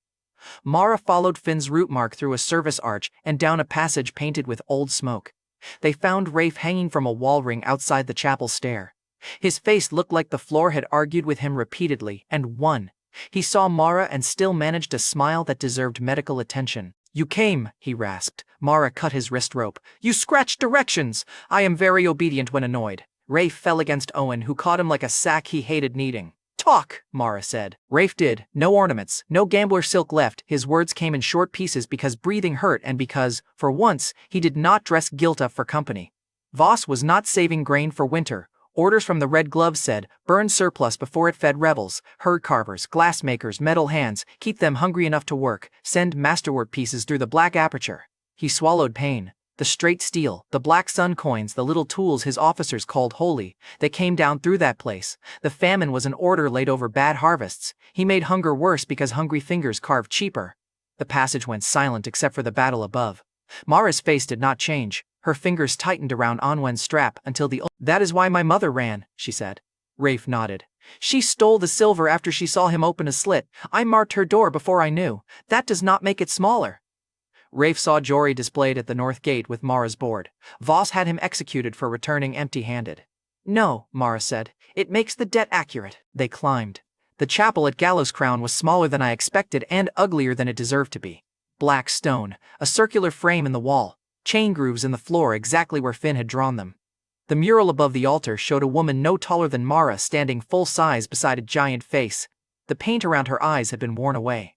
Mara followed Finn's route mark through a service arch and down a passage painted with old smoke. They found Rafe hanging from a wall ring outside the chapel stair. His face looked like the floor had argued with him repeatedly and won. He saw Mara and still managed a smile that deserved medical attention. You came, he rasped. Mara cut his wrist rope. You scratched directions. I am very obedient when annoyed. Rafe fell against Owen, who caught him like a sack he hated kneading. Talk, Mara said. Rafe did. No ornaments, no gambler silk left. His words came in short pieces because breathing hurt and because, for once, he did not dress guilt up for company. Voss was not saving grain for winter. Orders from the Red Gloves said, burn surplus before it fed rebels, herd carvers, glass makers, metal hands, keep them hungry enough to work, send masterwork pieces through the black aperture. He swallowed pain. The straight steel, the black sun coins, the little tools his officers called holy, they came down through that place. The famine was an order laid over bad harvests. He made hunger worse because hungry fingers carved cheaper. The passage went silent except for the battle above. Mara's face did not change. Her fingers tightened around Onwen's strap until the That is why my mother ran, she said. Rafe nodded. She stole the silver after she saw him open a slit. I marked her door before I knew. That does not make it smaller. Rafe saw Jory displayed at the north gate with Mara's board. Voss had him executed for returning empty-handed. No, Mara said. It makes the debt accurate. They climbed. The chapel at Gallows Crown was smaller than I expected and uglier than it deserved to be. Black stone, a circular frame in the wall, chain grooves in the floor exactly where Finn had drawn them. The mural above the altar showed a woman no taller than Mara standing full size beside a giant face. The paint around her eyes had been worn away.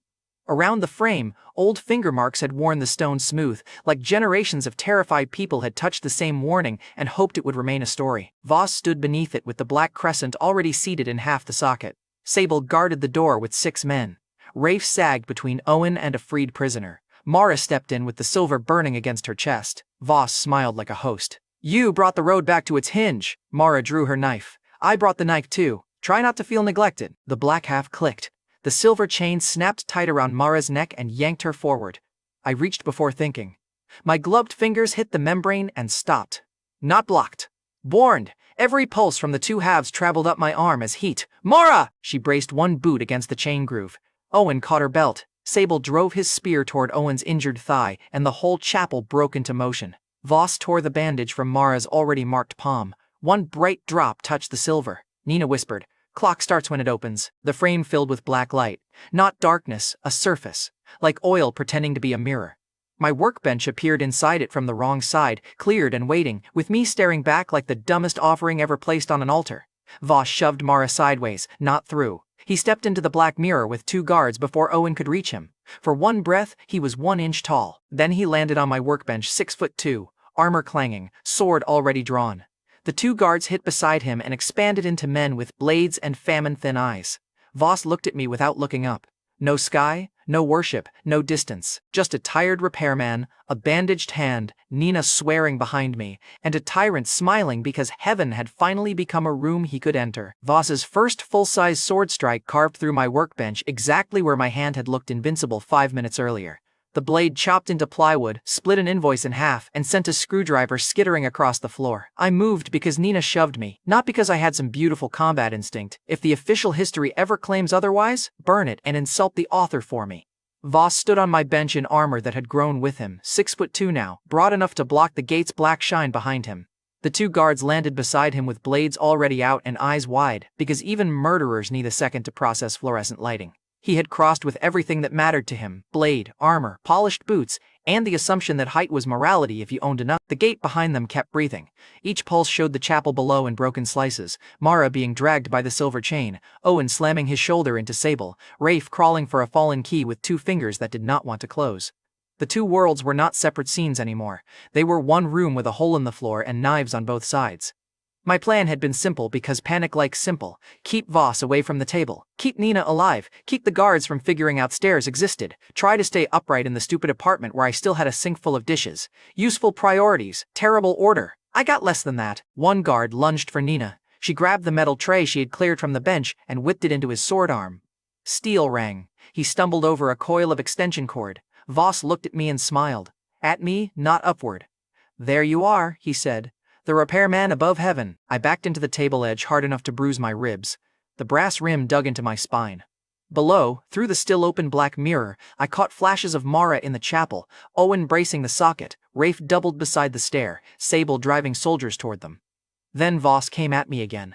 Around the frame, old finger marks had worn the stone smooth, like generations of terrified people had touched the same warning and hoped it would remain a story. Voss stood beneath it with the black crescent already seated in half the socket. Sable guarded the door with 6 men. Rafe sagged between Owen and a freed prisoner. Mara stepped in with the silver burning against her chest. Voss smiled like a host. You brought the road back to its hinge. Mara drew her knife. I brought the knife too. Try not to feel neglected. The black half clicked. The silver chain snapped tight around Mara's neck and yanked her forward. I reached before thinking. My gloved fingers hit the membrane and stopped. Not blocked. Warned. Every pulse from the 2 halves traveled up my arm as heat. Mara! She braced one boot against the chain groove. Owen caught her belt. Sable drove his spear toward Owen's injured thigh, and the whole chapel broke into motion. Voss tore the bandage from Mara's already marked palm. One bright drop touched the silver. Nina whispered, Clock starts when it opens. The frame filled with black light. Not darkness, a surface. Like oil pretending to be a mirror. My workbench appeared inside it from the wrong side, cleared and waiting, with me staring back like the dumbest offering ever placed on an altar. Voss shoved Mara sideways, not through. He stepped into the black mirror with 2 guards before Owen could reach him. For one breath, he was 1 inch tall. Then he landed on my workbench 6'2", armor clanging, sword already drawn. The 2 guards hit beside him and expanded into men with blades and famine-thin eyes. Voss looked at me without looking up. No sky, No worship, no distance, just a tired repairman, a bandaged hand, Nina swearing behind me, and a tyrant smiling because heaven had finally become a room he could enter. Voss's first full-size sword strike carved through my workbench exactly where my hand had looked invincible 5 minutes earlier. The blade chopped into plywood, split an invoice in half, and sent a screwdriver skittering across the floor. I moved because Nina shoved me, not because I had some beautiful combat instinct. If the official history ever claims otherwise, burn it and insult the author for me. Voss stood on my bench in armor that had grown with him, 6'2" now, broad enough to block the gate's black shine behind him. The 2 guards landed beside him with blades already out and eyes wide, because even murderers need a second to process fluorescent lighting. He had crossed with everything that mattered to him: blade, armor, polished boots, and the assumption that height was morality if you owned enough. The gate behind them kept breathing. Each pulse showed the chapel below in broken slices, Mara being dragged by the silver chain, Owen slamming his shoulder into Sable, Rafe crawling for a fallen key with 2 fingers that did not want to close. The 2 worlds were not separate scenes anymore. They were one room with a hole in the floor and knives on both sides. My plan had been simple because panic-like simple. Keep Voss away from the table. Keep Nina alive. Keep the guards from figuring out stairs existed. Try to stay upright in the stupid apartment where I still had a sink full of dishes. Useful priorities. Terrible order. I got less than that. One guard lunged for Nina. She grabbed the metal tray she had cleared from the bench and whipped it into his sword arm. Steel rang. He stumbled over a coil of extension cord. Voss looked at me and smiled. At me, not upward. There you are, he said. The repairman above heaven. I backed into the table edge hard enough to bruise my ribs. The brass rim dug into my spine. Below, through the still open black mirror, I caught flashes of Mara in the chapel, Owen bracing the socket, Rafe doubled beside the stair, Sable driving soldiers toward them. Then Voss came at me again.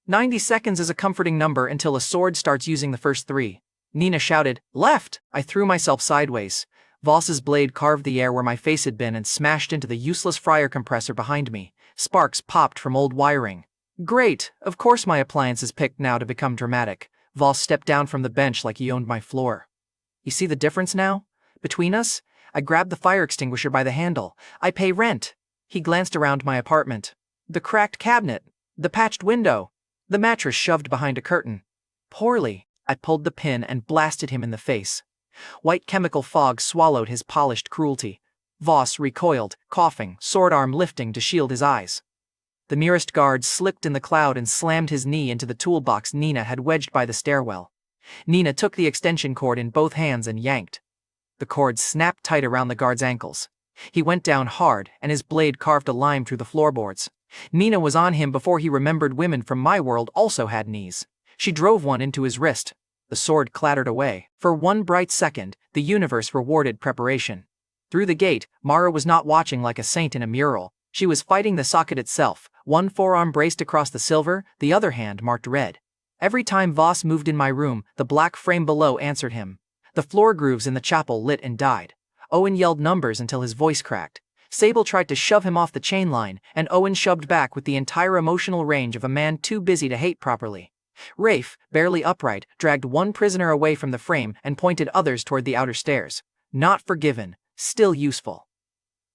90 seconds is a comforting number until a sword starts using the first 3. Nina shouted, "Left!" I threw myself sideways. Voss's blade carved the air where my face had been and smashed into the useless fryer compressor behind me. Sparks popped from old wiring. Great, of course my appliance is picked now to become dramatic. Voss stepped down from the bench like he owned my floor. You see the difference now? Between us? I grabbed the fire extinguisher by the handle. I pay rent. He glanced around my apartment. The cracked cabinet. The patched window. The mattress shoved behind a curtain. Poorly. I pulled the pin and blasted him in the face. White chemical fog swallowed his polished cruelty. Voss recoiled, coughing, sword arm lifting to shield his eyes. The nearest guard slipped in the cloud and slammed his knee into the toolbox Nina had wedged by the stairwell. Nina took the extension cord in both hands and yanked. The cord snapped tight around the guard's ankles. He went down hard, and his blade carved a line through the floorboards. Nina was on him before he remembered women from my world also had knees. She drove one into his wrist. The sword clattered away. For one bright second, the universe rewarded preparation. Through the gate, Mara was not watching like a saint in a mural. She was fighting the socket itself, one forearm braced across the silver, the other hand marked red. Every time Voss moved in my room, the black frame below answered him. The floor grooves in the chapel lit and died. Owen yelled numbers until his voice cracked. Sable tried to shove him off the chain line, and Owen shoved back with the entire emotional range of a man too busy to hate properly. Rafe, barely upright, dragged one prisoner away from the frame and pointed others toward the outer stairs. Not forgiven, still useful.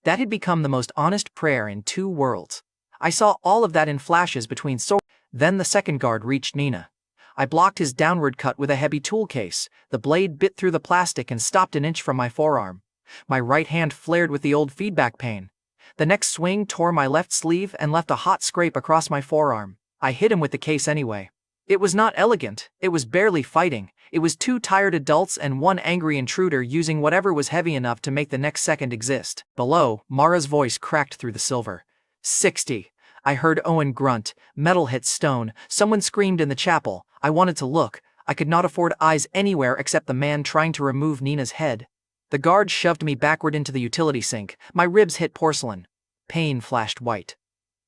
That had become the most honest prayer in 2 worlds. I saw all of that in flashes between swords. Then the second guard reached Nina. I blocked his downward cut with a heavy tool case. The blade bit through the plastic and stopped an inch from my forearm. My right hand flared with the old feedback pain. The next swing tore my left sleeve and left a hot scrape across my forearm. I hit him with the case anyway. It was not elegant, it was barely fighting. It was 2 tired adults and 1 angry intruder using whatever was heavy enough to make the next second exist. Below, Mara's voice cracked through the silver. 60. I heard Owen grunt. Metal hit stone. Someone screamed in the chapel. I wanted to look. I could not afford eyes anywhere except the man trying to remove Nina's head. The guard shoved me backward into the utility sink. My ribs hit porcelain. Pain flashed white.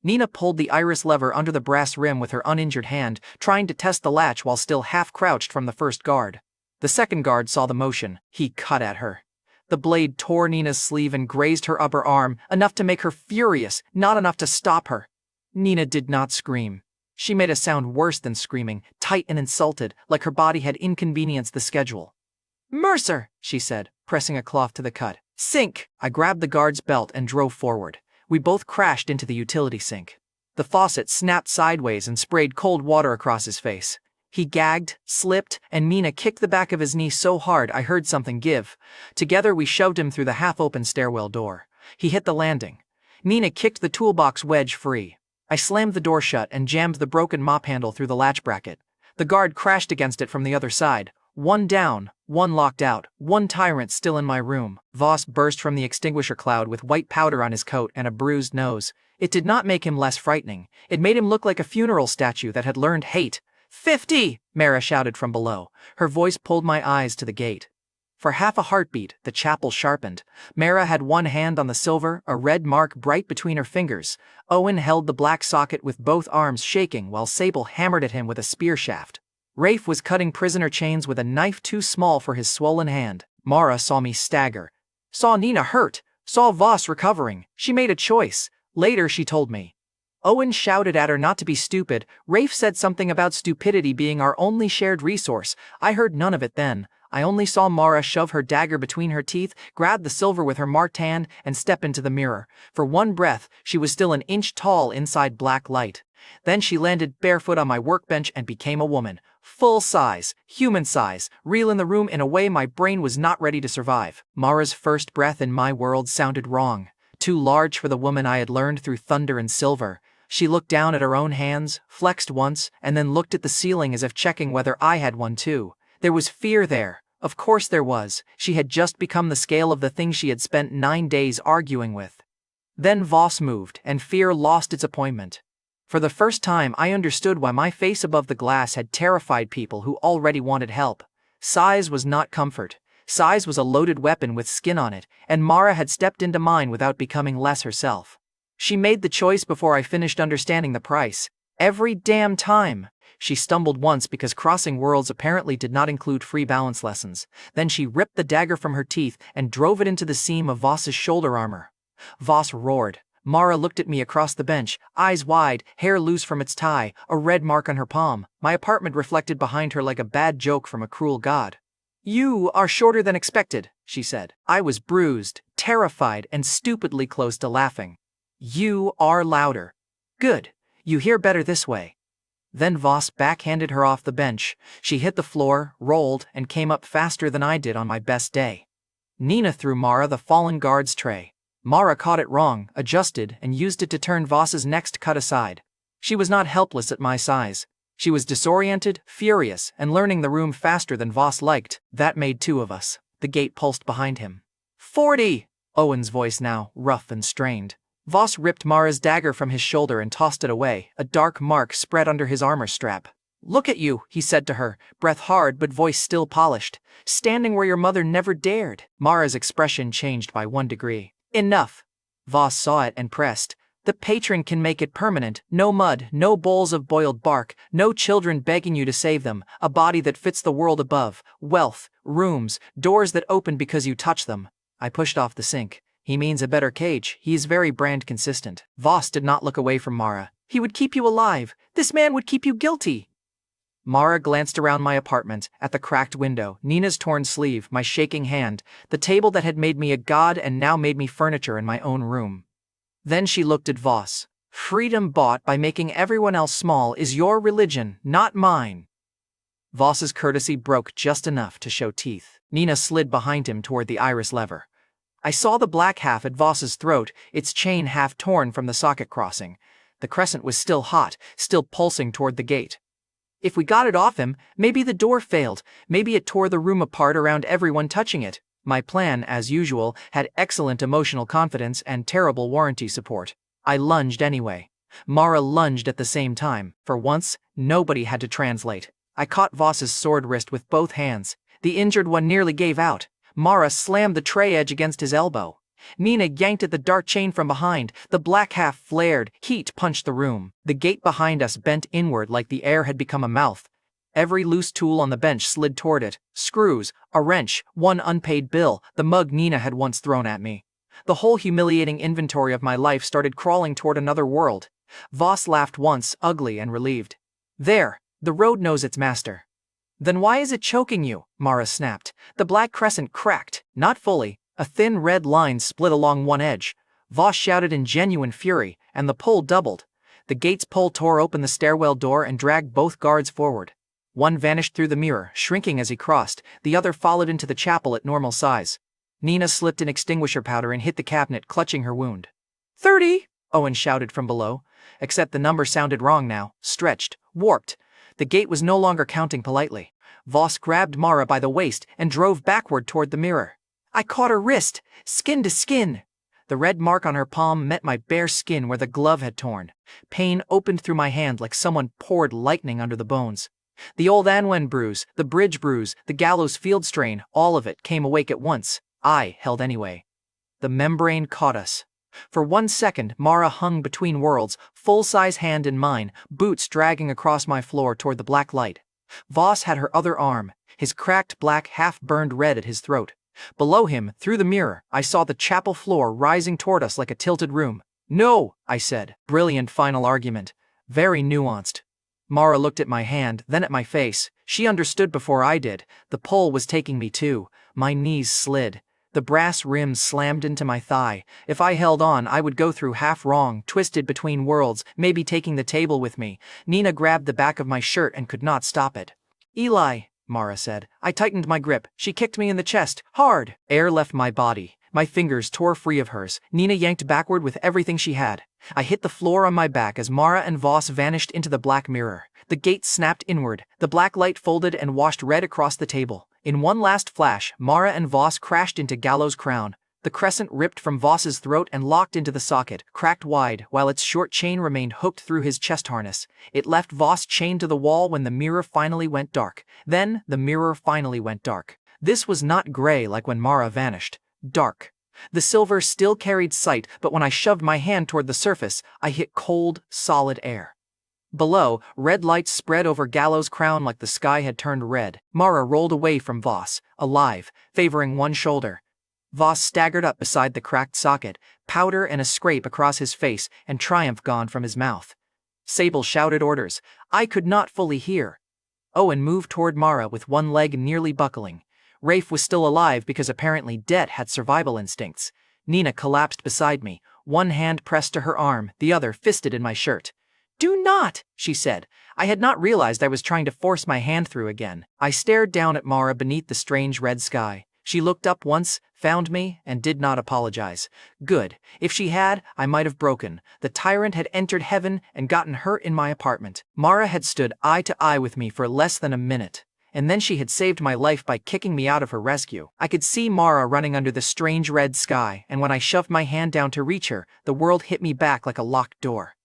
Nina pulled the iris lever under the brass rim with her uninjured hand, trying to test the latch while still half-crouched from the first guard. The second guard saw the motion. He cut at her. The blade tore Nina's sleeve and grazed her upper arm, enough to make her furious, not enough to stop her. Nina did not scream. She made a sound worse than screaming, tight and insulted, like her body had inconvenienced the schedule. "Mercer," she said, pressing a cloth to the cut. "Sink!" I grabbed the guard's belt and drove forward. We both crashed into the utility sink. The faucet snapped sideways and sprayed cold water across his face. He gagged, slipped, and Nina kicked the back of his knee so hard I heard something give. Together we shoved him through the half-open stairwell door. He hit the landing. Nina kicked the toolbox wedge free. I slammed the door shut and jammed the broken mop handle through the latch bracket. The guard crashed against it from the other side. One down, one locked out, one tyrant still in my room. Voss burst from the extinguisher cloud with white powder on his coat and a bruised nose. It did not make him less frightening. It made him look like a funeral statue that had learned hate. 50! Mara shouted from below. Her voice pulled my eyes to the gate. For half a heartbeat, the chapel sharpened. Mara had one hand on the silver, a red mark bright between her fingers. Owen held the black socket with both arms shaking while Sable hammered at him with a spear shaft. Rafe was cutting prisoner chains with a knife too small for his swollen hand. Mara saw me stagger. Saw Nina hurt. Saw Voss recovering. She made a choice. Later she told me. Owen shouted at her not to be stupid. Rafe said something about stupidity being our only shared resource. I heard none of it then. I only saw Mara shove her dagger between her teeth, grab the silver with her marked hand, and step into the mirror. For one breath, she was still an inch tall inside black light. Then she landed barefoot on my workbench and became a woman. Full size, human size, real in the room in a way my brain was not ready to survive. Mara's first breath in my world sounded wrong. Too large for the woman I had learned through Thunder and Silver. She looked down at her own hands, flexed once, and then looked at the ceiling as if checking whether I had one too. There was fear there. Of course there was. She had just become the scale of the thing she had spent 9 days arguing with. Then Voss moved, and fear lost its appointment. For the first time I understood why my face above the glass had terrified people who already wanted help. Size was not comfort. Size was a loaded weapon with skin on it, and Mara had stepped into mine without becoming less herself. She made the choice before I finished understanding the price. Every damn time. She stumbled once because crossing worlds apparently did not include free balance lessons. Then she ripped the dagger from her teeth and drove it into the seam of Voss's shoulder armor. Voss roared. Mara looked at me across the bench, eyes wide, hair loose from its tie, a red mark on her palm. My apartment reflected behind her like a bad joke from a cruel god. "You are shorter than expected," she said. I was bruised, terrified, and stupidly close to laughing. "You are louder." "Good. You hear better this way." Then Voss backhanded her off the bench. She hit the floor, rolled, and came up faster than I did on my best day. Nina threw Mara the fallen guard's tray. Mara caught it wrong, adjusted, and used it to turn Voss's next cut aside. She was not helpless at my size. She was disoriented, furious, and learning the room faster than Voss liked. That made 2 of us. The gate pulsed behind him. 40! Owen's voice now, rough and strained. Voss ripped Mara's dagger from his shoulder and tossed it away. A dark mark spread under his armor strap. "Look at you," he said to her, breath hard but voice still polished. "Standing where your mother never dared." Mara's expression changed by 1 degree. "Enough." Voss saw it and pressed. "The patron can make it permanent. No mud, no bowls of boiled bark, no children begging you to save them. A body that fits the world above. Wealth, rooms, doors that open because you touch them." I pushed off the sink. "He means a better cage. He is very brand consistent." Voss did not look away from Mara. "He would keep you alive. This man would keep you guilty." Mara glanced around my apartment, at the cracked window, Nina's torn sleeve, my shaking hand, the table that had made me a god and now made me furniture in my own room. Then she looked at Voss. "Freedom bought by making everyone else small is your religion, not mine." Voss's courtesy broke just enough to show teeth. Nina slid behind him toward the iris lever. I saw the black half at Voss's throat, its chain half torn from the socket crossing. The crescent was still hot, still pulsing toward the gate. If we got it off him, maybe the door failed, maybe it tore the room apart around everyone touching it. My plan, as usual, had excellent emotional confidence and terrible warranty support. I lunged anyway. Mara lunged at the same time. For once, nobody had to translate. I caught Voss's sword wrist with both hands. The injured one nearly gave out. Mara slammed the tray edge against his elbow. Nina yanked at the dart chain from behind. The black half flared. Heat punched the room. The gate behind us bent inward like the air had become a mouth. Every loose tool on the bench slid toward it. Screws, a wrench, 1 unpaid bill, the mug Nina had once thrown at me. The whole humiliating inventory of my life started crawling toward another world. Voss laughed once, ugly and relieved. "There, the road knows its master." "Then why is it choking you?" Mara snapped. The black crescent cracked, not fully. A thin red line split along one edge. Voss shouted in genuine fury, and the pull doubled. The gate's pull tore open the stairwell door and dragged both guards forward. One vanished through the mirror, shrinking as he crossed, the other followed into the chapel at normal size. Nina slipped an extinguisher powder and hit the cabinet, clutching her wound. 30! Owen shouted from below. Except the number sounded wrong now, stretched, warped. The gate was no longer counting politely. Voss grabbed Mara by the waist and drove backward toward the mirror. I caught her wrist, skin to skin. The red mark on her palm met my bare skin where the glove had torn. Pain opened through my hand like someone poured lightning under the bones. The old Anwen bruise, the bridge bruise, the gallows field strain, all of it came awake at once. I held anyway. The membrane caught us. For 1 second, Mara hung between worlds, full-size hand in mine, boots dragging across my floor toward the black light. Voss had her other arm, his cracked black half-burned red at his throat. Below him, through the mirror, I saw the chapel floor rising toward us like a tilted room. No, I said. Brilliant final argument. Very nuanced. Mara looked at my hand, then at my face. She understood before I did. The pull was taking me too. My knees slid. The brass rim slammed into my thigh. If I held on, I would go through half wrong, twisted between worlds, maybe taking the table with me. Nina grabbed the back of my shirt and could not stop it. Eli, Mara said. I tightened my grip. She kicked me in the chest, hard. Air left my body. My fingers tore free of hers. Nina yanked backward with everything she had. I hit the floor on my back as Mara and Voss vanished into the black mirror. The gate snapped inward. The black light folded and washed red across the table. In one last flash, Mara and Voss crashed into Gallows' crown. The crescent ripped from Voss's throat and locked into the socket, cracked wide, while its short chain remained hooked through his chest harness. It left Voss chained to the wall when the mirror finally went dark. Then, the mirror finally went dark. This was not gray like when Mara vanished. Dark. The silver still carried sight, but when I shoved my hand toward the surface, I hit cold, solid air. Below, red lights spread over Gallows' crown like the sky had turned red. Mara rolled away from Voss, alive, favoring one shoulder. Voss staggered up beside the cracked socket, powder and a scrape across his face, and triumph gone from his mouth. Sable shouted orders. I could not fully hear. Owen moved toward Mara with one leg nearly buckling. Rafe was still alive because apparently Det had survival instincts. Nina collapsed beside me, one hand pressed to her arm, the other fisted in my shirt. Do not, she said. I had not realized I was trying to force my hand through again. I stared down at Mara beneath the strange red sky. She looked up once, found me, and did not apologize. Good. If she had, I might have broken. The tyrant had entered heaven and gotten hurt in my apartment. Mara had stood eye to eye with me for less than a minute. And then she had saved my life by kicking me out of her rescue. I could see Mara running under the strange red sky, and when I shoved my hand down to reach her, the world hit me back like a locked door.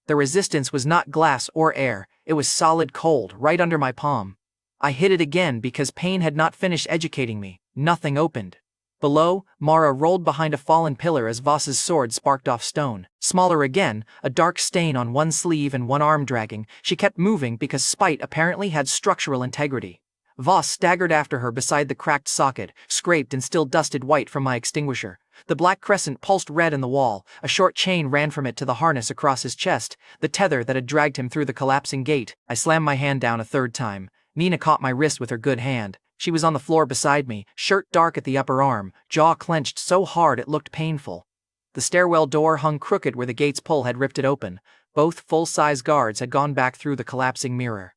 The resistance was not glass or air, it was solid cold, right under my palm. I hit it again because pain had not finished educating me. Nothing opened. Below, Mara rolled behind a fallen pillar as Voss's sword sparked off stone. Smaller again, a dark stain on one sleeve and one arm dragging. She kept moving because spite apparently had structural integrity. Voss staggered after her beside the cracked socket, scraped and still dusted white from my extinguisher. The black crescent pulsed red in the wall. A short chain ran from it to the harness across his chest, the tether that had dragged him through the collapsing gate. I slammed my hand down a third time. Nina caught my wrist with her good hand. She was on the floor beside me, shirt dark at the upper arm, jaw clenched so hard it looked painful. The stairwell door hung crooked where the gate's pull had ripped it open. Both full-size guards had gone back through the collapsing mirror.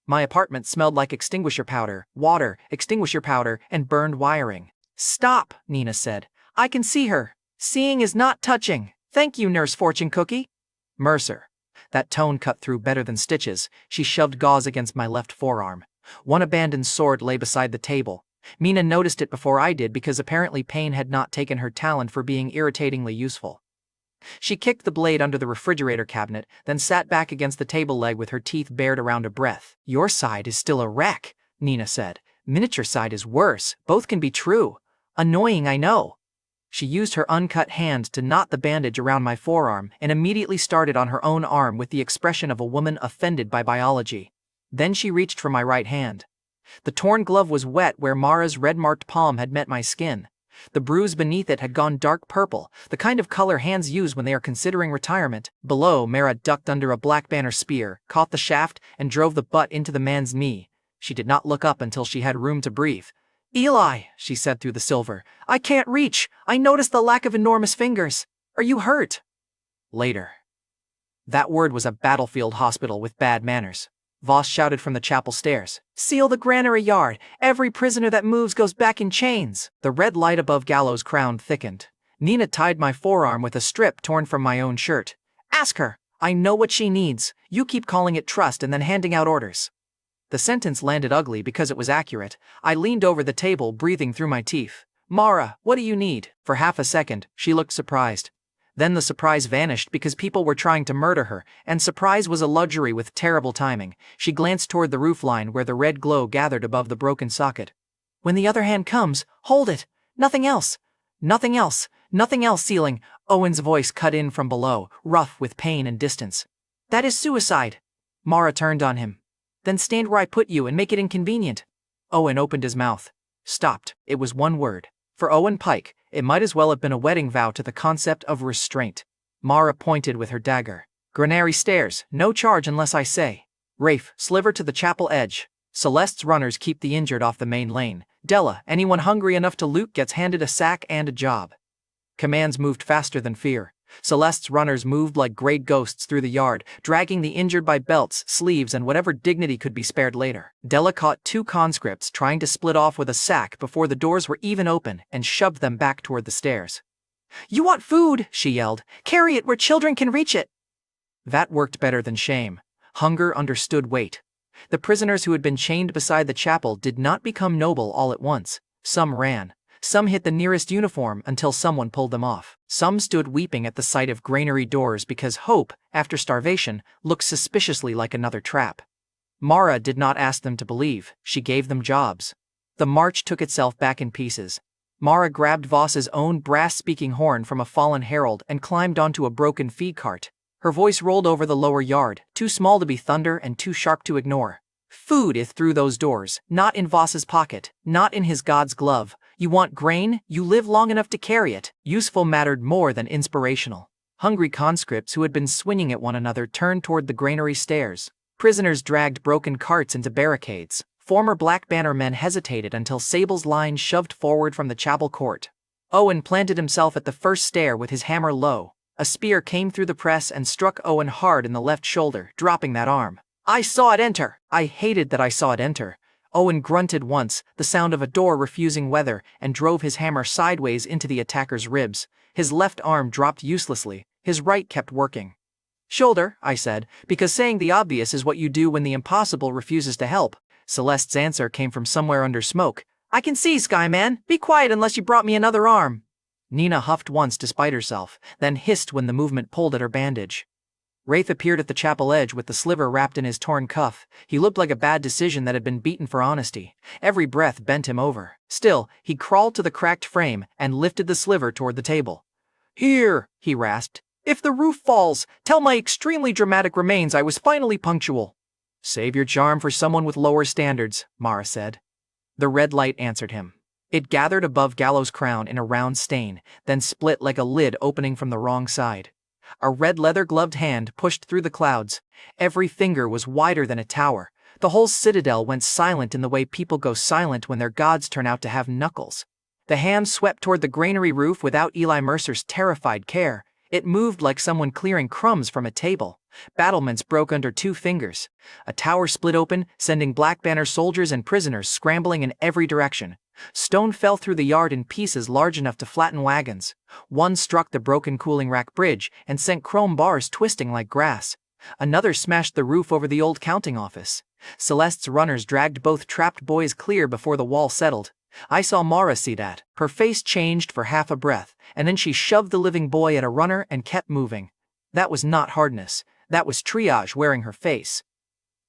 My apartment smelled like extinguisher powder, water, extinguisher powder, and burned wiring. Stop, Nina said. I can see her. Seeing is not touching. Thank you, Nurse Fortune Cookie. Mercer. That tone cut through better than stitches. She shoved gauze against my left forearm. One abandoned sword lay beside the table. Mina noticed it before I did because apparently pain had not taken her talent for being irritatingly useful. She kicked the blade under the refrigerator cabinet, then sat back against the table leg with her teeth bared around a breath. Your side is still a wreck, Nina said. Miniature side is worse. Both can be true. Annoying, I know. She used her uncut hand to knot the bandage around my forearm and immediately started on her own arm with the expression of a woman offended by biology. Then she reached for my right hand. The torn glove was wet where Mara's red-marked palm had met my skin. The bruise beneath it had gone dark purple, the kind of color hands use when they are considering retirement. Below, Mara ducked under a black banner spear, caught the shaft, and drove the butt into the man's knee. She did not look up until she had room to breathe. Eli, she said through the silver, I can't reach. I noticed the lack of enormous fingers. Are you hurt? Later. That word was a battlefield hospital with bad manners. Voss shouted from the chapel stairs. Seal the granary yard. Every prisoner that moves goes back in chains. The red light above Gallows' crown thickened. Nina tied my forearm with a strip torn from my own shirt. Ask her. I know what she needs. You keep calling it trust and then handing out orders. The sentence landed ugly because it was accurate. I leaned over the table, breathing through my teeth. Mara, what do you need? For half a second, she looked surprised. Then the surprise vanished because people were trying to murder her, and surprise was a luxury with terrible timing. She glanced toward the roofline where the red glow gathered above the broken socket. When the other hand comes, hold it. Nothing else. Nothing else. Nothing else, Ceiling. Owen's voice cut in from below, rough with pain and distance. That is suicide. Mara turned on him. Then stand where I put you and make it inconvenient. Owen opened his mouth. Stopped. It was one word. For Owen Pike, it might as well have been a wedding vow to the concept of restraint. Mara pointed with her dagger. Granary stairs, no charge unless I say. Rafe, sliver to the chapel edge. Celeste's runners keep the injured off the main lane. Della, anyone hungry enough to loot gets handed a sack and a job. Commands moved faster than fear. Celeste's runners moved like gray ghosts through the yard, dragging the injured by belts, sleeves, and whatever dignity could be spared later. Della caught two conscripts trying to split off with a sack before the doors were even open and shoved them back toward the stairs. You want food, she yelled. Carry it where children can reach it. That worked better than shame. Hunger understood weight. The prisoners who had been chained beside the chapel did not become noble all at once. Some ran. Some hit the nearest uniform until someone pulled them off. Some stood weeping at the sight of granary doors because hope, after starvation, looked suspiciously like another trap. Mara did not ask them to believe, she gave them jobs. The march took itself back in pieces. Mara grabbed Voss's own brass-speaking horn from a fallen herald and climbed onto a broken feed cart. Her voice rolled over the lower yard, too small to be thunder and too sharp to ignore. Food is through those doors, not in Voss's pocket, not in his god's glove. You want grain? You live long enough to carry it. Useful mattered more than inspirational. Hungry conscripts who had been swinging at one another turned toward the granary stairs. Prisoners dragged broken carts into barricades. Former Black Banner men hesitated until Sable's line shoved forward from the chapel court. Owen planted himself at the first stair with his hammer low. A spear came through the press and struck Owen hard in the left shoulder, dropping that arm. I saw it enter. I hated that I saw it enter. Owen grunted once, the sound of a door refusing weather, and drove his hammer sideways into the attacker's ribs. His left arm dropped uselessly. His right kept working. Shoulder, I said, because saying the obvious is what you do when the impossible refuses to help. Celeste's answer came from somewhere under smoke. I can see, Skyman. Be quiet unless you brought me another arm. Nina huffed once to spite herself, then hissed when the movement pulled at her bandage. Rafe appeared at the chapel edge with the sliver wrapped in his torn cuff. He looked like a bad decision that had been beaten for honesty. Every breath bent him over. Still, he crawled to the cracked frame and lifted the sliver toward the table. Here, he rasped. If the roof falls, tell my extremely dramatic remains I was finally punctual. Save your charm for someone with lower standards, Mara said. The red light answered him. It gathered above Gallows' crown in a round stain, then split like a lid opening from the wrong side. A red leather-gloved hand pushed through the clouds. Every finger was wider than a tower. The whole citadel went silent in the way people go silent when their gods turn out to have knuckles. The hand swept toward the granary roof without Eli Mercer's terrified care. It moved like someone clearing crumbs from a table. Battlements broke under 2 fingers. A tower split open, sending Black Banner soldiers and prisoners scrambling in every direction. Stone fell through the yard in pieces large enough to flatten wagons. One struck the broken cooling rack bridge and sent chrome bars twisting like grass. Another smashed the roof over the old counting office. Celeste's runners dragged both trapped boys clear before the wall settled. I saw Mara see that. Her face changed for half a breath, and then she shoved the living boy at a runner and kept moving. That was not hardness. That was triage wearing her face.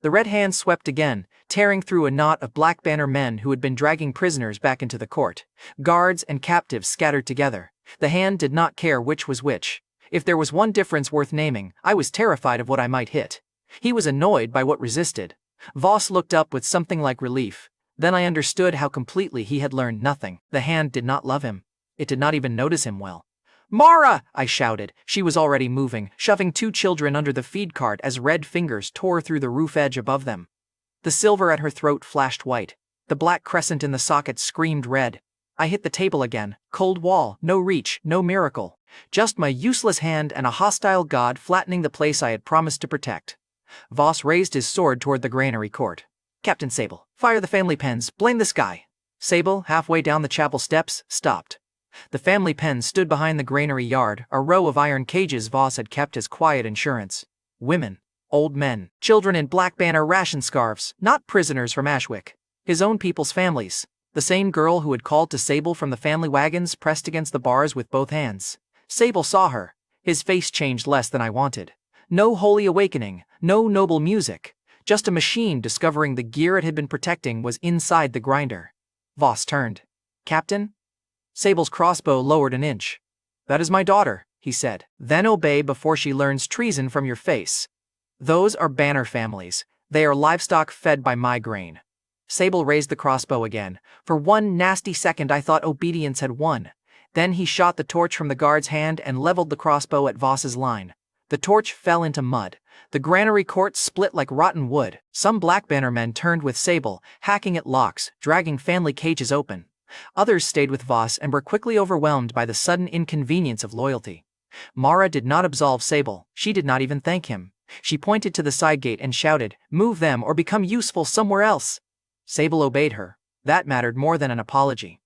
The red hand swept again, tearing through a knot of Black Banner men who had been dragging prisoners back into the court. Guards and captives scattered together. The hand did not care which was which. If there was one difference worth naming, I was terrified of what I might hit. He was annoyed by what resisted. Voss looked up with something like relief. Then I understood how completely he had learned nothing. The hand did not love him. It did not even notice him well. Mara! I shouted. She was already moving, shoving 2 children under the feed cart as red fingers tore through the roof edge above them. The silver at her throat flashed white. The black crescent in the socket screamed red. I hit the table again. Cold wall, no reach, no miracle. Just my useless hand and a hostile god flattening the place I had promised to protect. Voss raised his sword toward the granary court. Captain Sable, fire the family pens, blame this guy. Sable, halfway down the chapel steps, stopped. The family pen stood behind the granary yard, a row of iron cages Voss had kept as quiet insurance. Women, old men, children in Black Banner ration scarves, not prisoners from Ashwick. His own people's families. The same girl who had called to Sable from the family wagons pressed against the bars with both hands. Sable saw her. His face changed less than I wanted. No holy awakening, no noble music. Just a machine discovering the gear it had been protecting was inside the grinder. Voss turned. Captain? Sable's crossbow lowered an inch. That is my daughter, he said. Then obey before she learns treason from your face. Those are Banner families. They are livestock fed by my grain. Sable raised the crossbow again. For one nasty second I thought obedience had won. Then he shot the torch from the guard's hand and leveled the crossbow at Voss's line. The torch fell into mud. The granary court split like rotten wood. Some Black Banner men turned with Sable, hacking at locks, dragging family cages open. Others stayed with Voss and were quickly overwhelmed by the sudden inconvenience of loyalty. Mara did not absolve Sable. She did not even thank him. She pointed to the side gate and shouted, "Move them or become useful somewhere else." Sable obeyed her. That mattered more than an apology.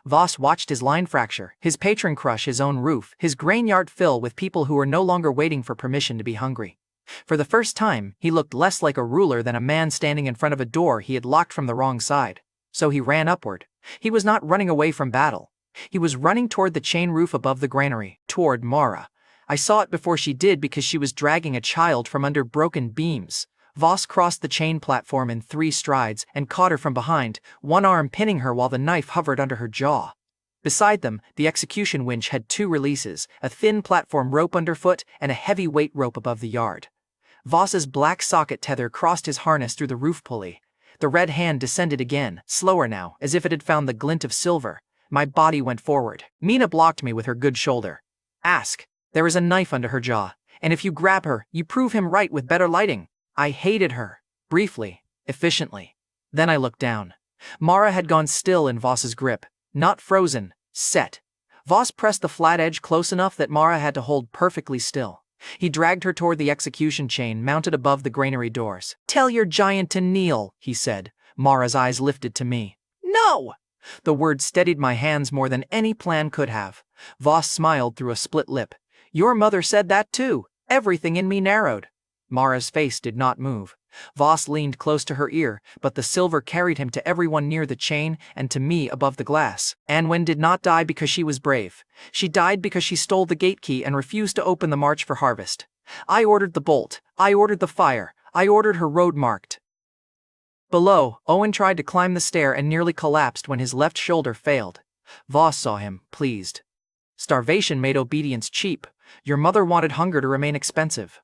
Voss watched his line fracture, his patron crush his own roof, his grainyard fill with people who were no longer waiting for permission to be hungry. For the first time, he looked less like a ruler than a man standing in front of a door he had locked from the wrong side. So he ran upward. He was not running away from battle. He was running toward the chain roof above the granary, toward Mara. I saw it before she did because she was dragging a child from under broken beams. Voss crossed the chain platform in 3 strides and caught her from behind, one arm pinning her while the knife hovered under her jaw. Beside them, the execution winch had 2 releases, a thin platform rope underfoot and a heavy weight rope above the yard. Voss's black socket tether crossed his harness through the roof pulley. The red hand descended again, slower now, as if it had found the glint of silver. My body went forward. Mina blocked me with her good shoulder. Ask. There is a knife under her jaw, and if you grab her, you prove him right with better lighting. I hated her. Briefly. Efficiently. Then I looked down. Mara had gone still in Voss's grip. Not frozen. Set. Voss pressed the flat edge close enough that Mara had to hold perfectly still. He dragged her toward the execution chain mounted above the granary doors. Tell your giant to kneel, he said. Mara's eyes lifted to me. No! The word steadied my hands more than any plan could have. Voss smiled through a split lip. Your mother said that too. Everything in me narrowed. Mara's face did not move. Voss leaned close to her ear, but the silver carried him to everyone near the chain and to me above the glass. Anwen did not die because she was brave. She died because she stole the gate key and refused to open the march for harvest. I ordered the bolt. I ordered the fire. I ordered her road marked. Below, Owen tried to climb the stair and nearly collapsed when his left shoulder failed. Voss saw him, pleased. Starvation made obedience cheap. Your mother wanted hunger to remain expensive.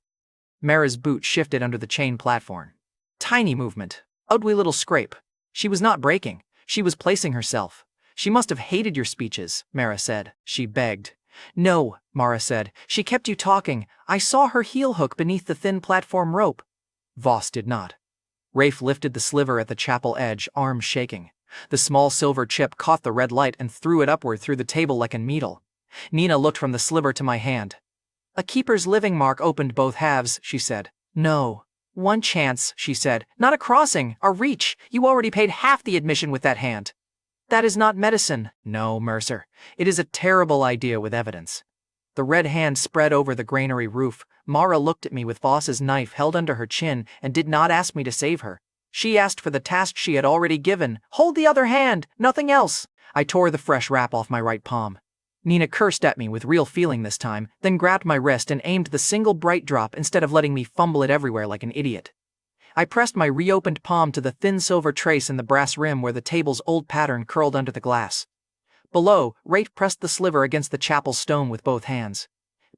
Mara's boot shifted under the chain platform. Tiny movement. Ugly little scrape. She was not breaking. She was placing herself. She must have hated your speeches, Mara said. She begged. No, Mara said. She kept you talking. I saw her heel hook beneath the thin platform rope. Voss did not. Rafe lifted the sliver at the chapel edge, arms shaking. The small silver chip caught the red light and threw it upward through the table like a needle. Nina looked from the sliver to my hand. A keeper's living mark opened both halves, she said. No. One chance, she said. Not a crossing, a reach. You already paid half the admission with that hand. That is not medicine. No, Mercer. It is a terrible idea with evidence. The red hand spread over the granary roof. Mara looked at me with Voss's knife held under her chin and did not ask me to save her. She asked for the task she had already given. Hold the other hand, nothing else. I tore the fresh wrap off my right palm. Nina cursed at me with real feeling this time, then grabbed my wrist and aimed the single bright drop instead of letting me fumble it everywhere like an idiot. I pressed my reopened palm to the thin silver trace in the brass rim where the table's old pattern curled under the glass. Below, Rafe pressed the sliver against the chapel stone with both hands.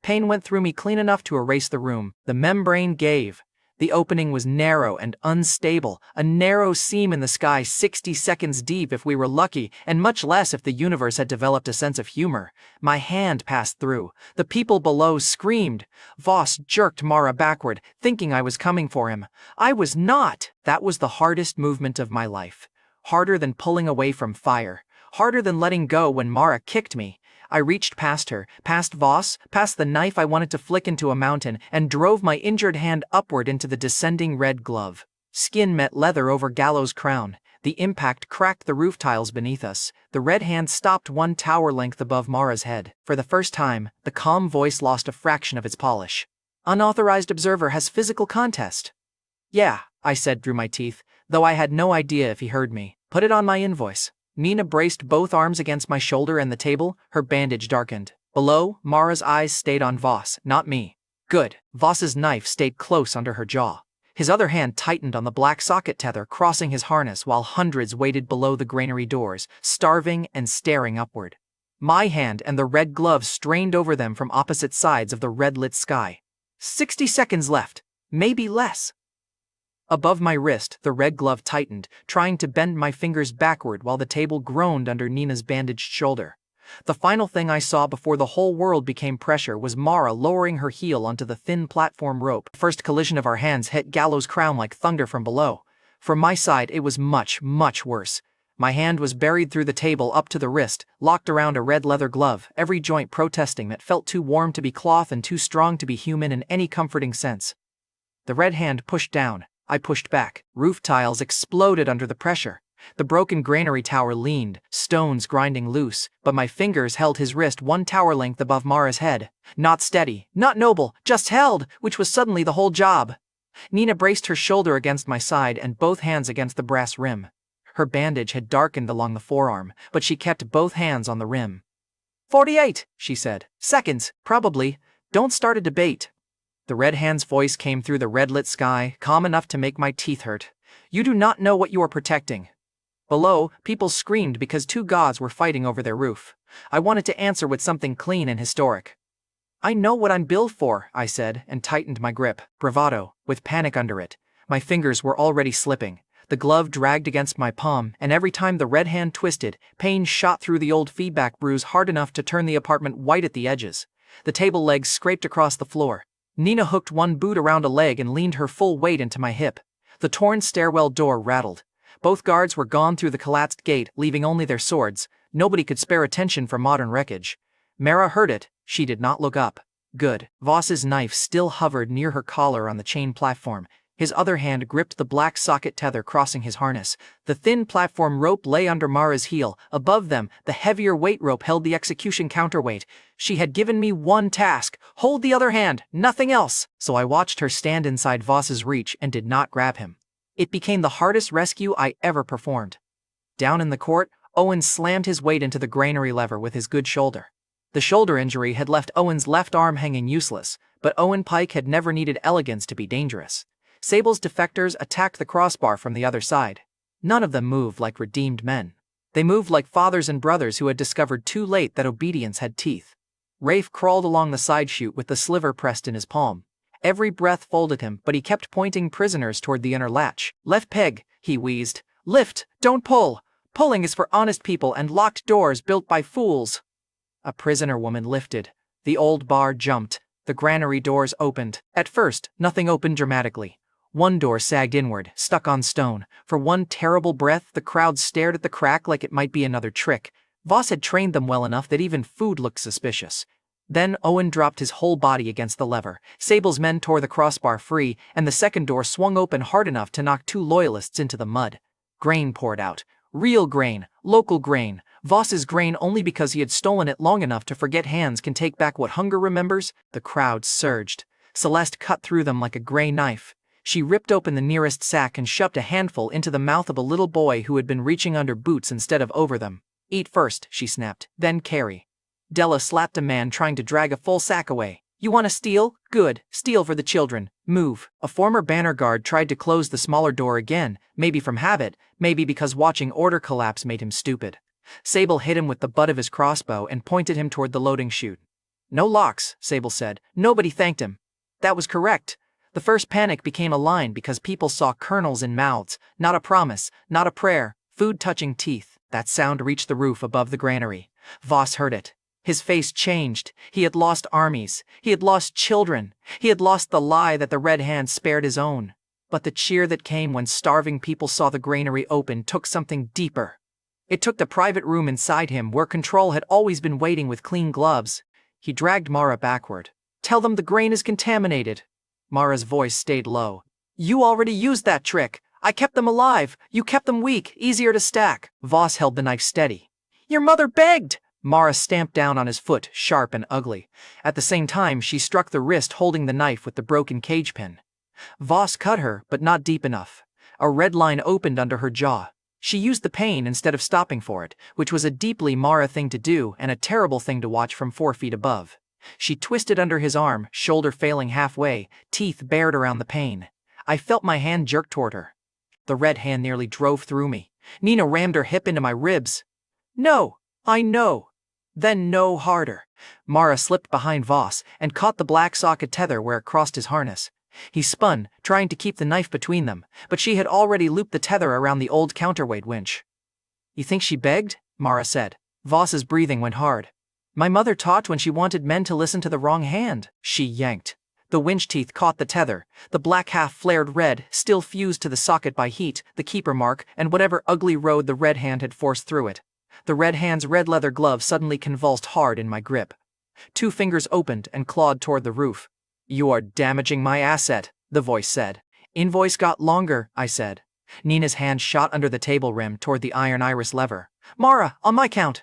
Pain went through me clean enough to erase the room. The membrane gave. The opening was narrow and unstable, a narrow seam in the sky 60 seconds deep if we were lucky, and much less if the universe had developed a sense of humor. My hand passed through. The people below screamed. Voss jerked Mara backward, thinking I was coming for him. I was not. That was the hardest movement of my life. Harder than pulling away from fire. Harder than letting go when Mara kicked me. I reached past her, past Voss, past the knife I wanted to flick into a mountain, and drove my injured hand upward into the descending red glove. Skin met leather over Gallows' crown. The impact cracked the roof tiles beneath us. The red hand stopped one tower length above Mara's head. For the first time, the calm voice lost a fraction of its polish. Unauthorized observer has physical contest. Yeah, I said through my teeth, though I had no idea if he heard me. Put it on my invoice. Nina braced both arms against my shoulder and the table, her bandage darkened. Below, Mara's eyes stayed on Voss, not me. Good. Voss's knife stayed close under her jaw. His other hand tightened on the black socket tether crossing his harness while hundreds waited below the granary doors, starving and staring upward. My hand and the red glove strained over them from opposite sides of the red-lit sky. 60 seconds left, maybe less. Above my wrist, the red glove tightened, trying to bend my fingers backward while the table groaned under Nina's bandaged shoulder. The final thing I saw before the whole world became pressure was Mara lowering her heel onto the thin platform rope. The first collision of our hands hit Gallows' crown like thunder from below. From my side, it was much, much worse. My hand was buried through the table up to the wrist, locked around a red leather glove, every joint protesting that felt too warm to be cloth and too strong to be human in any comforting sense. The red hand pushed down. I pushed back. Roof tiles exploded under the pressure. The broken granary tower leaned, stones grinding loose, but my fingers held his wrist one tower length above Mara's head. Not steady, not noble, just held, which was suddenly the whole job. Nina braced her shoulder against my side and both hands against the brass rim. Her bandage had darkened along the forearm, but she kept both hands on the rim. 48, she said. Seconds, probably. Don't start a debate. The red hand's voice came through the red-lit sky, calm enough to make my teeth hurt. You do not know what you are protecting. Below, people screamed because two gods were fighting over their roof. I wanted to answer with something clean and historic. I know what I'm billed for, I said, and tightened my grip. Bravado, with panic under it. My fingers were already slipping. The glove dragged against my palm, and every time the red hand twisted, pain shot through the old feedback bruise hard enough to turn the apartment white at the edges. The table legs scraped across the floor. Nina hooked one boot around a leg and leaned her full weight into my hip. The torn stairwell door rattled. Both guards were gone through the collapsed gate, leaving only their swords. Nobody could spare attention for modern wreckage. Mara heard it. She did not look up. Good. Voss's knife still hovered near her collar on the chain platform. His other hand gripped the black socket tether crossing his harness. The thin platform rope lay under Mara's heel. Above them, the heavier weight rope held the execution counterweight. She had given me one task: hold the other hand, nothing else. So I watched her stand inside Voss's reach and did not grab him. It became the hardest rescue I ever performed. Down in the court, Owen slammed his weight into the granary lever with his good shoulder. The shoulder injury had left Owen's left arm hanging useless, but Owen Pike had never needed elegance to be dangerous. Sable's defectors attacked the crossbar from the other side. None of them moved like redeemed men. They moved like fathers and brothers who had discovered too late that obedience had teeth. Rafe crawled along the side chute with the sliver pressed in his palm. Every breath folded him, but he kept pointing prisoners toward the inner latch. Left peg, he wheezed. Lift, don't pull. Pulling is for honest people and locked doors built by fools. A prisoner woman lifted. The old bar jumped. The granary doors opened. At first, nothing opened dramatically. One door sagged inward, stuck on stone. For one terrible breath, the crowd stared at the crack like it might be another trick. Voss had trained them well enough that even food looked suspicious. Then Owen dropped his whole body against the lever. Sable's men tore the crossbar free, and the second door swung open hard enough to knock two loyalists into the mud. Grain poured out. Real grain, local grain. Voss's grain only because he had stolen it long enough to forget hands can take back what hunger remembers. The crowd surged. Celeste cut through them like a gray knife. She ripped open the nearest sack and shoved a handful into the mouth of a little boy who had been reaching under boots instead of over them. Eat first, she snapped, then carry. Della slapped a man trying to drag a full sack away. You want to steal? Good, steal for the children. Move. A former banner guard tried to close the smaller door again, maybe from habit, maybe because watching order collapse made him stupid. Sable hit him with the butt of his crossbow and pointed him toward the loading chute. No locks, Sable said. Nobody thanked him. That was correct. The first panic became a line because people saw kernels in mouths, not a promise, not a prayer, food touching teeth. That sound reached the roof above the granary. Voss heard it. His face changed. He had lost armies. He had lost children. He had lost the lie that the Red Hand spared his own. But the cheer that came when starving people saw the granary open took something deeper. It took the private room inside him where Control had always been waiting with clean gloves. He dragged Mara backward. "Tell them the grain is contaminated." Mara's voice stayed low. "You already used that trick. I kept them alive. You kept them weak, easier to stack." Voss held the knife steady. "Your mother begged!" Mara stamped down on his foot, sharp and ugly. At the same time, she struck the wrist holding the knife with the broken cage pin. Voss cut her, but not deep enough. A red line opened under her jaw. She used the pain instead of stopping for it, which was a deeply Mara thing to do and a terrible thing to watch from 4 feet above. She twisted under his arm, shoulder failing halfway, teeth bared around the pain. I felt my hand jerk toward her. The red hand nearly drove through me. Nina rammed her hip into my ribs. "No, I know." "Then no harder." Mara slipped behind Voss and caught the black socket tether where it crossed his harness. He spun, trying to keep the knife between them, but she had already looped the tether around the old counterweight winch. "You think she begged?" Mara said. Voss's breathing went hard. "My mother taught when she wanted men to listen to the wrong hand." She yanked. The winch teeth caught the tether. The black half flared red, still fused to the socket by heat, the keeper mark, and whatever ugly road the red hand had forced through it. The red hand's red leather glove suddenly convulsed hard in my grip. 2 fingers opened and clawed toward the roof. "You are damaging my asset," the voice said. "Invoice got longer," I said. Nina's hand shot under the table rim toward the iron iris lever. "Mara, on my count."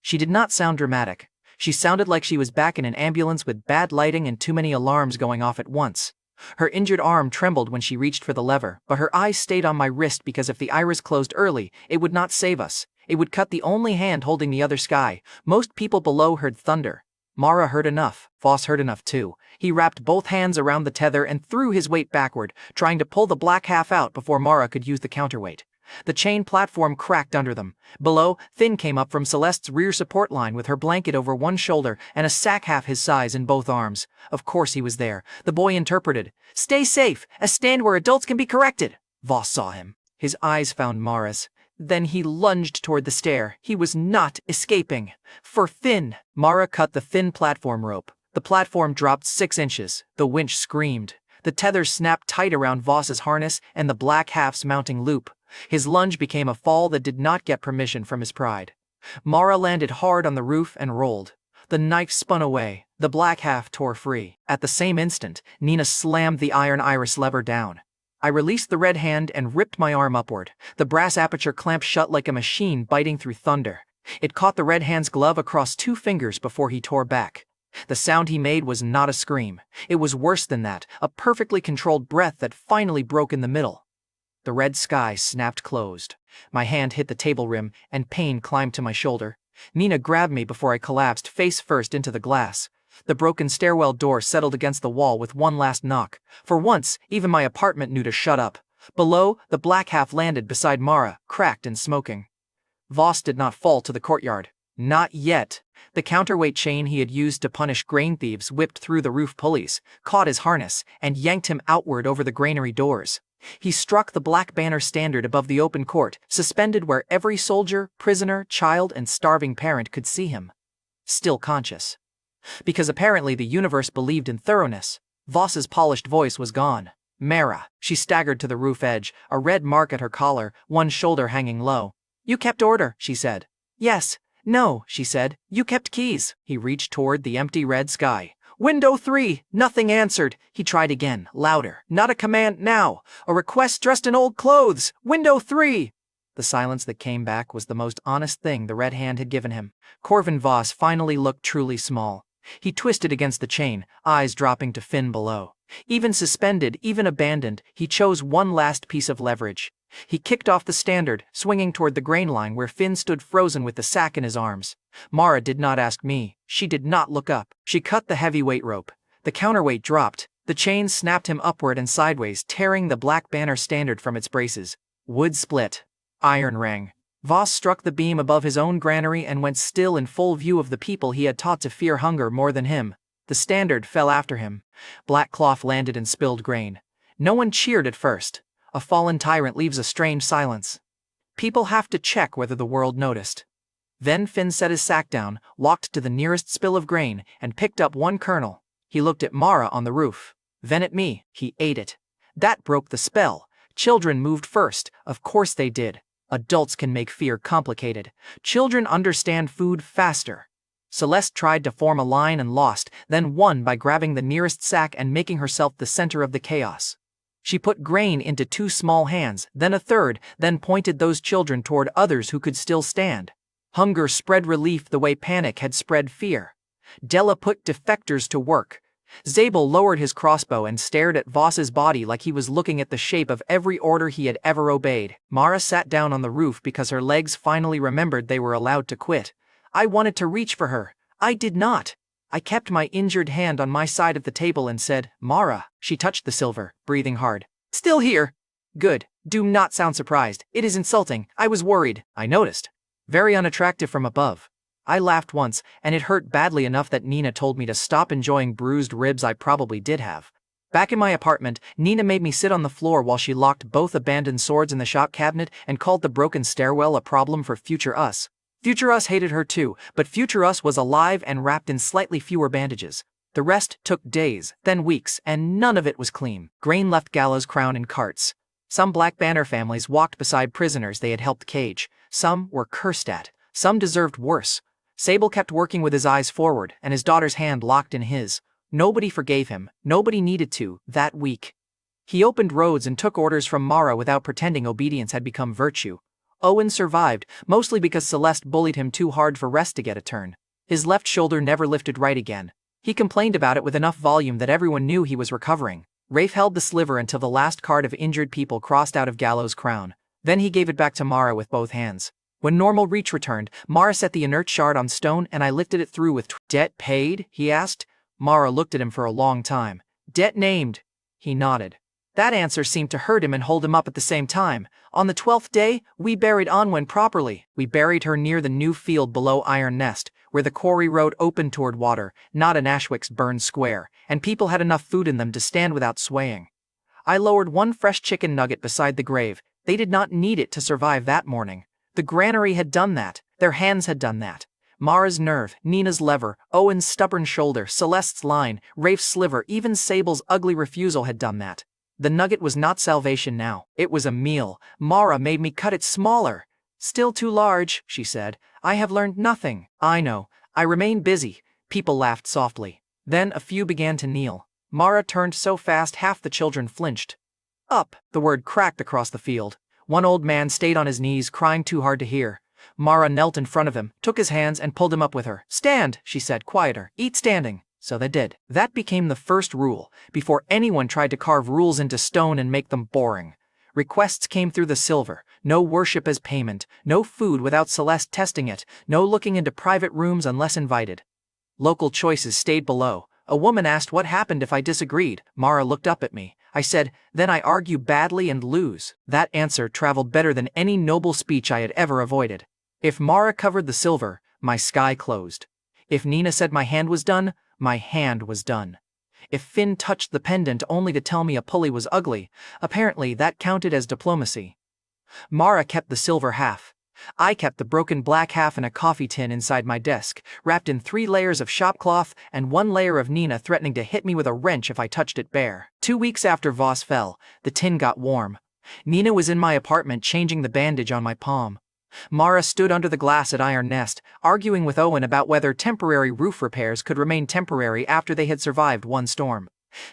She did not sound dramatic. She sounded like she was back in an ambulance with bad lighting and too many alarms going off at once. Her injured arm trembled when she reached for the lever, but her eyes stayed on my wrist because if the iris closed early, it would not save us. It would cut the only hand holding the other sky. Most people below heard thunder. Mara heard enough. Voss heard enough too. He wrapped both hands around the tether and threw his weight backward, trying to pull the black half out before Mara could use the counterweight. The chain platform cracked under them. Below, Finn came up from Celeste's rear support line with her blanket over one shoulder and a sack half his size in both arms. Of course he was there. The boy interpreted. "Stay safe, a stand where adults can be corrected." Voss saw him. His eyes found Mara's. Then he lunged toward the stair. He was not escaping. For Finn. Mara cut the thin platform rope. The platform dropped 6 inches. The winch screamed. The tethers snapped tight around Voss's harness and the black half's mounting loop. His lunge became a fall that did not get permission from his pride. Mara landed hard on the roof and rolled. The knife spun away. The black half tore free. At the same instant, Nina slammed the iron iris lever down. I released the red hand and ripped my arm upward. The brass aperture clamped shut like a machine biting through thunder. It caught the red hand's glove across 2 fingers before he tore back. The sound he made was not a scream. It was worse than that, a perfectly controlled breath that finally broke in the middle. The red sky snapped closed. My hand hit the table rim, and pain climbed to my shoulder. Nina grabbed me before I collapsed face first into the glass. The broken stairwell door settled against the wall with one last knock. For once, even my apartment knew to shut up. Below, the black half landed beside Mara, cracked and smoking. Voss did not fall to the courtyard. Not yet. The counterweight chain he had used to punish grain thieves whipped through the roof pulleys, caught his harness, and yanked him outward over the granary doors. He struck the black banner standard above the open court, suspended where every soldier, prisoner, child, and starving parent could see him. Still conscious. Because apparently the universe believed in thoroughness, Voss's polished voice was gone. "Mara." She staggered to the roof edge, a red mark at her collar, one shoulder hanging low. "You kept order," she said. "Yes." "No," she said. "You kept keys." He reached toward the empty red sky. "Window 3." Nothing answered. He tried again, louder. "Not a command now. A request dressed in old clothes. Window 3." The silence that came back was the most honest thing the red hand had given him. Corvin Voss finally looked truly small. He twisted against the chain, eyes dropping to Finn below. Even suspended, even abandoned, he chose one last piece of leverage. He kicked off the standard, swinging toward the grain line where Finn stood frozen with the sack in his arms. Mara did not ask me. She did not look up. She cut the heavy weight rope. The counterweight dropped. The chain snapped him upward and sideways, tearing the black banner standard from its braces. Wood split. Iron rang. Voss struck the beam above his own granary and went still in full view of the people he had taught to fear hunger more than him. The standard fell after him. Black cloth landed and spilled grain. No one cheered at first. A fallen tyrant leaves a strange silence. People have to check whether the world noticed. Then Finn set his sack down, walked to the nearest spill of grain, and picked up one kernel. He looked at Mara on the roof. Then at me. He ate it. That broke the spell. Children moved first. Of course they did. Adults can make fear complicated. Children understand food faster. Celeste tried to form a line and lost, then won by grabbing the nearest sack and making herself the center of the chaos. She put grain into 2 small hands, then a third, then pointed those children toward others who could still stand. Hunger spread relief the way panic had spread fear. Della put defectors to work. Zabel lowered his crossbow and stared at Voss's body like he was looking at the shape of every order he had ever obeyed. Mara sat down on the roof because her legs finally remembered they were allowed to quit. I wanted to reach for her. I did not. I kept my injured hand on my side of the table and said, "Mara." She touched the silver, breathing hard. "Still here." "Good. Do not sound surprised. It is insulting. I was worried." I noticed. Very unattractive from above. I laughed once, and it hurt badly enough that Nina told me to stop enjoying bruised ribs I probably did have. Back in my apartment, Nina made me sit on the floor while she locked both abandoned swords in the shop cabinet and called the broken stairwell a problem for future us. Future us hated her too, but future us was alive and wrapped in slightly fewer bandages. The rest took days, then weeks, and none of it was clean. Grain left Gallows Crown in carts. Some Black Banner families walked beside prisoners they had helped cage. Some were cursed at. Some deserved worse. Sable kept working with his eyes forward and his daughter's hand locked in his. Nobody forgave him. Nobody needed to, that week. He opened roads and took orders from Mara without pretending obedience had become virtue. Owen survived, mostly because Celeste bullied him too hard for rest to get a turn. His left shoulder never lifted right again. He complained about it with enough volume that everyone knew he was recovering. Rafe held the sliver until the last card of injured people crossed out of Gallows Crown. Then he gave it back to Mara with both hands. When normal reach returned, Mara set the inert shard on stone and I lifted it through with "Debt paid?" he asked. Mara looked at him for a long time. "Debt named." He nodded. That answer seemed to hurt him and hold him up at the same time. On the 12th day, we buried Onwen properly. We buried her near the new field below Iron Nest, where the quarry road opened toward water, not in Ashwick's burned square, and people had enough food in them to stand without swaying. I lowered 1 fresh chicken nugget beside the grave. They did not need it to survive that morning. The granary had done that. Their hands had done that. Mara's nerve, Nina's lever, Owen's stubborn shoulder, Celeste's line, Rafe's sliver, even Sable's ugly refusal had done that. The nugget was not salvation now. It was a meal. Mara made me cut it smaller. "Still too large," she said. "I have learned nothing." "I know. I remain busy." People laughed softly. Then a few began to kneel. Mara turned so fast half the children flinched. "Up!" The word cracked across the field. One old man stayed on his knees, crying too hard to hear. Mara knelt in front of him, took his hands and pulled him up with her. "Stand," she said, quieter. "Eat standing." So they did. That became the first rule, before anyone tried to carve rules into stone and make them boring. Requests came through the silver. No worship as payment, no food without Celeste testing it, no looking into private rooms unless invited. Local choices stayed below. A woman asked what happened if I disagreed. Mara looked up at me. I said, "Then I argue badly and lose." That answer traveled better than any noble speech I had ever avoided. If Mara covered the silver, my sky closed. If Nina said my hand was done, my hand was done. If Finn touched the pendant only to tell me a pulley was ugly, apparently that counted as diplomacy. Mara kept the silver half. I kept the broken black half in a coffee tin inside my desk, wrapped in 3 layers of shopcloth and 1 layer of Nina threatening to hit me with a wrench if I touched it bare. 2 weeks after Voss fell, the tin got warm. Nina was in my apartment changing the bandage on my palm. Mara stood under the glass at Iron Nest, arguing with Owen about whether temporary roof repairs could remain temporary after they had survived 1 storm.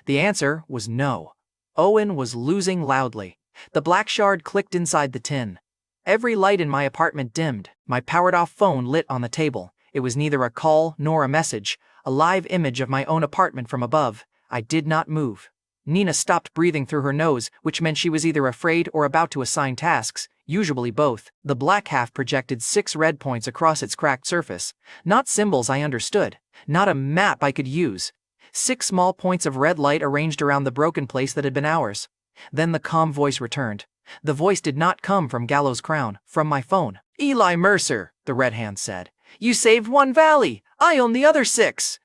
The answer was no. Owen was losing loudly. The black shard clicked inside the tin. Every light in my apartment dimmed. My powered-off phone lit on the table. It was neither a call nor a message, a live image of my own apartment from above. I did not move. Nina stopped breathing through her nose, which meant she was either afraid or about to assign tasks, usually both. The black half projected 6 red points across its cracked surface. Not symbols I understood. Not a map I could use. 6 small points of red light arranged around the broken place that had been ours. Then the calm voice returned. The voice did not come from Gallows Crown, from my phone. "Eli Mercer," the red hand said. "You saved 1 valley. I own the other 6.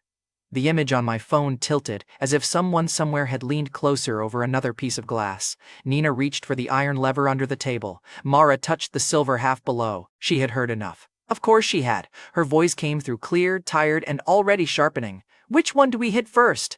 The image on my phone tilted, as if someone somewhere had leaned closer over another piece of glass. Nina reached for the iron lever under the table. Mara touched the silver half below. She had heard enough. Of course she had. Her voice came through clear, tired, and already sharpening. "Which one do we hit first?"